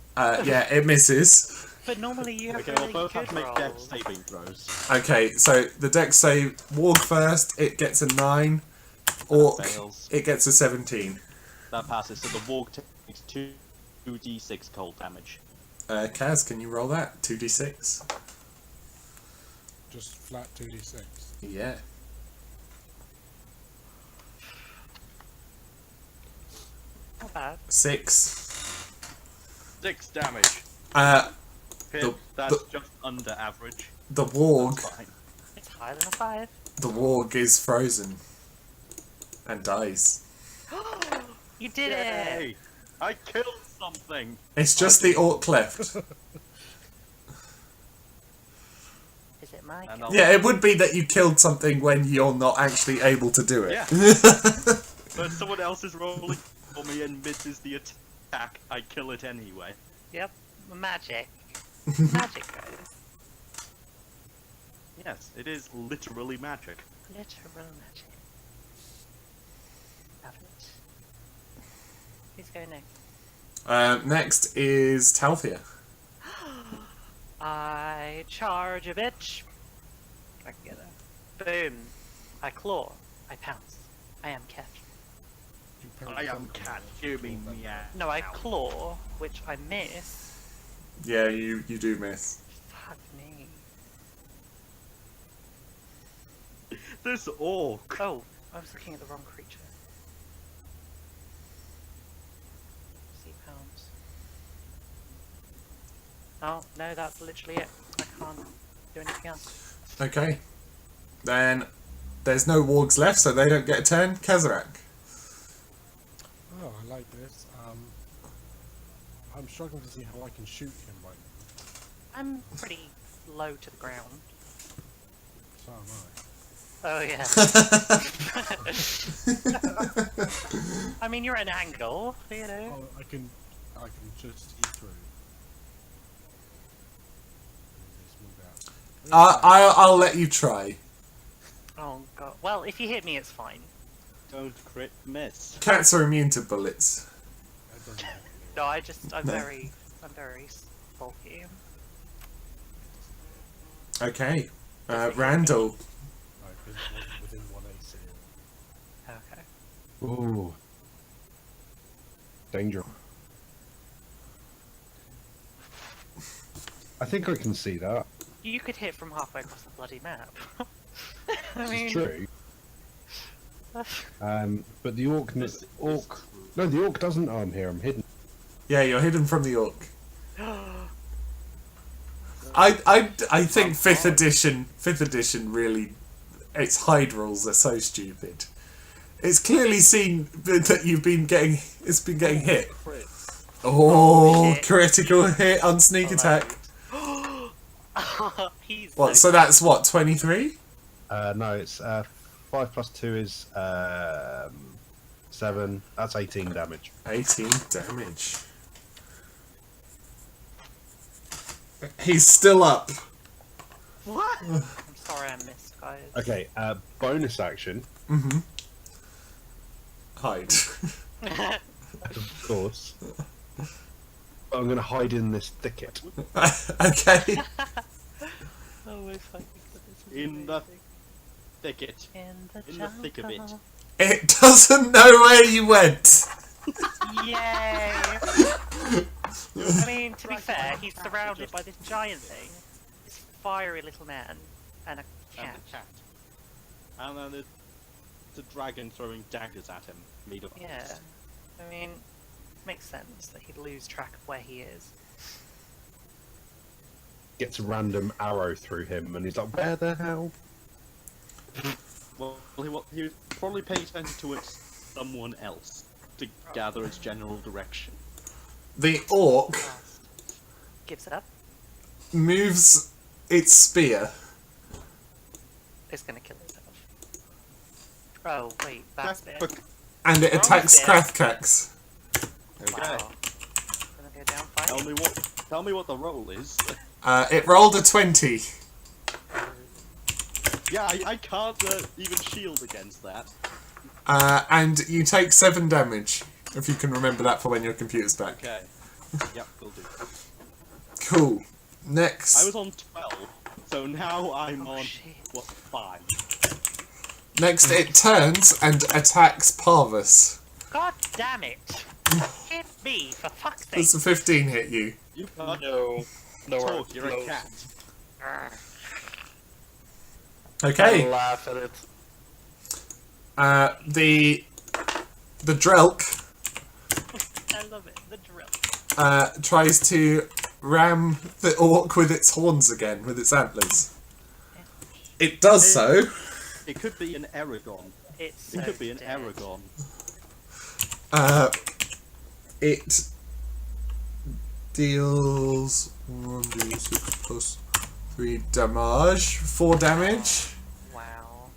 Yeah, it misses. But normally you have Okay, really we'll both have good to make dex rolls. saving throws. Okay, so the dex save, Warg first, it gets a 9. Orc, Fails. it gets a 17. That passes, so the warg takes 2d6 cold damage. Kaz, can you roll that? 2d6? Just flat 2d6. Yeah. Not bad. 6. 6 damage. The- Hit, that's just under average. The Warg, Fine. It's higher than a 5. the Warg is frozen. And dies. You did it! Yay! I killed something! It's just the Orc left. Is it my And go? I'll- Yeah, it would be that you killed something when you're not actually able to do it. Yeah. But someone else is rolling for me and misses the attack, I kill it anyway. Yep. Magic. Magic, guys. Yes, it is literally magic. Literal magic. Love it. Who's going next? Next is Talthia. I charge a bitch. I can get that. Boom. I claw. I pounce. I am catch. You pound I am something. cat, hear me meow. No, I claw, which I miss. Yeah, you do miss. Fuck me. This orc! Oh, I was looking at the wrong creature. See pounds. Oh, no, that's literally it. I can't do anything else. Okay. Then there's no Wargs left, so they don't get a turn. Kazarak. Oh, I like this. I'm struggling to see how I can shoot him right now. I'm pretty low to the ground. So am I. Oh, yeah. I mean, you're at an angle, you know. Oh, I can just see through. Just move out. I'll let you try. Oh, God. Well, if you hit me, it's fine. Don't crit miss. Cats are immune to bullets. That doesn't help me. No, I'm No. very bulky. Okay. Randall. Like, within 1 AC. Okay. Ooh. Danger. I think I can see that. You could hit from halfway across the bloody map. I This mean, is true. But the orc, no, the orc doesn't. Oh, I'm here. I'm hidden. Yeah, you're hidden from the Orc. I think fifth edition really, its hide rules are so stupid. It's clearly seen that you've been getting. It's been getting hit. Crit. Oh, shit. critical hit on sneak attack. He's What? So that's what, 23? No, it's 5 plus 2 is 7. That's 18 damage. 18 damage. He's still up. What? I'm sorry I missed, guys. Okay, bonus action, Mm-hmm. Hide. of course. I'm going to hide in this thicket. Okay. Oh, my fucking goodness. In the thicket. In the in the thick of it. jungle. It doesn't know where you went. Yay! I mean, to be fair, he's surrounded by this giant thing, this fiery little man, and a And cat. the cat. And then there's the dragon throwing daggers at him, made of ice. Yeah. I mean, makes sense that he'd lose track of where he is. Gets a random arrow through him, and he's like, "Where the hell?" Well, he was probably paying attention towards someone else to gather its general direction. The orc Gives it up. moves its spear. It's gonna kill itself. Oh, wait, that's it. And it Wrong attacks spear. Krathkax. Okay. Wow. Gonna go down five. Tell me what the roll is. It rolled a 20. Yeah, I can't even shield against that. And you take 7 damage. If you can remember that for when your computer's back. Okay. Yep, will do. Cool. Next. I was on 12, so now I'm on shit. what 5. Next, it turns and attacks Parvus. God damn it! Hit me, for fuck's sake! Does a 15 hit you? You can't No. Nowhere talk. You're a close. cat. Arrgh. I Okay. laugh at it. The Drelk I love it. The drill. tries to ram the orc with its horns again, with its antlers. It does so. It could be an Aragon. It's It so could be an dead. Aragon. It deals 1d6 plus 3 damage. 4 damage. Wow.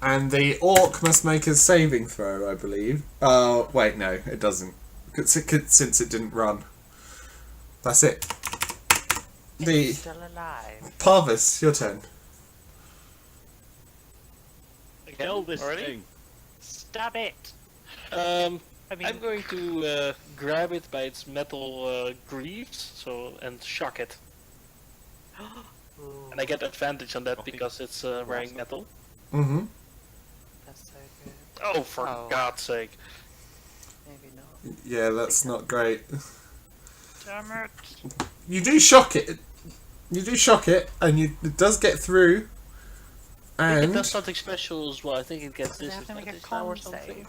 And the orc must make a saving throw, I believe. Oh, wait, no, it doesn't. Since it didn't run. That's it. The It's still alive. Parvus, your turn. Kill this Already? thing. Stab it! I I mean, I'm going to grab it by its metal greaves, and shock it. ooh, And I get advantage on that Okay. because it's wearing metal. Mm-hmm. that's so good. Oh, for Oh. God's sake! Maybe not. Yeah, that's not great. Damn it! You do shock it. You do shock it, and it does get through. I think it And does something special as well. I think it gets Does it have to make a disadvantage now or con something.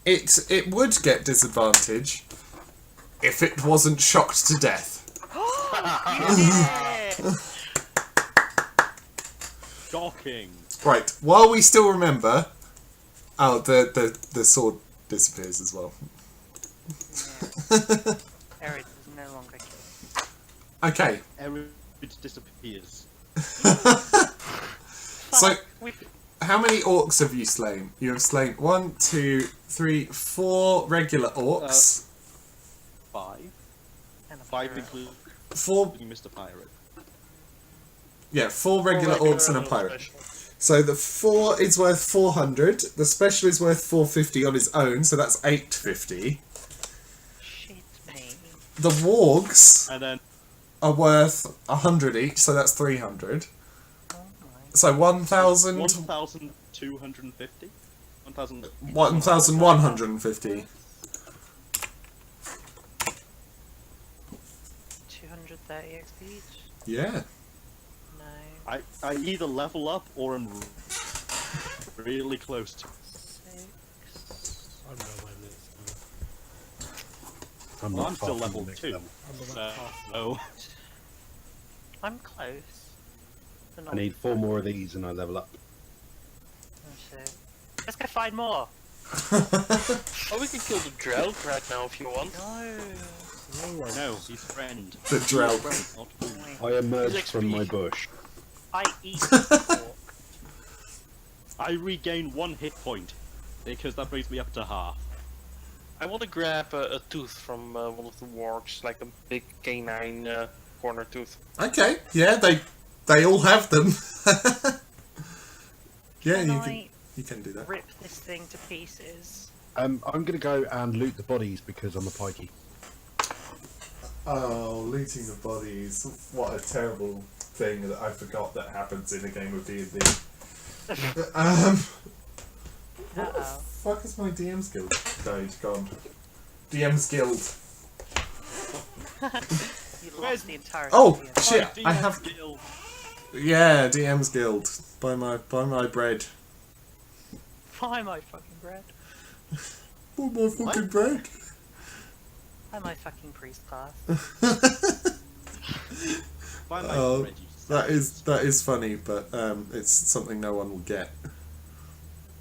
save? it would get disadvantage if it wasn't shocked to death. You did it! Shocking. Right. While we still remember, oh, the sword disappears as well. Erid is no longer killed. Okay. Erid disappears. So, We've how many orcs have you slain? You have slain 1, 2, 3, 4 regular orcs. 5. and a 5 pirate. including 4, Mr. Pirate. yeah, 4 regular orcs and a pirate. Special. So the 4 is worth 400. The special is worth 450 on its own, so that's 850. Shit me. The wargs And then are worth 100 each, so that's 300. Oh my. So 1,000, 1,250? 1,000. 1,150. 230 XP each? Yeah. No. I either level up or I'm really close to. 6. I'm nowhere near still. I'm, Well, not I'm far still from level the next 2. level. I'm about So, half. no. I'm close. I need 4 more of these and I level up. Oh shit. Let's go find more. Oh, we can kill the Drelk right now if you want. No. No, he's friend. The Drelk. Friend, not food. I emerged He's from my XP. bush. I eat pork. I regain 1 hit point because that brings me up to half. I want to grab a tooth from one of the wargs, like a big canine corner tooth. Okay, yeah, they all have them. Yeah, Can you can do I that. rip this thing to pieces? I'm gonna go and loot the bodies because I'm a pikey. Oh, looting the bodies. What a terrible thing that I forgot that happens in a game of D&D. What the Uh-oh. fuck is my DM's guild code gone? DM's guild. You lost the entire Oh, idea. shit, I DS have... Guild. Yeah, DM's guild. Buy my bread. Buy my fucking bread. Buy my fucking bread. Buy my fucking priest class. By my Oh, Reggie. that is funny, but it's something no one will get.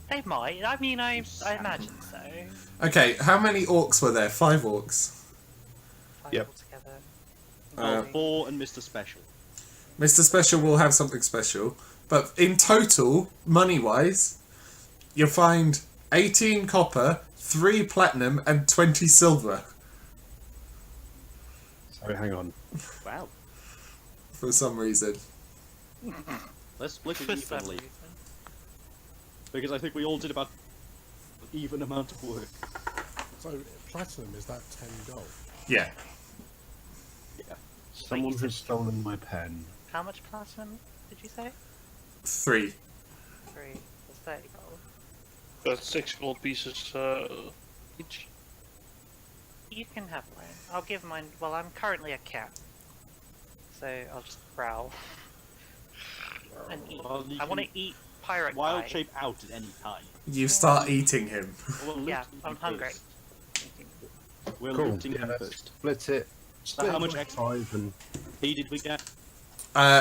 They might. I mean, I imagine so. Okay, how many orcs were there? 5 orcs. 5 Yep. altogether. Uh, 4 and Mr. Special. Mr. Special will have something special, but in total, money-wise, you'll find 18 copper, 3 platinum, and 20 silver. So hang on. Wow. For some reason. Let's split it For some evenly. reason. Because I think we all did about an even amount of work. So, platinum, is that 10 gold? Yeah. Someone has stolen my pen. How much platinum did you say? 3. 3. That's 30 gold. That's 6 gold pieces each. You can have mine. I'll give mine. Well, I'm currently a cat. So I'll just growl. And eat. Well, you I want to can eat pirate wild guy. shape out at any time. You start eating him. Well, Yeah, looting I'm him hungry. first. We're Cool. looting him Yeah. first. Split it. Split how it much by extra? 5 and He did we get?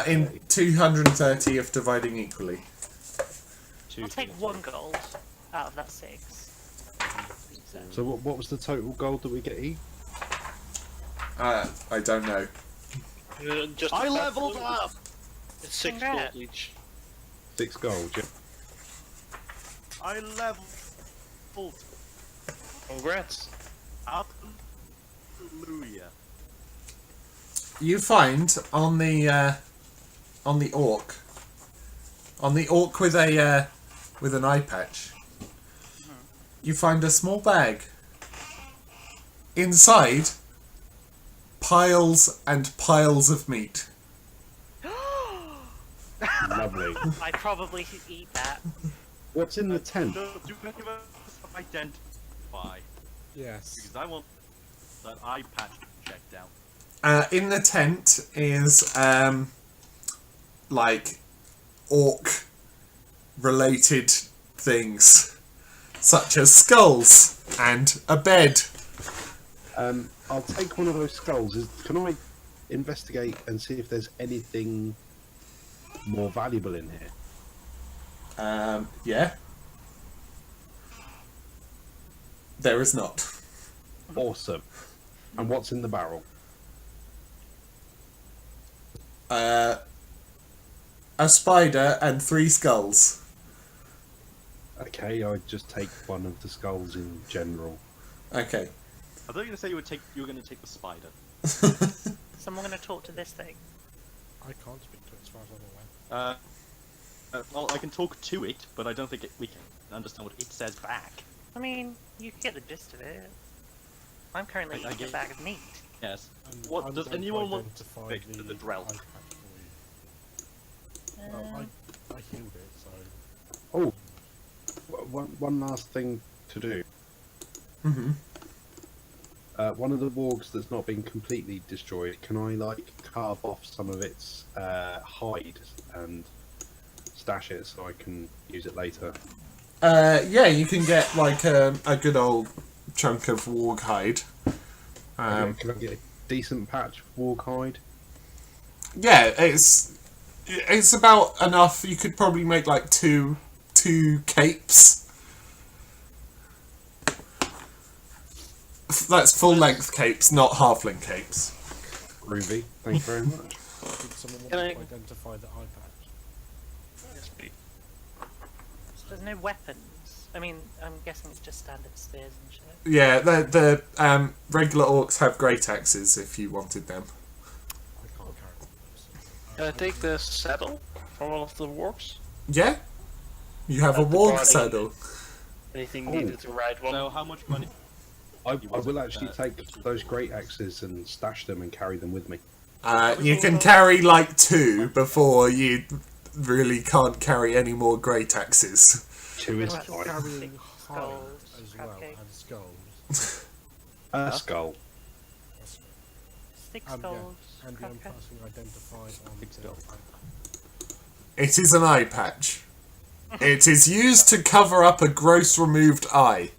In 230 if dividing equally. 2. I'll take 1 gold out of that 6. so what was the total gold that we get each? I don't know. Just I about- leveled up! It's 6 Congrats. gold each. 6 gold, yeah. I leveled Congrats. up. Hallelujah. You find on the orc with an eye patch, you find a small bag. Inside, piles and piles of meat. Lovely. I probably should eat that. What's in the tent? Do any of us identify? Yes. Because I want that eye patch checked out. In the tent is like orc related things, such as skulls and a bed. I'll take one of those skulls. Can I investigate and see if there's anything more valuable in here? Yeah. There is not. Awesome. And what's in the barrel? A spider and 3 skulls. Okay, I just take one of the skulls in general. Okay. I thought you were going to say you were going to take the spider. Someone gonna talk to this thing. I can't speak to it as far as I'm aware. Well, I can talk to it, but I don't think we can understand what it says back. I mean, you can get the gist of it. I'm currently I eating a get- bag of meat. Yes. And What I'm does going to anyone want identify to fix the Drelk? eye patch for you. Well, I healed it, so... Oh, one last thing to do. Mm-hmm. One of the wargs that's not been completely destroyed, can I, like, carve off some of its hide and stash it so I can use it later? Yeah, you can get like a good old chunk of warg hide. Can I get a decent patch of warg hide? Yeah, it's It's about enough. You could probably make like two capes. That's full length capes, not halfling capes. Groovy. Thank you very much. Did someone want Can to I- identify the eye patch? Yes, please. There's no weapons. I mean, I'm guessing it's just standard spears and shit. Yeah, the regular orcs have great axes if you wanted them. I can't carry one of those. Can I take the saddle from one of the wargs? Yeah, you have a At the warg party. saddle. Anything Oh. needed to ride one? So how much money? I will actually take those great axes and stash them and carry them with me. You can carry like two before you really can't carry any more great axes. 2 is Well, fine. Carrying hide Skulls, as crab well, cake. and skulls. A skull. That's- Six yeah, skulls. and the crab cake. passing identified on Six the skulls. It is an eye patch. It is used to cover up a gross removed eye.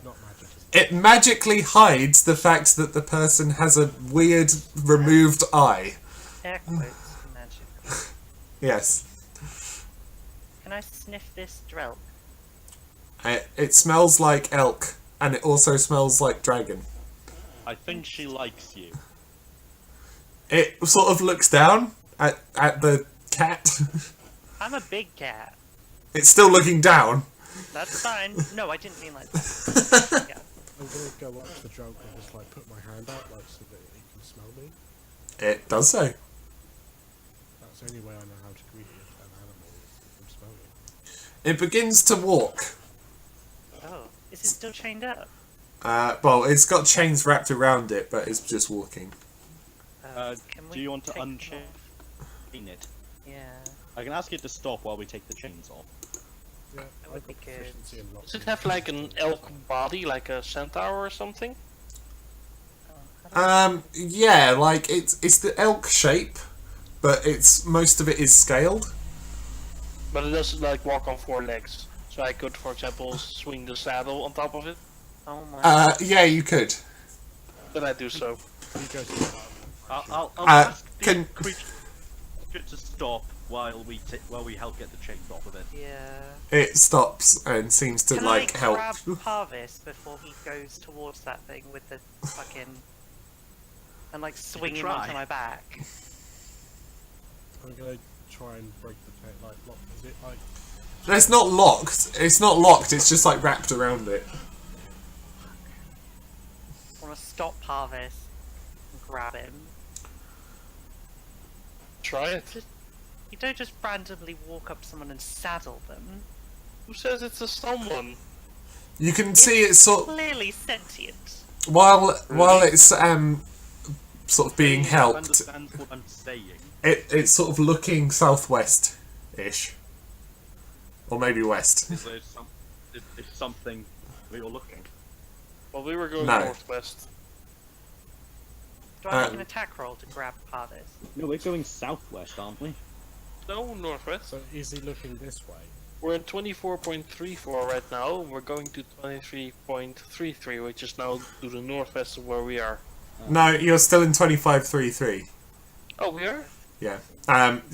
not magic. It magically hides the fact that the person has a weird removed eye. Air quotes, magic. Yes. Can I sniff this Drelk? It smells like elk, and it also smells like dragon. I think she likes you. It sort of looks down at the cat. I'm a big cat. It's still looking down. That's fine. No, I didn't mean like that. Yeah. I'm gonna go up to the joke and just like put my hand out like so that it can smell me. It does so. That's the only way I know how to greet an animal is from smelling. It begins to walk. Oh, is it still chained up? Well, it's got chains wrapped around it, but it's just walking. Can Do you want to take them unchain off? it? Yeah. I can ask it to stop while we take the chains off. Yeah, That I've would be got good. proficiency in Does locking. it have like an elk body, like a centaur or something? Oh, how do I- Yeah, like it's the elk shape, but most of it is scaled. But it doesn't like walk on 4 legs. So I could, for example, swing the saddle on top of it. Oh my. Yeah, you could. Then I do so. You go to the I'll Uh, ask the can- creature to stop while we help get the chains off of it. Yeah. It stops and seems to Can like I help. grab Parvis before he goes towards that thing with the fucking and like swing him try. onto my back? I'm gonna try and break the chain. Like, lock. Is it like? It's not locked. It's not locked. It's just like wrapped around it. I want to stop Parvis and grab him. Try it. You don't just randomly walk up to someone and saddle them. Who says it's a someone? You can see it's sort Clearly sentient. while it's sort of being helped. Understands what I'm saying. It's sort of looking southwest-ish, or maybe west. Is there something where you're looking? Well, we were going No. northwest. Do I make Um, an attack roll to grab Parvis? No, we're going southwest, aren't we? No, northwest. So is he looking this way? We're in 24.34 right now. We're going to 23.33, which is now to the northwest of where we are. No, you're still in 2533. Oh, we are? Yeah.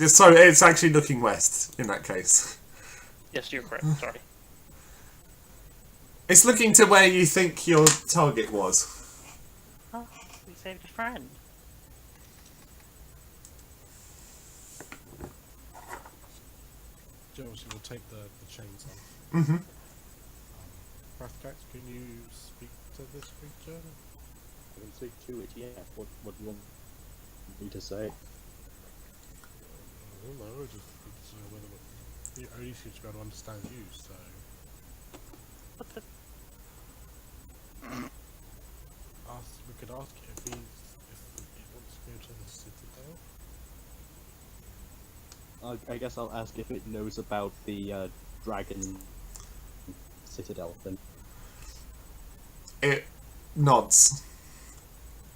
So it's actually looking west in that case. Yes, you're correct. Sorry. It's looking to where you think your target was. Oh, we saved a friend. Josie will take the chains off. Mm-hmm. Rathcax, can you speak to this creature? I can speak to it, yeah. What do you want me to say? I don't know, just need to know whether you only seem to be able to understand you, so What the? we could ask if he wants to go to the citadel. I guess I'll ask if it knows about the dragon citadel then. It nods.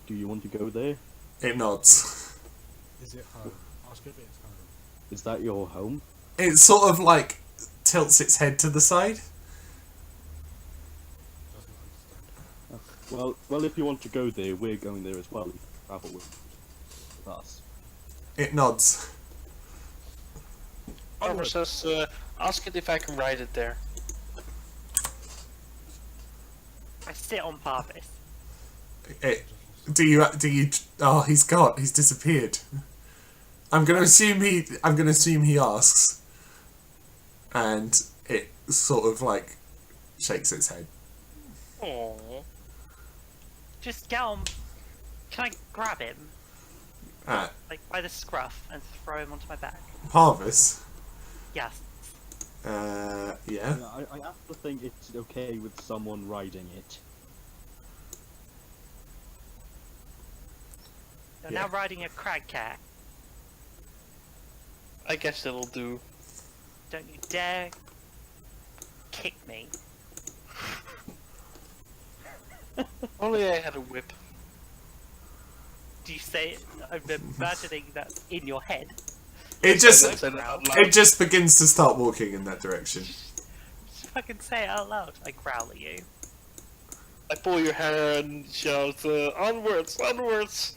Do you want to go there? It nods. Is it home? Ask if it's home. Is that your home? It sort of like tilts its head to the side. Doesn't understand. Well, if you want to go there, we're going there as well. You can travel with us. It nods. Hover Onward. says, ask it if I can ride it there. I sit on Parvis. Do you? Oh, he's disappeared. I'm gonna assume he asks, and it sort of like shakes its head. Aww. Just get on. Can I grab him? Uh, Like by the scruff and throw him onto my back? Parvis. Yes. Yeah. Yeah, I have to think it's okay with someone riding it. You're Yeah. now riding a crag cat. I guess it'll do. Don't you dare kick me. Only I had a whip. Do you say? I'm imagining that's in your head. It I just said it out loud. it just begins to start walking in that direction. Just fucking say it out loud. I growl at you. I pull your hair and shout, onwards, onwards!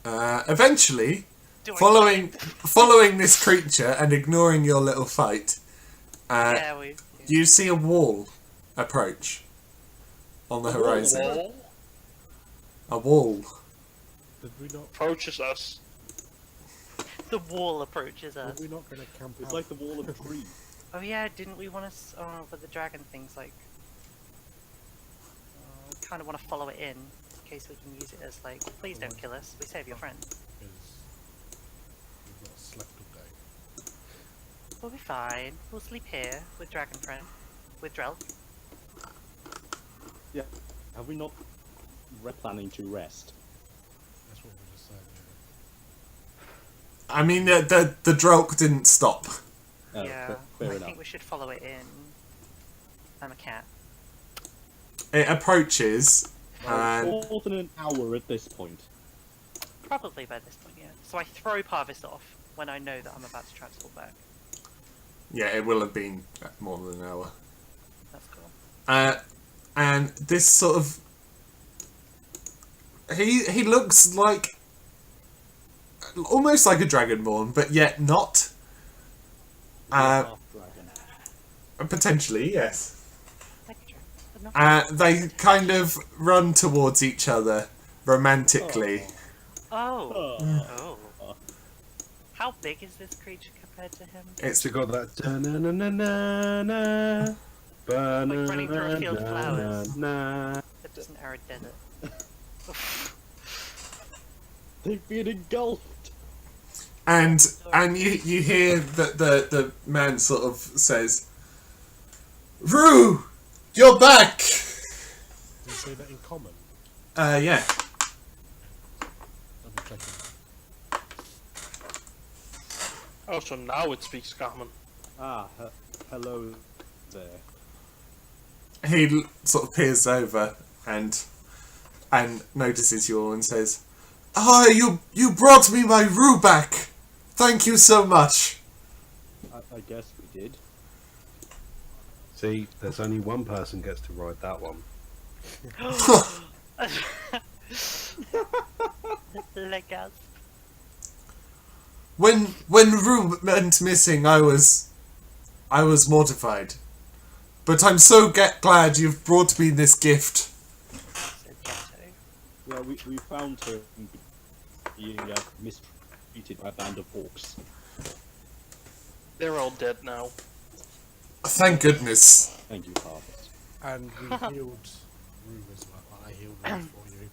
Eventually, Do I? following this creature and ignoring your little fight, Yeah, we. you see a wall approach on the horizon. Wall A wall. Did we not? approaches us. The wall approaches us. Were we not going to camp It's out? like the wall of trees. Oh yeah, didn't we want to? Oh, but the dragon thing's like. Kind of want to follow it in case we can use it as like. Please don't kill us. We save your friend. Because we've not slept all day. We'll be fine. We'll sleep here with dragon friend, with Drelk. Yeah. Have we not planning to rest? That's what we just said. I mean, the Drelk didn't stop. Oh, Yeah, fair I enough. think we should follow it in. I'm a cat. It approaches, and More than an hour at this point. Probably by this point, yeah. So I throw Parvis off when I know that I'm about to transport back. yeah, it will have been more than an hour. That's cool. And this sort of he looks like almost like a dragonborn, but yet not. Half dragon. Potentially, yes. Like a dragon, but not. They kind of run towards each other romantically. Oh. Oh. Oh. How big is this creature compared to him? It's It's got that da-na-na-na-na-na, Like running through a field of flowers. ba-na-na-na. It's just an arid desert. They've been engulfed. and you hear that the man sort of says, "Rue, you're back." Did you say that in common? Yeah. I'll be checking. Oh, so now it speaks common. Ah, hello there. He sort of peers over and notices you all and says, "Ah, you brought me my Rue back. Thank you so much." I guess we did. See, there's only one person gets to ride that one. Legas. When Rue went missing, I was mortified, but I'm so glad you've brought me this gift. So ghetto. Yeah, we found her being mistreated by a band of orcs. They're all dead now. Thank goodness. Thank you, Harvest. And we healed Rue as well. I healed Rue for you.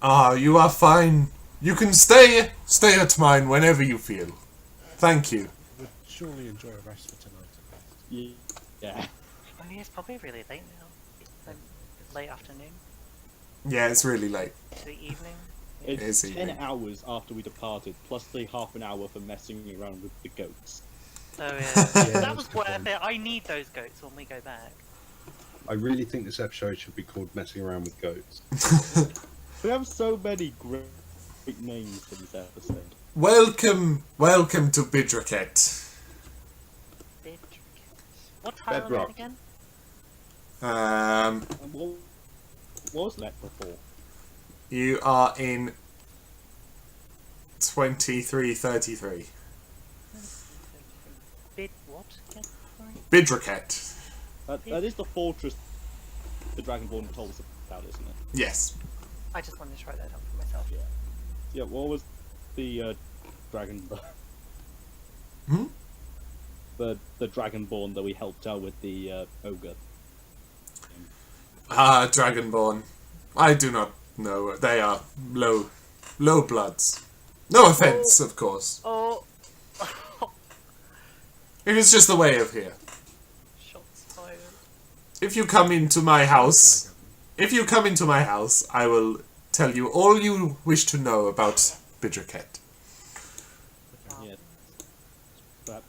Ah, you are fine. You can stay at mine whenever you feel. Thank you. We'll surely enjoy a rest for tonight at least. Yeah. I mean, it's probably really late now. Late afternoon Yeah, it's really late. to the evening. It is It's 10 evening. hours after we departed, plus the half an hour for messing around with the goats. So yeah, Yeah, that was that's a good worth one. it. I need those goats when we go back. I really think this episode should be called Messing Around with Goats. We have so many great names for this episode. Welcome to Bidraket. What tile am I in Bedrock. again? Um, And what was that before? you are in 2333. Bid what? Again? Sorry. Bidriket. That is the fortress the Dragonborn told us about, isn't it? Yes. I just wanted to try that out for myself. Yeah, what was the dragon... Hmm? The Dragonborn that we helped out with the ogre? Ah, Dragonborn. I do not know. They are low bloods. No offense, of course. Oh! It is just the way of here. Shots fired. If you come into my house, I will tell you all you wish to know about Bidriket. Yeah.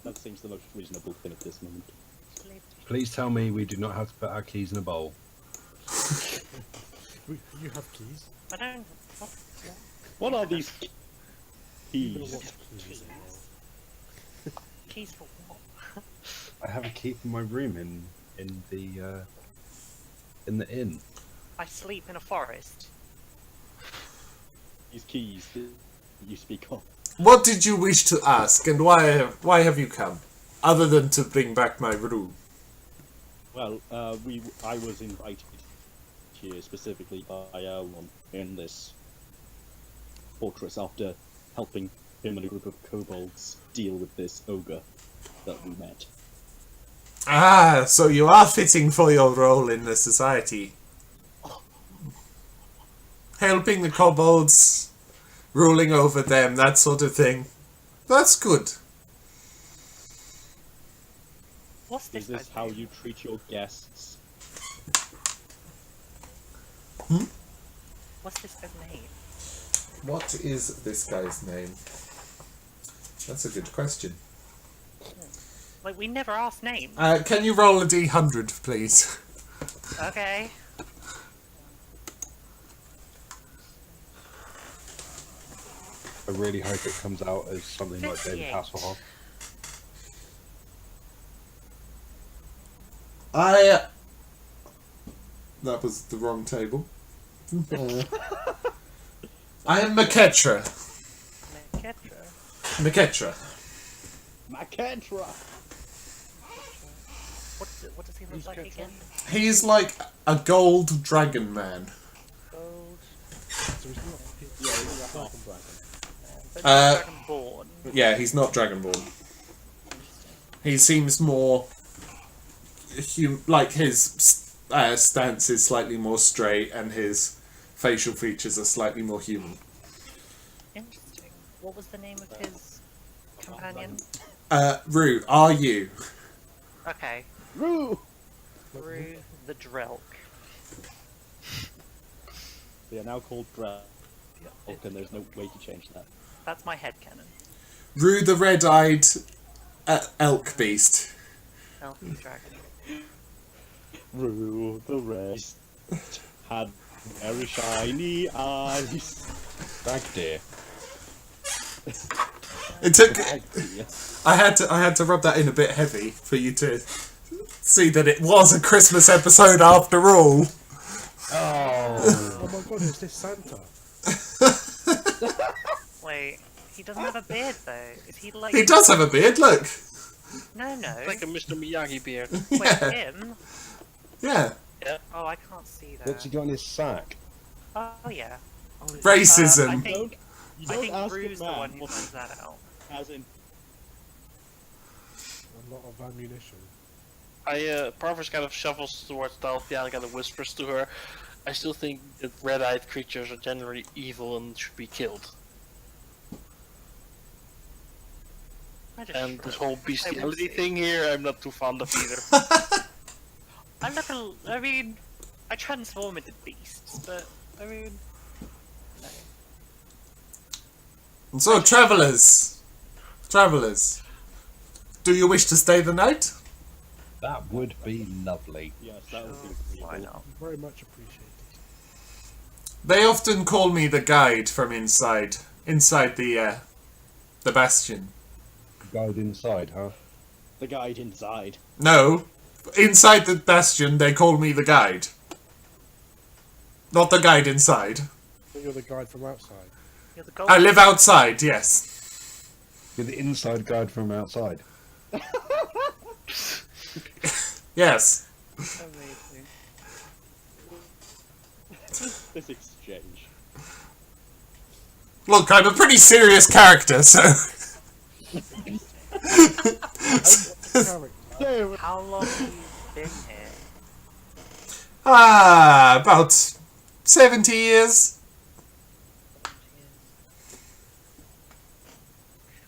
That seems the most reasonable thing at this moment. Please tell me we do not have to put our keys in a bowl. You have keys. I don't. What are these You know keys? what keys are. Keys for what? I have a key for my room in the inn. I sleep in a forest. These keys that you speak of. What did you wish to ask, and why have you come? Other than to bring back my room. Well, I was invited here specifically by one in this fortress after helping him and a group of kobolds deal with this ogre that we met. Ah, so you are fitting for your role in the society. Helping the kobolds, ruling over them, that sort of thing. That's good. What's this? Is this guy's how name? you treat your guests? What's this guy's name? What is this guy's name? That's a good question. Like, we never asked names. Can you roll a d100, please? Okay. I really hope it comes out as something like David 58. Hasselhoff. That was the wrong table. I am Maketra. Ketra. Maketra. Makentra! What does he look like again? He's like a gold dragon man. Gold. So he's not. Yeah, he's a half dragon. But Uh, Dragonborn. Yeah, he's not dragonborn. He seems more... like his stance is slightly more straight and his facial features are slightly more human. Interesting. What was the name of his companion? Rue, are you? Okay. Roo! Rue the Drelk. They are now called Drelk, and there's no way to change that. That's my headcanon. Rue the red-eyed elk beast. Elfie dragon. Roo the rest had very shiny eyes. Stag deer. It took... Dear. I had to rub that in a bit heavy for you to see that it was a Christmas episode after all. Oh my god, is this Santa? Wait, he doesn't have a beard though. Is he like? He does have a beard, look. No. It's like a Mr. Miyagi beard. Wait, Yeah. him? Yeah. Oh, I can't see that. What's he got in his sack? Oh yeah. Racism. I think You I don't think ask Rue's a the man one who what finds that out. as in A lot of ammunition. Parvis kind of shuffles towards Dalthea and kind of whispers to her. I still think that red-eyed creatures are generally evil and should be killed. I just And this shrug. whole I will bestiality see. thing here, I'm not too fond of either. I'm not gonna. I mean, I transform into beasts, but I mean, no. And so, travellers, do you wish to stay the night? That would be lovely. yes, that would be Why agreeable. not? Very much appreciated. They often call me the guide from inside the bastion. Guide inside, huh? The guide inside. No, inside the bastion they call me the guide. Not the guide inside. But you're the guide from outside. You're the gold. I live outside, yes. You're the inside guide from outside. Yes. Amazing. This exchange. Look, I'm a pretty serious character, so... How long have you been here? About 70 years.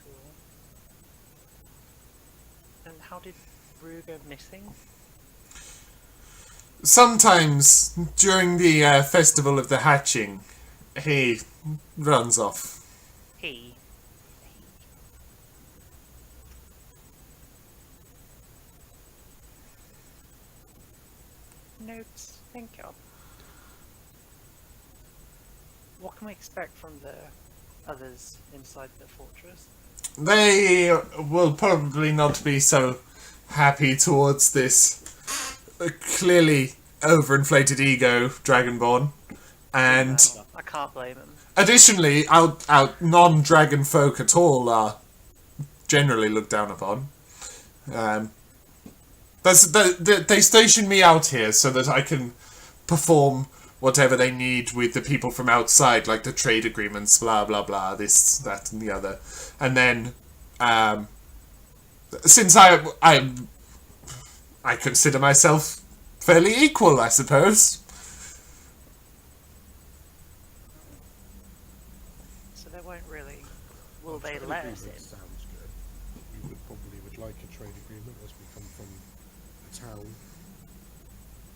Cool. And how did Rue go missing? Sometimes, during the Festival of the Hatching, he runs off. He. Notes. Thank you. What can we expect from the others inside the fortress? They will probably not be so happy towards this clearly overinflated ego Dragonborn. And I can't blame him. additionally, our non-dragon folk at all are generally looked down upon. They station me out here so that I can perform whatever they need with the people from outside, like the trade agreements, blah, blah, blah, this, that, and the other. And then, since I consider myself fairly equal, I suppose. So they won't really... Will they Trade let us agreement in? sounds good. We would like a trade agreement as we come from a town.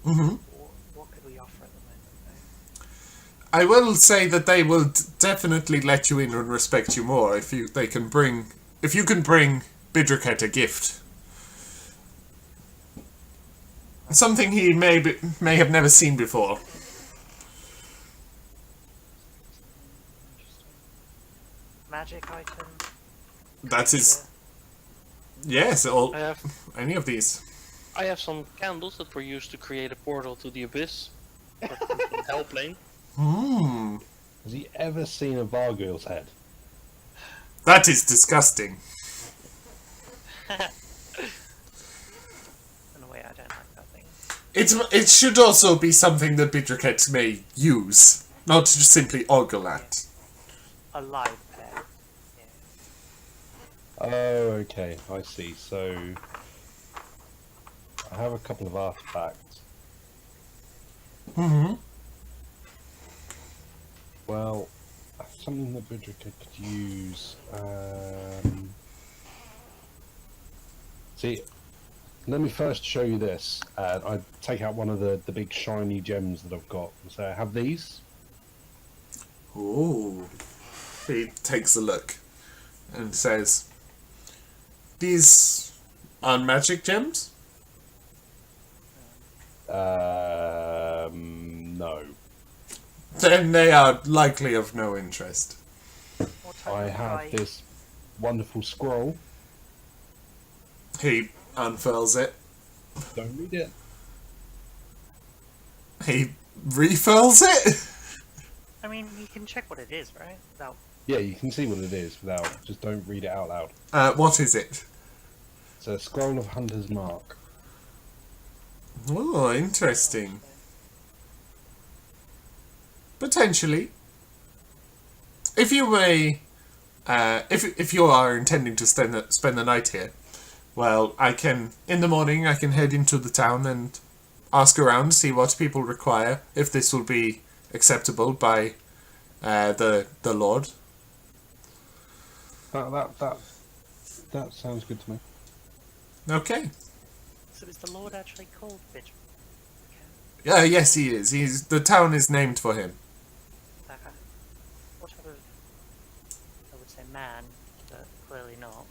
Mm-hmm. What could we offer at the moment, though? I will say that they will definitely let you in and respect you more if you can bring Bidriket a gift. Something he may have never seen before. Magic item? That is, yes, all I have any of these. some candles that were used to create a portal to the abyss. Hellplane. Hmm, Has he ever seen a Vargul's head? that is disgusting. In a way, I don't like that thing. It should also be something that Bidriket may use, not just simply ogle at. A live pair. Yeah. Oh, okay, I see. So, I have a couple of artifacts. Mm-hmm. Well, something that Bidriket could use. See, let me first show you this. I take out one of the big shiny gems that I've got. So I have these. Ooh. He takes a look and says, "These are magic gems?" No. Then they are likely of no interest. What type I of have eye? this wonderful scroll. He unfurls it. Don't read it. He refills it? I mean, you can check what it is, right? Without... Yeah, you can see what it is without. Just don't read it out loud. What is it? It's a scroll of Hunter's Mark. Oh, interesting. Potentially. If you may, if you are intending to spend the night here, well, in the morning I can head into the town and ask around, see what people require, if this will be acceptable by the Lord. That sounds good to me. Okay. So is the Lord actually called Bitch? Yes, he is. The town is named for him. What type of... I would say man, but clearly not.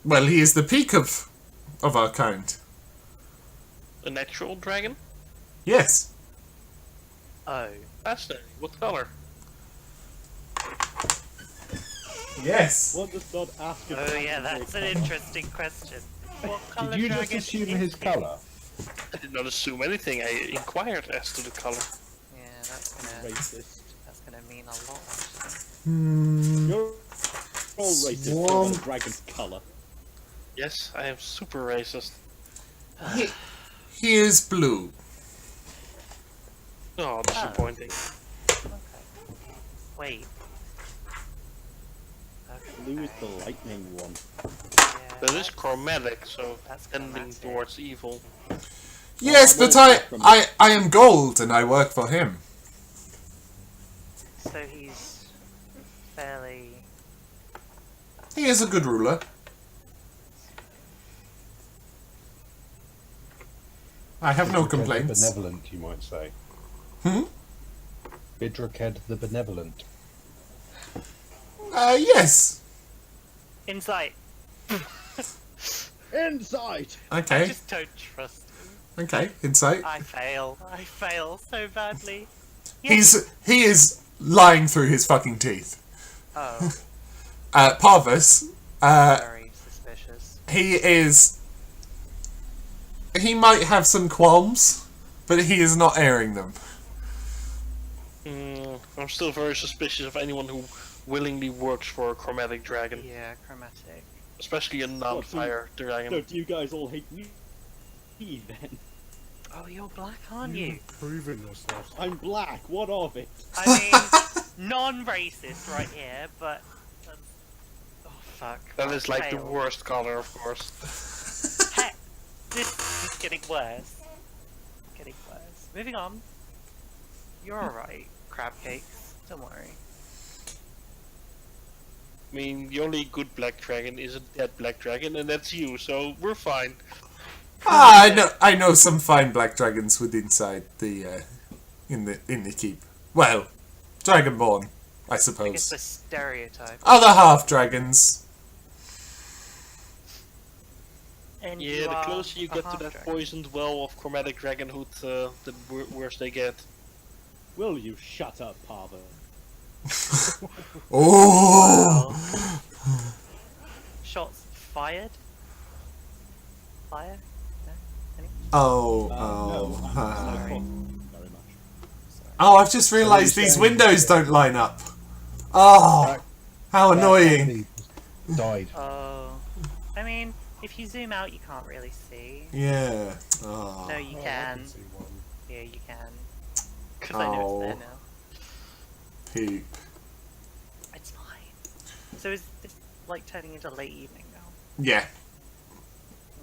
Well, he is the peak of our kind. A natural dragon? Yes. Oh. Fascinating. What color? Yes. One does not ask. Oh yeah, that's an interesting question. What colour Did you just dragon assume is his he? colour? I did not assume anything. I inquired as to the color. Yeah, that's gonna Racist. mean a lot actually. You're all racist. You Swamp. want a dragon's colour. Yes, I am super racist. He is blue. Oh, disappointing. Okay. Wait. Blue is Okay. the lightning one. Yeah, That is chromatic, so that's tending chromatic. towards evil. Yes, I'm but also from- I am gold and I work for him. So he's fairly. He is a good ruler. I have no Bidraked complaints. The benevolent, you might say. Hmm? Bidraked the benevolent. Yes. Insight. Insight! I Okay. just don't trust him. Okay. Insight. I fail. I fail so badly. He is lying through his fucking teeth. Oh, Parvus. very suspicious. He might have some qualms, but he is not airing them. I'm still very suspicious of anyone who willingly works for a chromatic dragon, Yeah, chromatic. especially a non-fire dragon. So do you guys all hate me then? Oh, you're black, aren't you? Proving yourself. I'm black, what of it? I mean, non-racist right here, but that's... Oh fuck. That I is like the failed. worst color, of course. Heck, this is getting worse. Getting worse. Moving on. You're alright, crab cakes. Don't worry. I mean, the only good black dragon is a dead black dragon, and that's you, so we're fine. I know some fine black dragons with inside the in the keep. Well, dragonborn, I I guess suppose. the stereotype. Other half dragons. And Yeah, you the are closer you a get to that half-dragon. poisoned well of chromatic dragonhood, the worse they get. Will you shut up, Parvo? Oh. Shots fired? Fire? No? Any? Oh. No, Oh. Sorry. Very much. Oh, I've just realised these windows don't line up. Oh, how annoying. Died. Oh. I mean, if you zoom out, you can't really see. Yeah. Oh. No, you Oh, I can. see one. Yeah, you can. Because I know it's there Oh. now. Poop. It's fine. So is this like turning into late evening now? Yeah.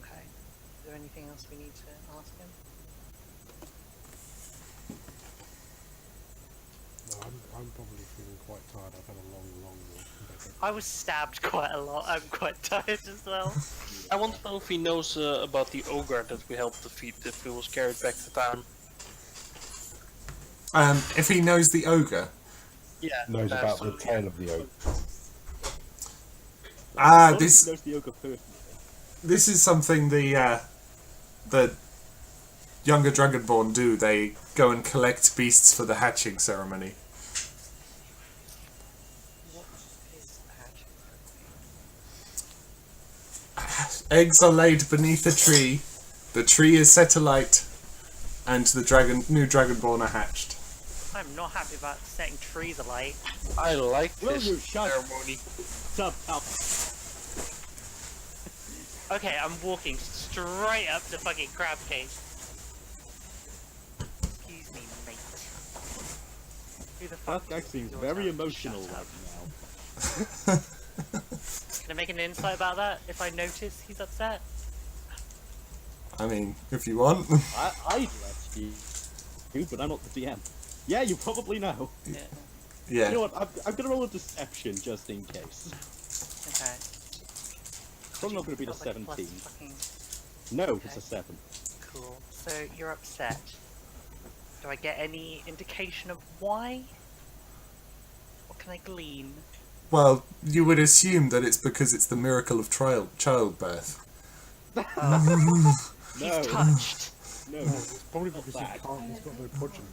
Okay. Is there anything else we need to ask him? No, I'm probably feeling quite tired. I've had a long walk. I was stabbed quite a lot. I'm quite tired as well. I want to know if he knows about the ogre that we helped defeat if he was carried back to town. If he knows the ogre. Yeah, Knows about the absolutely. tail of the oak. This Knows the ogre perfectly. this is something the younger dragonborn do. They go and collect beasts for the hatching ceremony. What is hatching? Eggs are laid beneath a tree. The tree is set alight, and the new dragonborn are hatched. I'm not happy about setting trees alight. I like Will this you shut ceremony. up? Okay, I'm walking straight up to fucking crab cake. Excuse me, mate. Who the fuck? That guy is seems your very town? emotional Shut right up. now. Can I make an insight about that if I notice he's upset? I mean, if you want. I'd let you, but I'm not the DM. Yeah, you probably know. Yeah. Yeah. You know what? I'm gonna roll a deception just in case. Okay. Probably not gonna be the Got, like, plus 17. fucking- No, it's a 7. Cool. So you're upset. Do I get any indication of why? What can I glean? Well, you would assume that it's because it's the miracle of childbirth. He's No. touched. No, It's probably because he Back. can't. He's got no progeny.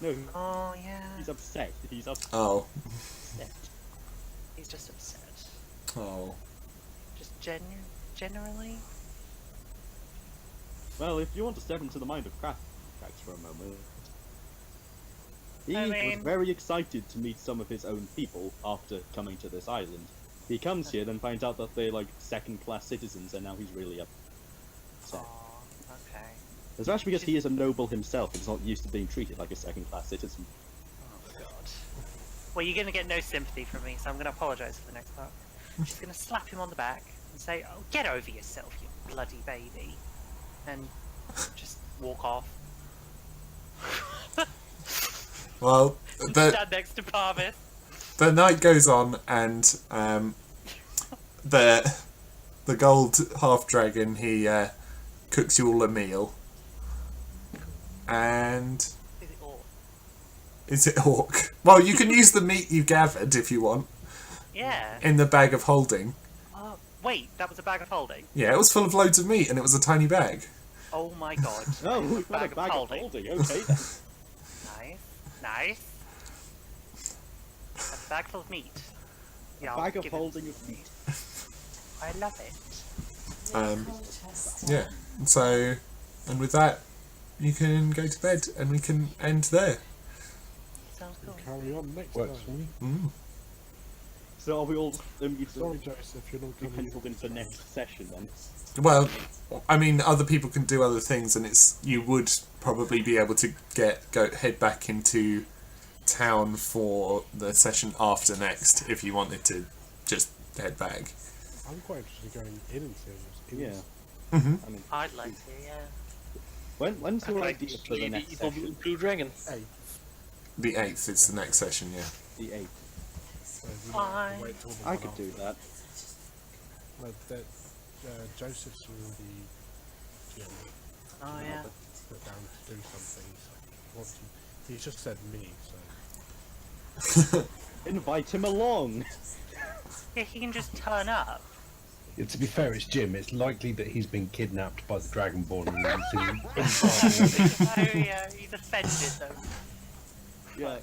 no, Oh yeah. he's upset. He's upset. Oh. He's just upset. Oh. Just generally. Well, if you want to step into the mind of Cracks for a moment, He I was mean- very excited to meet some of his own people after coming to this island. He comes here, then finds out that they're like second-class citizens, and now he's really upset. Aw, okay. Especially because he is a noble himself and is not used to being treated like a second-class citizen. Oh god. Well, you're gonna get no sympathy from me, so I'm gonna apologise for the next part. I'm just gonna slap him on the back and say, "Oh, get over yourself, you bloody baby," and just walk off. Well, Stand next to Parvis. the night goes on, and the gold half dragon, he cooks you all a meal. And Is it all? is it orc? Well, you can use the meat you gathered if you want Yeah. in the bag of holding. Oh, wait, that was a bag of holding. Yeah, it was full of loads of meat, and it was a tiny bag. Oh my god. Oh, It's we've got a bag of holding. Okay, then. Nice, nice. A bag full of meat. Yeah, I'll Bag of give it- holding of meat. I love it. Yeah. So, and with that, you can go to bed, and we can end there. Sounds cool. Carry on next Works for time. me. So are we all Sorry, Joseph, you're not we coming. penciled in for next session then? Well, I mean, other people can do other things, and you would probably be able to head back into town for the session after next if you wanted to just head back. I'm quite interested in going in and seeing what's in Yeah. this. Mm-hmm. I mean, I'd like to, yeah. when's your Like idea for the the next evil session? blue dragon. Hey, The 8th is the next session, yeah. The 8th. so we might have to Fine. wait till the I one could after. do that. No, Joseph's already Oh, yeah. put down to do something. So he's just said me, so. Invite him along! Yeah, he can just turn up. Yeah, to be fair, it's Jim. It's likely that he's been kidnapped by the Dragonborn and he's Oh, yeah, he's offended, though. Yeah.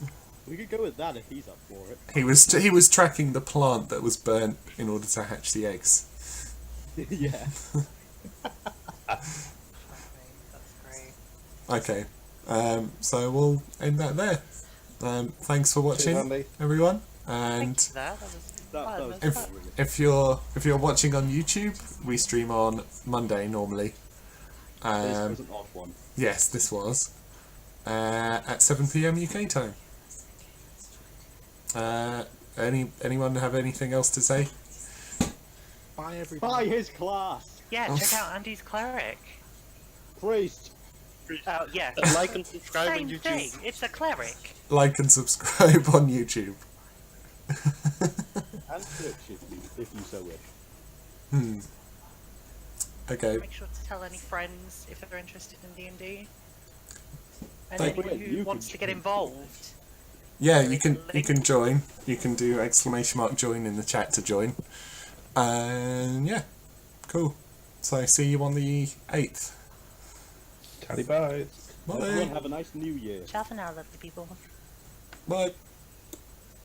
We could go with that if he's up for it. He was tracking the plant that was burnt in order to hatch the eggs. Yeah. That's great. Okay, so we'll end that there. Thanks for watching, Andy. everyone. Thank And you for that. That was That fun. was That's if fun. if you're watching on YouTube, we stream on Monday normally. This was an odd one. Yes, this was at 7 p.m. UK time. Anyone have anything else to say? Bye, everybody. By his class! Yeah, check out Andy's cleric. Priest! Oh, yeah. Like and subscribe Same on YouTube. thing. It's a cleric. Like and subscribe on YouTube. And Twitch if you so wish. Okay. Make sure to tell any friends if they're interested in D&D. And Thank- anyone you who can wants to get join. involved. Yeah, you can join. You can do !join in the chat to join. And yeah, cool. So see you on the 8th. Tally bye. Everyone Bye. have a nice new year. Ciao for now, lovely people. Bye.